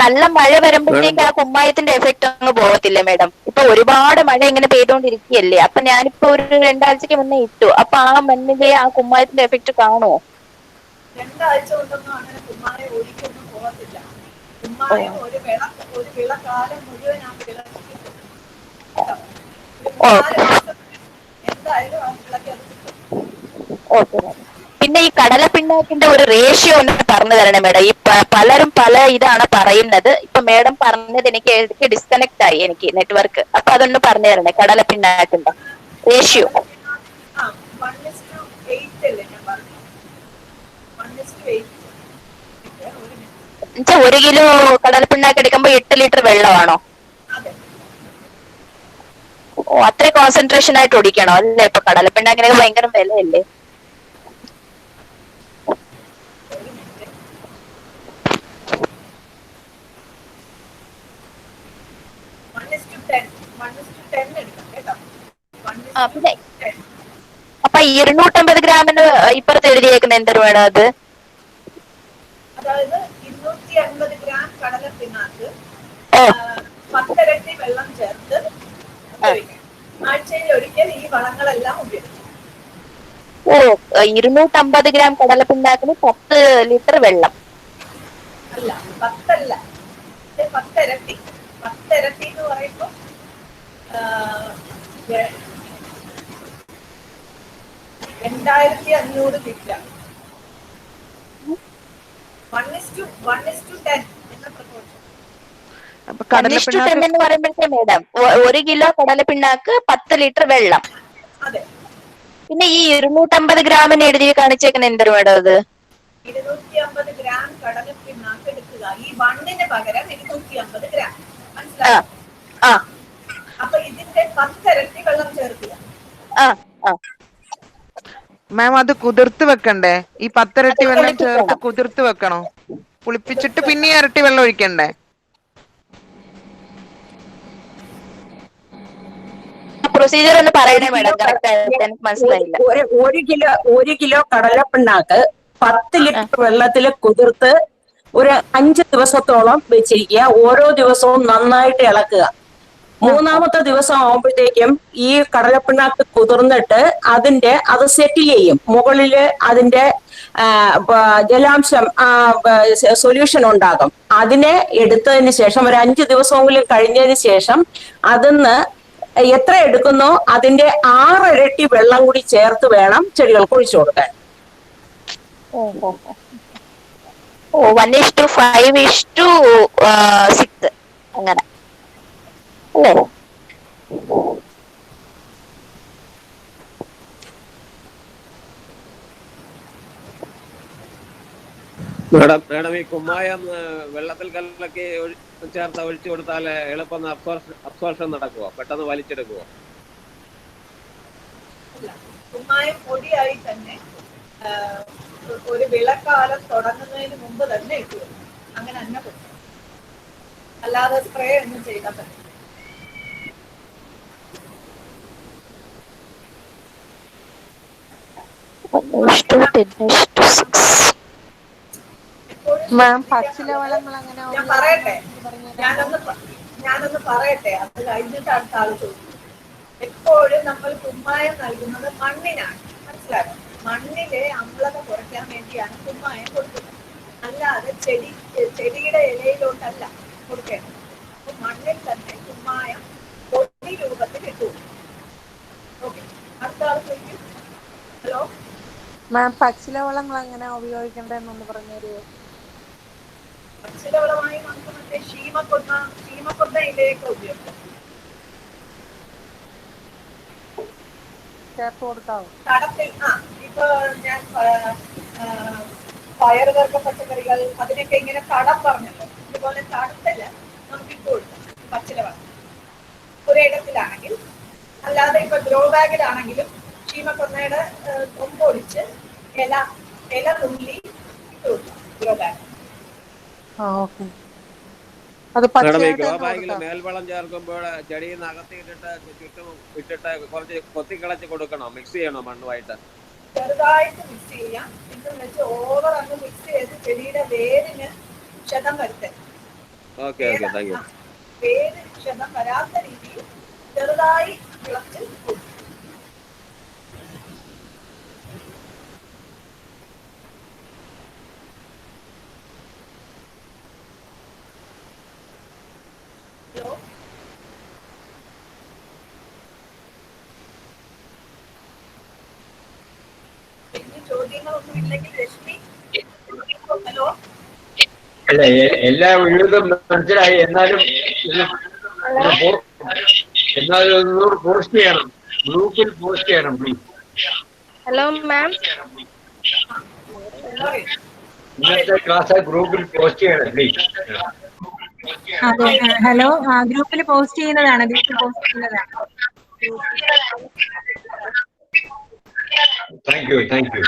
നല്ല മഴ വരുമ്പോഴത്തേക്ക് ആ കുമ്മായത്തിന്റെ എഫക്ട് അങ്ങ് പോകത്തില്ലേ മാഡം? ഇപ്പൊ ഒരുപാട് മഴ ഇങ്ങനെ പെയ്തോണ്ടിരിക്കുകയല്ലേ, അപ്പൊ ഞാനിപ്പോ ഒരു 2 ആഴ്ചക്ക് മുന്നേ ഇട്ടു, അപ്പൊ ആ മണ്ണിലെ ആ കുമ്മായത്തിന്റെ എഫക്ട് കാണുമോ? 2 ആഴ്ച കൊണ്ടൊന്നും അങ്ങനെ കുമ്മായം ഒരിക്കൊന്നും പോകത്തില്ല. കുമ്മായം ഒരു വിളക്കാലം മുഴുവൻ ആ വിളക്ക് എന്തായാലും ആ വിളക്ക് അത് കിട്ടും. ഓക്കെ. പിന്നെ ഈ കടലപ്പിണ്ണാക്കിന്റെ ഒരു റേഷ്യോ ഒന്ന് പറഞ്ഞു തരണേ മേഡം. ഈ പലരും പല ഇതാണ് പറയുന്നത്. ഇപ്പൊ മേഡം പറഞ്ഞത് എനിക്ക് ഡിസ്കണക്ട് ആയി, എനിക്ക് നെറ്റ്വർക്ക്. അപ്പൊ അതൊന്ന് പറഞ്ഞു തരണേ, കടലപ്പിണ്ണാക്കിന്റെ റേഷ്യോ. 1:8 അല്ലേ ഞാൻ പറഞ്ഞു? 1:8. 1 കിലോ കടലപ്പിണ്ണാക്ക് എടുക്കുമ്പോ 8 ലിറ്റർ വെള്ളമാണോ? ഓ, അത്രയും കോൺസെൻട്രേഷൻ ആയിട്ട് ഒടിക്കണോ അല്ലേ? ഇപ്പൊ കടലപ്പിണ്ണാക്കിനൊക്കെ ഭയങ്കര വിലയല്ലേ? പിന്നെ അപ്പൊ 250 ഗ്രാമിന് ഇപ്പുറത്ത് എഴുതിയേക്കുന്ന എന്തൊരു വേണം അത്? അതായത് 250 ഗ്രാം കടലപ്പിണ്ണാക്ക് 10 ഇരട്ടി വെള്ളം ചേർത്ത് ഉപയോഗിക്കണം. ആഴ്ചയിൽ ഒരിക്കൽ ഈ വളങ്ങളെല്ലാം ഉപയോഗിക്കും. ഓ, 250 ഗ്രാം കടലപ്പിണ്ണാക്കിന് 10 ലിറ്റർ വെള്ളം. അല്ല, 10 അല്ല, 10 ഇരട്ടി. 10 ഇരട്ടി എന്ന് പറയുമ്പോ 2500 ലിറ്റർ. 1:10 എന്ന പ്രപ്പോർഷൻ. 1:10 എന്ന് പറയുമ്പോഴത്തേ മേഡം 1 കിലോ കടലപ്പിണ്ണാക്ക് 10 ലിറ്റർ വെള്ളം. അതെ. പിന്നെ ഈ 250 ഗ്രാമിന് എഴുതി കാണിച്ചേക്കുന്ന എന്തൊരു മേഡം അത്? 250 ഗ്രാം കടലപ്പിണ്ണാക്ക് എടുക്കുക. ഈ വണ്ണിന് പകരം 250 ഗ്രാം. മനസ്സിലായോ? അപ്പൊ ഇതിന്റെ 10 ഇരട്ടി വെള്ളം ചേർക്കുക. മാം അത് കുതിർത്ത് വെക്കണ്ടേ? ഈ 10 ഇരട്ടി വെള്ളം ചേർത്ത് കുതിർത്ത് വെക്കണോ? പുളിപ്പിച്ചിട്ട് പിന്നെ ഇരട്ടി വെള്ളം ഒഴിക്കണ്ടേ? പ്രൊസീജിയർ ഒന്ന് പറയണേ മേഡം, കറക്റ്റ് എനിക്ക് മനസ്സിലായില്ല. 1 കിലോ കടലപ്പിണ്ണാക്ക് 10 ലിറ്റർ വെള്ളത്തിൽ കുതിർത്ത് ഒരു 5 ദിവസത്തോളം വെച്ചിരിക്കുക. ഓരോ ദിവസവും നന്നായിട്ട് ഇളക്കുക. 3-ാമത്തെ ദിവസം ആവുമ്പോഴത്തേക്കും ഈ കടലപ്പിണ്ണാക്ക് കുതിർന്നിട്ട് അത് സെറ്റിൽ ചെയ്യും. മുകളില് അതിന്റെ ജലാംശം സൊല്യൂഷൻ ഉണ്ടാകും. അതിനെ എടുത്തതിന് ശേഷം ഒരു 5 ദിവസമെങ്കിലും കഴിഞ്ഞതിന് ശേഷം അതിന്ന് എത്ര എടുക്കുന്നോ അതിന്റെ 6 ഇരട്ടി വെള്ളം കൂടി ചേർത്ത് വേണം ചെടികൾക്ക് ഒഴിച്ചു കൊടുക്കാൻ. 1:5:6 അങ്ങനെ അല്ലേ? മേഡം ഈ കുമ്മായം വെള്ളത്തിൽ കലക്കി ചേർത്ത് ഒഴിച്ചു കൊടുത്താൽ എളുപ്പം അബ്സോർഷൻ നടക്കുവോ? പെട്ടെന്ന് വലിച്ചെടുക്കുവോ? കുമ്മായം പൊടിയായി തന്നെ ഒരു വിളക്കാലം തുടങ്ങുന്നതിന് മുമ്പ് തന്നെ ഇട്ടു, അങ്ങനെ തന്നെ കൊടുക്കും. അല്ലാതെ സ്പ്രേ ഒന്നും ചെയ്താൽ പറ്റും. ഞാൻ പറയട്ടെ, ഞാനൊന്ന് പറയട്ടെ, അത് കഴിഞ്ഞിട്ട് അടുത്ത ആൾ ചോദിക്കും. എപ്പോഴും നമ്മൾ കുമ്മായം നൽകുന്നത് മണ്ണിനാണ്, മനസ്സിലായോ? മണ്ണിലെ അമ്ലത കുറയ്ക്കാൻ വേണ്ടിയാണ് കുമ്മായം കൊടുക്കുന്നത്, അല്ലാതെ ചെടിയുടെ ഇലയിലോട്ടല്ല കൊടുക്കേണ്ടത്. അപ്പൊ മണ്ണിൽ തന്നെ കുമ്മായം പൊടി രൂപത്തിൽ ഇട്ടു. ഓക്കെ, അടുത്ത ആൾ ചോദിക്കും. ഹലോ മാം, പച്ചിലവളങ്ങൾ എങ്ങനെയാ ഉപയോഗിക്കേണ്ടതെന്നൊന്ന് പറഞ്ഞുതരുമോ? പച്ചിലവളമായി നമുക്ക് മറ്റേ ശീമക്കൊന്ന ഇലയൊക്കെ ഉപയോഗിക്കാം. ചേർത്ത് കൊടുക്കാവോ? തടത്തിൽ ഇപ്പൊ ഞാൻ പയറുവർഗ പച്ചക്കറികൾ അതിനൊക്കെ ഇങ്ങനെ തടം പറഞ്ഞല്ലോ, ഇതുപോലെ തടത്തില് നമുക്ക് ഇട്ട് കൊടുക്കാം പച്ചിലവളം. പുരയിടത്തിലാണെങ്കിൽ, അല്ലാതെ ഇപ്പൊ ഗ്രോ ബാഗിലാണെങ്കിലും ശീമക്കൊന്നയുടെ കൊമ്പൊടിച്ച് ഇല നുള്ളി ഇട്ട് കൊടുക്കാം ഗ്രോ ബാഗ്. ഓക്കെ. മാഡം ഈ ഗ്രോ ബാഗിൽ മേൽവളം ചേർക്കുമ്പോൾ ചെടിയിൽ നിന്ന് അകത്തിയിട്ടിട്ട് ചുറ്റും ഇട്ടിട്ട് കുറച്ച് കൊത്തിക്കിളച്ച് കൊടുക്കണോ, മിക്സ് ചെയ്യണോ മണ്ണുമായിട്ട്? ചെറുതായിട്ട് മിക്സ് ചെയ്യാം. എന്ന് വെച്ച് ഓവർ അങ്ങ് മിക്സ് ചെയ്ത് ചെടിയുടെ വേരിന് ക്ഷതം വരുത്തരുത്. Okay okay, thank you. വേരിന് ക്ഷതം വരാത്ത രീതിയിൽ ചെറുതായി കിളച്ച് കൊടുക്കും. ചോദ്യങ്ങളൊന്നും ഇല്ലെങ്കിൽ രശ്മി. ഹലോ, അല്ല എല്ലാ വീടും മനസ്സിലായി, എന്നാലും പോസ്റ്റ് ചെയ്യണം, ഗ്രൂപ്പിൽ പോസ്റ്റ് ചെയ്യണം പ്ലീസ്. ഹലോ മാം, ഇന്നത്തെ ക്ലാസ് ഗ്രൂപ്പിൽ പോസ്റ്റ് ചെയ്യണം പ്ലീസ്. അതെ, ഹലോ, ഗ്രൂപ്പിൽ പോസ്റ്റ് ചെയ്യുന്നതാണ്, ഗ്രൂപ്പിൽ പോസ്റ്റ് ചെയ്യുന്നതാണ്. Thank you, thank you.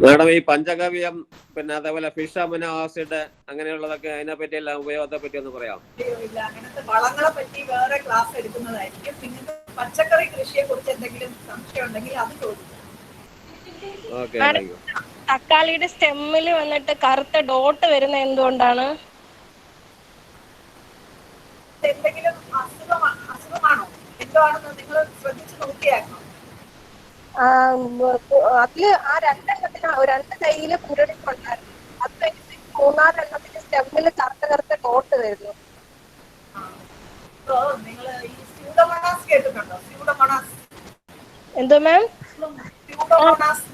Madam ഈ പഞ്ചഗവ്യം പിന്നെ അതേപോലെ ഫിഷ് അമിനോ ആസിഡ് അങ്ങനെയുള്ളതൊക്കെ അതിനെ പറ്റി എല്ലാം ഉപയോഗത്തെ പറ്റി ഒന്ന് പറയാം. ഇല്ല, അങ്ങനത്തെ വളങ്ങളെ പറ്റി വേറെ ക്ലാസ് എടുക്കുന്നതായിരിക്കും. നിങ്ങൾക്ക് പച്ചക്കറി കൃഷിയെ കുറിച്ച് എന്തെങ്കിലും സംശയം ഉണ്ടെങ്കിൽ അത് ചോദിക്കും. തക്കാളിയുടെ സ്റ്റെമ്മിൽ വന്നിട്ട് കറുത്ത ഡോട്ട് വരുന്ന എന്തുകൊണ്ടാണ്? എന്തെങ്കിലും അസുഖമാണോ എന്താണെന്ന് നിങ്ങൾ ശ്രദ്ധിച്ചു നോക്കിയായിരുന്നു? അതില് ആ രണ്ടെണ്ണത്തിന് രണ്ട് കൈയില് കുരടിപ്പുണ്ടായിരുന്നു. അത് കഴിഞ്ഞിട്ട് മൂന്നാലെണ്ണത്തിന്റെ സ്റ്റെമ്മില് കറുത്ത ഡോട്ട് വരുന്നു. നിങ്ങൾ ഈ സ്യൂഡോമോണാസ് കേട്ടിട്ടുണ്ടോ? സ്യൂഡോമോണാസ് എന്തോ മാം? സ്യൂഡോമോണാസ്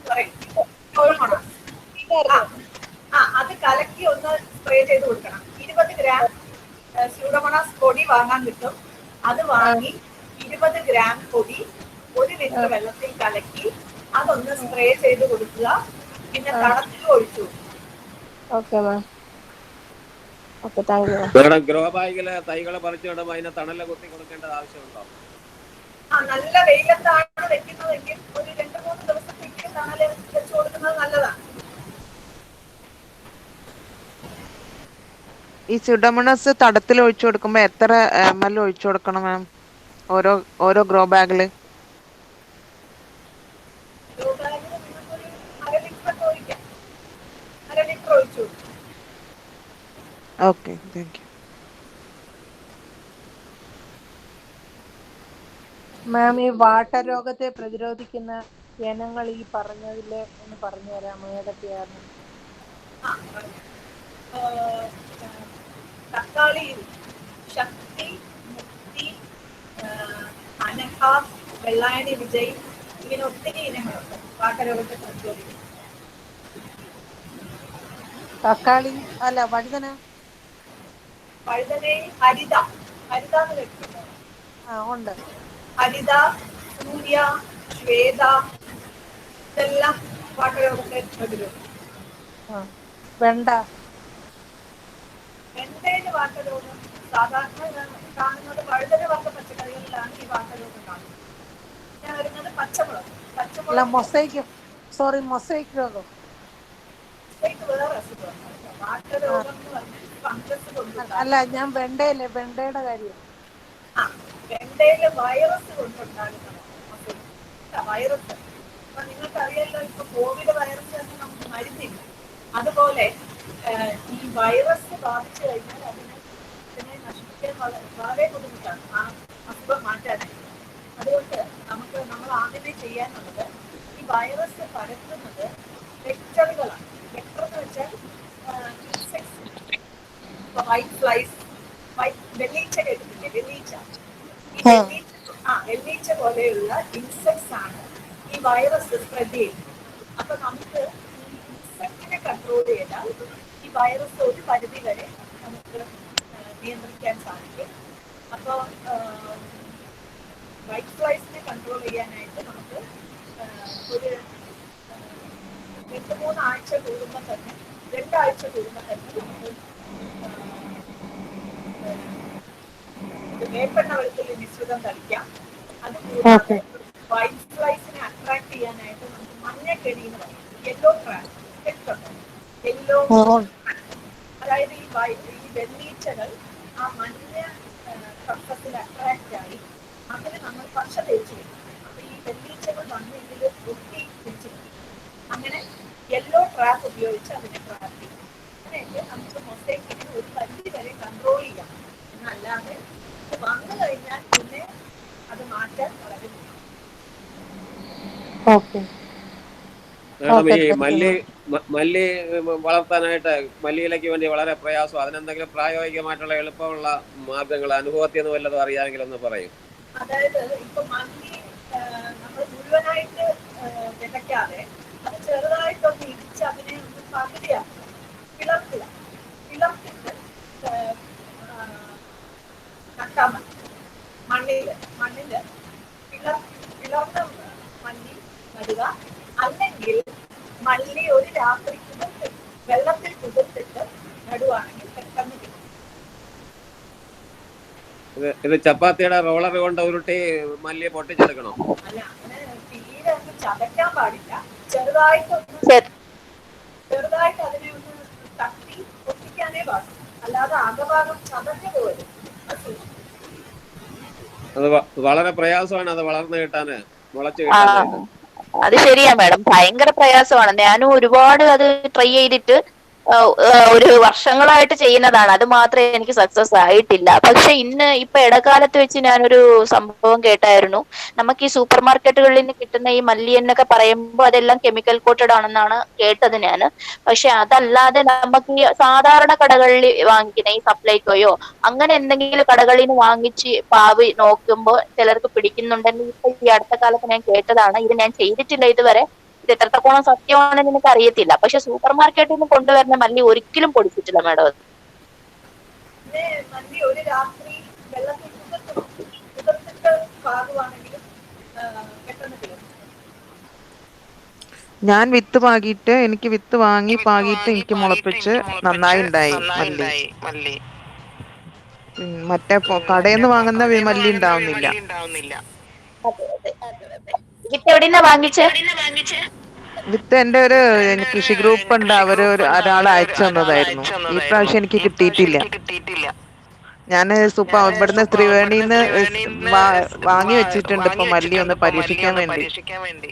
അത് കലക്കി ഒന്ന് സ്പ്രേ ചെയ്ത് കൊടുക്കണം. 20 ഗ്രാം സ്യൂഡോമോണാസ് പൊടി വാങ്ങാൻ കിട്ടും. അത് വാങ്ങി 20 ഗ്രാം പൊടി 1 ലിറ്റർ വെള്ളത്തിൽ കലക്കി അതൊന്ന് സ്പ്രേ ചെയ്ത് കൊടുക്കുക. പിന്നെ തണുത്തിൽ ഒഴിച്ചു. മാഡം ഗ്രോ ബാഗില് തൈകളെ പറിച്ചു വിടുമ്പോൾ അതിനെ തണല് കുത്തി കൊടുക്കേണ്ടത് ആവശ്യമുണ്ടോ? നല്ല വെയിലത്താണ് വെക്കുന്നതെങ്കിൽ ഒരു 2-3 ദിവസത്തേക്ക് തണല് വെച്ചു കൊടുക്കുന്നത് നല്ലതാണ്. ഈ സ്യൂഡോമോണസ് തടത്തിൽ ഒഴിച്ചു കൊടുക്കുമ്പോ എത്ര ml ഒഴിച്ചു കൊടുക്കണം മാം ഓരോ ഗ്രോ ബാഗില്? Okay, thank you. മാം, ഈ വാട്ടരോഗത്തെ പ്രതിരോധിക്കുന്ന ഇനങ്ങൾ ഈ പറഞ്ഞതില് ഒന്ന് പറഞ്ഞു തരാമോ? ഏതൊക്കെയാണ്? തക്കാളി, ശക്തി, മുക്തി, അനഹ, വെള്ളായണി വിജയ്, ഇങ്ങനെ ഒത്തിരി ഇനങ്ങളുണ്ട് വാട്ടരോഗത്തെ പ്രതിരോധിക്കുന്നത്. തക്കാളി അല്ല, വഴുതന. വഴുതനയിൽ ഹരിത എന്ന് കേട്ടിട്ടുണ്ടോ? ഉണ്ട്. ഹരിത, സൂര്യ, ശ്വേത, ഇതെല്ലാം വാട്ടരോഗത്തെ പ്രതിരോധിക്കും. വെണ്ടയില് വാട്ടരോഗം സാധാരണ കാണുന്നത് വഴുതന വർഗ്ഗ പച്ചക്കറികളിലാണ് ഈ വാട്ടരോഗം കാണുന്നത്. ഞാൻ വരുന്നത് പച്ചമുളക് മൊസൈക്ക് രോഗം. വേറെ അസുഖമാണ്. വാട്ടരോഗം എന്ന് പറഞ്ഞാൽ ഫംഗസ് കൊണ്ടുണ്ടാകും. അല്ല, ഞാൻ വെണ്ടയുടെ കാര്യം. വെണ്ടയില് വൈറസ് കൊണ്ടുണ്ടാകുന്നതാണ് വൈറസ്. അപ്പൊ നിങ്ങൾക്കറിയാലോ, ഇപ്പൊ കോവിഡ് വൈറസ് എന്ന് നമുക്ക് മരുന്നില്ല. അതുപോലെ ഈ വൈറസ് ബാധിച്ചു കഴിഞ്ഞാൽ അതിനെ നശിപ്പിക്കാൻ വളരെ ബുദ്ധിമുട്ടാണ്, ആ അസുഖം മാറ്റാനായിട്ട്. അതുകൊണ്ട് നമ്മൾ ആദ്യമേ ചെയ്യാനുള്ളത്, ഈ വൈറസ് പരത്തുന്നത് വെക്ടറുകളാണ്. വെക്ടർ എന്ന് വെച്ചാൽ ഇൻസെക്ട്സ്. ഇപ്പൊ വൈറ്റ് ഫ്ലൈസ്, വെള്ളീച്ച കേട്ടിട്ടില്ലേ? വെള്ളീച്ച. വെള്ളീച്ച പോലെയുള്ള ഇൻസെക്ട്സ് ആണ് ഈ വൈറസ് സ്പ്രെഡ് ചെയ്യുന്നത്. അപ്പൊ നമുക്ക് ഇൻസെക്റ്റിനെ കൺട്രോൾ ചെയ്താൽ ഈ വൈറസ് ഒരു പരിധി വരെ നമുക്ക് നിയന്ത്രിക്കാൻ സാധിക്കും. അപ്പോൾ വൈറ്റ് ഫ്ലൈസിനെ കൺട്രോൾ ചെയ്യാനായിട്ട് നമുക്ക് ഒരു 2-3 ആഴ്ച കൂടുമ്പോൾ തന്നെ 2 ആഴ്ച കൂടുമ്പോൾ തന്നെ നമുക്ക് വേപ്പെണ്ണ വെളുത്തുള്ളി മിശ്രിതം തളിക്കാം. അത് കൂടാതെ വൈറ്റ് ഫ്ലൈസിനെ അട്രാക്ട് ചെയ്യാനായിട്ട് നമുക്ക് മഞ്ഞക്കെടി എന്ന് പറയും, യെല്ലോ ട്രാപ്പ്, യെല്ലോ, അതായത് ഈ വെള്ളീച്ചകൾ ആ മഞ്ഞ സർഫസിൽ അട്രാക്റ്റ് ആയി അതിന് നമ്മൾ പശ തേച്ച് വെക്കും. അപ്പൊ ഈ വെള്ളീച്ചകൾ വന്ന് ഇതിൽ ഒട്ടി വെച്ചിരിക്കും. അങ്ങനെ യെല്ലോ ട്രാപ്പ് ഉപയോഗിച്ച് അതിനെ ട്രാപ്പ് ചെയ്യും. അങ്ങനെയൊക്കെ നമുക്ക് മൊസൈക്കിനെ ഒരു പരിധി വരെ കൺട്രോൾ ചെയ്യാം. എന്നല്ലാതെ ഇത് വന്നു കഴിഞ്ഞാൽ പിന്നെ അത് മാറ്റാൻ വളരെ മാഡം ഈ മല്ലി വളർത്താനായിട്ട് മല്ലിയിലേക്ക് വേണ്ടി വളരെ പ്രയാസം, അതിനെന്തെങ്കിലും പ്രായോഗികമായിട്ടുള്ള എളുപ്പമുള്ള മാർഗങ്ങൾ അനുഭവത്തിൽ നിന്ന് വല്ലതും അറിയാമെങ്കിൽ ഒന്ന് പറയും. അതായത് ഇപ്പൊ മല്ലി നമ്മൾ മുഴുവനായിട്ട് വിതയ്ക്കാതെ അത് ചെറുതായിട്ടൊന്ന് ഇടിച്ച് അതിനെ ഒന്ന് പകുതിയാക്കുക, പിളർത്തിട്ട് നട്ടാൽ മതി. മണ്ണില് പിളർന്ന മല്ലി നടുക. അല്ലെങ്കിൽ മല്ലി ഒരു രാത്രി വെള്ളത്തിൽ കുതിർത്തിട്ട് നടുവാണെങ്കിൽ പെട്ടെന്ന് കിട്ടും. ഇത് ചപ്പാത്തിയുടെ റോളർ കൊണ്ട് ഉരുട്ടി മല്ലി പൊട്ടിച്ചെടുക്കണോ? അല്ല, അങ്ങനെ തീരെ ഒന്ന് ചതയ്ക്കാൻ പാടില്ല. ചെറുതായിട്ട് അതിനെ ഒന്ന് തട്ടി പൊട്ടിക്കാനേ പാടില്ല. അല്ലാതെ അകഭാഗം ചതഞ്ഞു പോലും. അത് വളരെ പ്രയാസമാണ് അത് വളർന്നു കിട്ടാന്, മുളച്ചു കിട്ടാനായിട്ട്. അത് ശരിയാ മാഡം, ഭയങ്കര പ്രയാസമാണ്. ഞാനും ഒരുപാട് അത് ട്രൈ ചെയ്തിട്ട് ഒരു വർഷങ്ങളായിട്ട് ചെയ്യുന്നതാണ്. അത് മാത്രമേ എനിക്ക് സക്സസ് ആയിട്ടില്ല. പക്ഷെ ഇപ്പൊ ഇടക്കാലത്ത് വെച്ച് ഞാനൊരു സംഭവം കേട്ടായിരുന്നു. നമുക്ക് ഈ സൂപ്പർ മാർക്കറ്റുകളിൽ നിന്ന് കിട്ടുന്ന ഈ മല്ലി എന്നൊക്കെ പറയുമ്പോൾ അതെല്ലാം കെമിക്കൽ കോട്ടഡ് ആണെന്നാണ് കേട്ടത് ഞാൻ. പക്ഷെ അതല്ലാതെ നമുക്ക് ഈ സാധാരണ കടകളിൽ വാങ്ങിക്കുന്ന ഈ സപ്ലൈകോയോ അങ്ങനെ എന്തെങ്കിലും കടകളിൽ നിന്ന് വാങ്ങിച്ച് പാവി നോക്കുമ്പോൾ ചിലർക്ക് പിടിക്കുന്നുണ്ടെങ്കിൽ ഇപ്പൊ ഈ അടുത്ത കാലത്ത് ഞാൻ കേട്ടതാണ്. ഇത് ഞാൻ ചെയ്തിട്ടില്ല ഇതുവരെ. ഇത് എത്രത്തോളം സത്യമാണെന്ന് എനിക്ക് അറിയത്തില്ല. പക്ഷെ സൂപ്പർ മാർക്കറ്റിൽ നിന്ന് കൊണ്ടുവരുന്ന മല്ലി ഒരിക്കലും പൊടിച്ചിട്ടില്ല മാഡം. മല്ലി ഒരു രാത്രി വെള്ളത്തിൽ കുതിർത്തിട്ട് പാകുവാണെങ്കിലും പെട്ടെന്ന് തീരും. ഞാൻ വിത്ത് പാകിയിട്ട് എനിക്ക് വിത്ത് വാങ്ങി പാകിയിട്ട് എനിക്ക് മുളപ്പിച്ച് നന്നായി ഉണ്ടായി മല്ലി. മറ്റേ കടയിൽ നിന്ന് വാങ്ങുന്ന മല്ലി ഉണ്ടാവുന്നില്ല. വിത്ത് എന്റെ ഒരു കൃഷി ഗ്രൂപ്പ് ഉണ്ട്, അവര് ഒരാൾ അയച്ചു തന്നതായിരുന്നു. ഈ പ്രാവശ്യം എനിക്ക് കിട്ടിയിട്ടില്ല. ഞാൻ ഇവിടുന്ന് ത്രിവേണിന്ന് വാങ്ങി വെച്ചിട്ടുണ്ട് ഇപ്പൊ മല്ലി ഒന്ന് പരീക്ഷിക്കാൻ വേണ്ടി.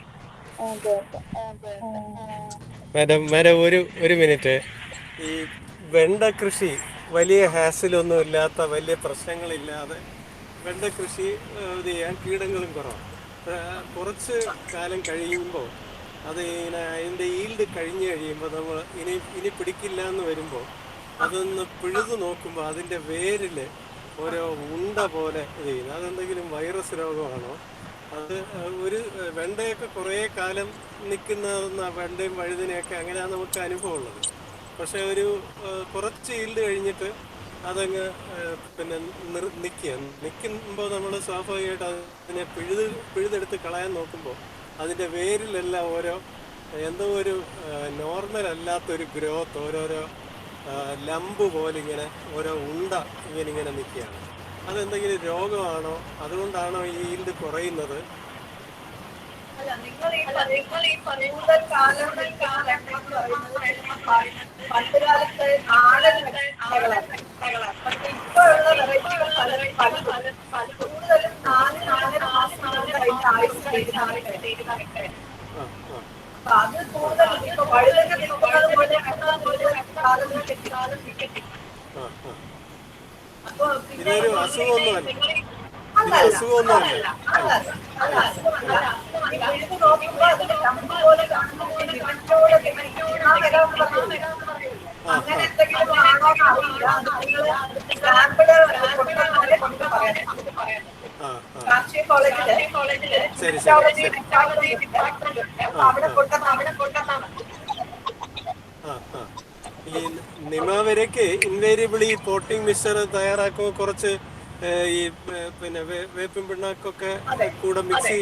മാഡം ഒരു മിനിറ്റ്. ഈ വെണ്ട കൃഷി വലിയ ഹാസിലൊന്നും ഇല്ലാത്ത, വലിയ പ്രശ്നങ്ങളില്ലാതെ വെണ്ട കൃഷി ചെയ്യാൻ കീടങ്ങളും കുറവാണ്. കുറച്ച് കാലം കഴിയുമ്പോൾ അത് ഇങ്ങനെ അതിൻ്റെ ഈൽഡ് കഴിഞ്ഞ് കഴിയുമ്പോൾ നമ്മൾ ഇനി പിടിക്കില്ല എന്ന് വരുമ്പോൾ അതൊന്ന് പിഴുതു നോക്കുമ്പോൾ അതിൻ്റെ വേരിൽ ഓരോ ഉണ്ട പോലെ ചെയ്യുന്നു. അതെന്തെങ്കിലും വൈറസ് രോഗമാണോ? അത് ഒരു വെണ്ടയൊക്കെ കുറേ കാലം നിൽക്കുന്ന വെണ്ടയും വഴുതിനെയൊക്കെ അങ്ങനെയാണ് നമുക്ക് അനുഭവമുള്ളത്. പക്ഷേ ഒരു കുറച്ച് ഈൽഡ് കഴിഞ്ഞിട്ട് അതങ്ങ് പിന്നെ നിൽക്കുമ്പോൾ നമ്മൾ സ്വാഭാവികമായിട്ട് അതിനെ പിഴുതെടുത്ത് കളയാൻ നോക്കുമ്പോൾ അതിൻ്റെ വേരിലെല്ലാം എന്തോ ഒരു നോർമൽ അല്ലാത്തൊരു ഗ്രോത്ത്, ഓരോരോ ലംബ് പോലെ ഇങ്ങനെ ഓരോ ഉണ്ട ഇങ്ങനെ നിൽക്കുകയാണ്. അതെന്തെങ്കിലും രോഗമാണോ? അതുകൊണ്ടാണോ ഈ ഈൽഡ് കുറയുന്നത്? അല്ല, നിങ്ങൾ ഈ കൂടുതൽ കാലം പണ്ട് കാലത്ത് നാടൻ വെണ്ടകളാണ്. പക്ഷെ ഇപ്പോഴുള്ള വെറൈറ്റികൾ കൂടുതലും 4 മാസം കൊണ്ട് അതിന്റെ ആയുസ് തീരുന്നവരൊക്കെ. അപ്പൊ അത് കൂടുതൽ ഇപ്പൊ വഴുതന നിൽക്കുന്നത് പോലെ കാലം കിട്ടി. അപ്പൊ ഇതൊരു അസുഖമൊന്നുമല്ല. അങ്ങനെ എന്തെങ്കിലും ആണോന്ന് അറിയില്ല. അത് നിങ്ങള് സാമ്പിള് കാർഷിക കോളേജില് അവിടെ കൊണ്ടുവന്നാ ഈ നിമാവരയ്ക്ക് ഇൻവേരിയബിളി പോട്ടിംഗ് മിക്സർ തയ്യാറാക്കുമ്പോൾ കുറച്ച് ഈ പിന്നെ വേപ്പിൻ പിണ്ണാക്കൊക്കെ കൂടെ മിക്സ്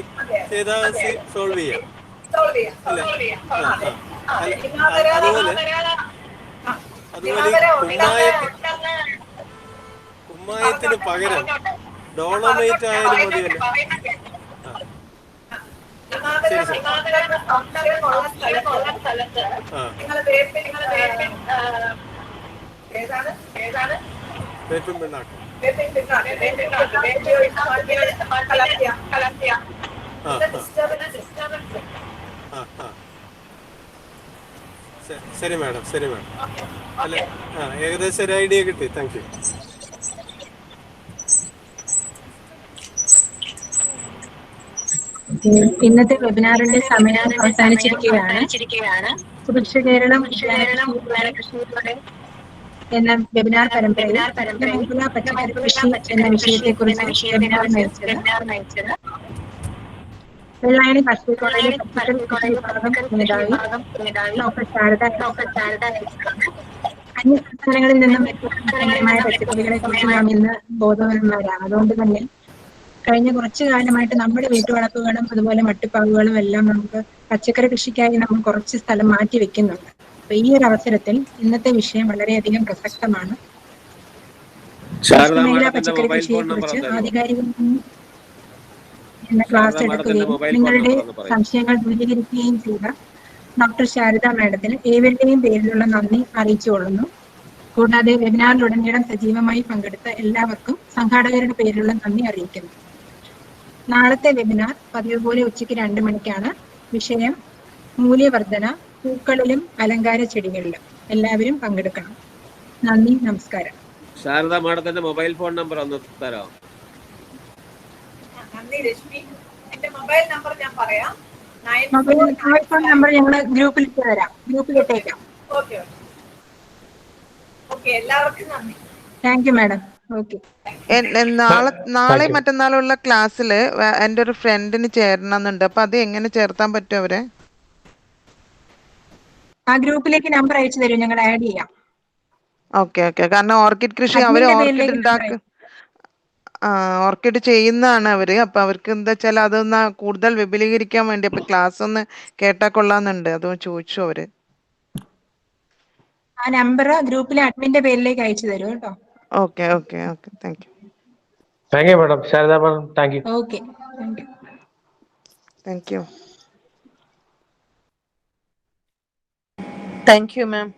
ചെയ്താൽ സോൾവ് ചെയ്യാം അല്ലേ? അതുപോലെ കുമ്മായത്തിന് പകരം ഡോളമൈറ്റ് ആയാലും മതിയല്ലോ. ശരി ശരി. ഏതാണ് ഏതാണ് വേപ്പിൻ പിണ്ണാക്ക്. ശരി മാഡം, ശരി മാഡം. അല്ല, ഏകദേശം ഒരു ഐഡിയ കിട്ടി. Thank you. ഇന്നത്തെ വെബിനാറിന്റെ സമയം അവസാനിച്ചിരിക്കുകയാണ്. സുഭിക്ഷ കേരളം എന്ന വെബിനാർ പരമ്പരയിൽ പച്ചക്കറി കൃഷി എന്ന വിഷയത്തെക്കുറിച്ച് വെബിനാർ നയിച്ചത് വെള്ളായണി പശു കോളേജിലെ പച്ചക്കറി വിഭാഗം മേധാവി ഡോക്ടർ ശാരദ. അന്യ സംസ്ഥാനങ്ങളിൽ നിന്നും വ്യത്യസ്തമായ പച്ചക്കറികളെ കുറിച്ച് നാം ഇന്ന് ബോധവാന്മാരാണ്. അതുകൊണ്ട് തന്നെ കഴിഞ്ഞ കുറച്ചു കാലമായിട്ട് നമ്മുടെ വീട്ടുവളപ്പുകളും അതുപോലെ മട്ടുപ്പാവുകളും എല്ലാം നമുക്ക് പച്ചക്കറി കൃഷിക്കായി നമ്മൾ കുറച്ച് സ്ഥലം മാറ്റി വെക്കുന്നുണ്ട്. അപ്പൊ ഈ ഒരു അവസരത്തിൽ ഇന്നത്തെ വിഷയം വളരെയധികം പ്രസക്തമാണ്. പച്ചക്കറി കൃഷിയെ കുറിച്ച് ആധികാരികമായി എന്ന ക്ലാസ് എടുക്കുകയും നിങ്ങളുടെ സംശയങ്ങൾ ദൂരീകരിക്കുകയും ചെയ്ത ഡോക്ടർ ശാരദ മാഡത്തിന് ഏവരുടെയും പേരിലുള്ള നന്ദി അറിയിച്ചുകൊള്ളുന്നു. കൂടാതെ വെബിനാറിലുടനീളം സജീവമായി പങ്കെടുത്ത എല്ലാവർക്കും സംഘാടകരുടെ പേരിലുള്ള നന്ദി അറിയിക്കുന്നു. നാളത്തെ വെബിനാർ പതിവ് പോലെ ഉച്ചയ്ക്ക് 2 മണിക്കാണ്. വിഷയം മൂല്യവർധന പൂക്കളിലും അലങ്കാര ചെടികളിലും. എല്ലാവരും പങ്കെടുക്കണം. നന്ദി, നമസ്കാരം. ശാരദ മാഡത്തിന്റെ മൊബൈൽ ഫോൺ നമ്പർ ഒന്ന് തരാമോ? നന്ദി രശ്മി. എന്റെ മൊബൈൽ നമ്പർ ഞാൻ പറയാം. മൊബൈൽ ഫോൺ നമ്പർ ഞങ്ങൾ ഗ്രൂപ്പിലിട്ട് തരാം, ഗ്രൂപ്പിലിട്ടേക്കാം. Okay okay. എല്ലാവർക്കും നന്ദി. Thank you madam. ഓക്കെ. നാളെ മറ്റന്നാളുള്ള ക്ലാസ്സില് എൻ്റെ ഒരു ഫ്രണ്ടിന് ചേരണമെന്നുണ്ട്. അപ്പൊ അത് എങ്ങനെ ചേർത്താൻ പറ്റും അവരെ? ആ ഗ്രൂപ്പിലേക്ക് നമ്പർ അയച്ചു തരും, ഞങ്ങൾ ആഡ് ചെയ്യാം. Okay okay. കാരണം ഓർക്കിഡ് കൃഷി അവര് ഓർക്കിഡ് ചെയ്യുന്നതാണ് അവര്. അപ്പൊ അവർക്ക് എന്താ വെച്ചാൽ അതൊന്ന് കൂടുതൽ വിപുലീകരിക്കാൻ വേണ്ടി അപ്പൊ ക്ലാസ് ഒന്ന് കേട്ടാ കൊള്ളാന്നുണ്ട്. അത് ചോദിച്ചു അവര്. ആ നമ്പർ ഗ്രൂപ്പിലെ അഡ്മിന്റെ പേരിലേക്ക് അയച്ചു തരും കേട്ടോ. Okay okay okay. Thank you. Thank you madam. Sharada madam, thank you. Okay, thank you. Thank you. Thank you ma'am.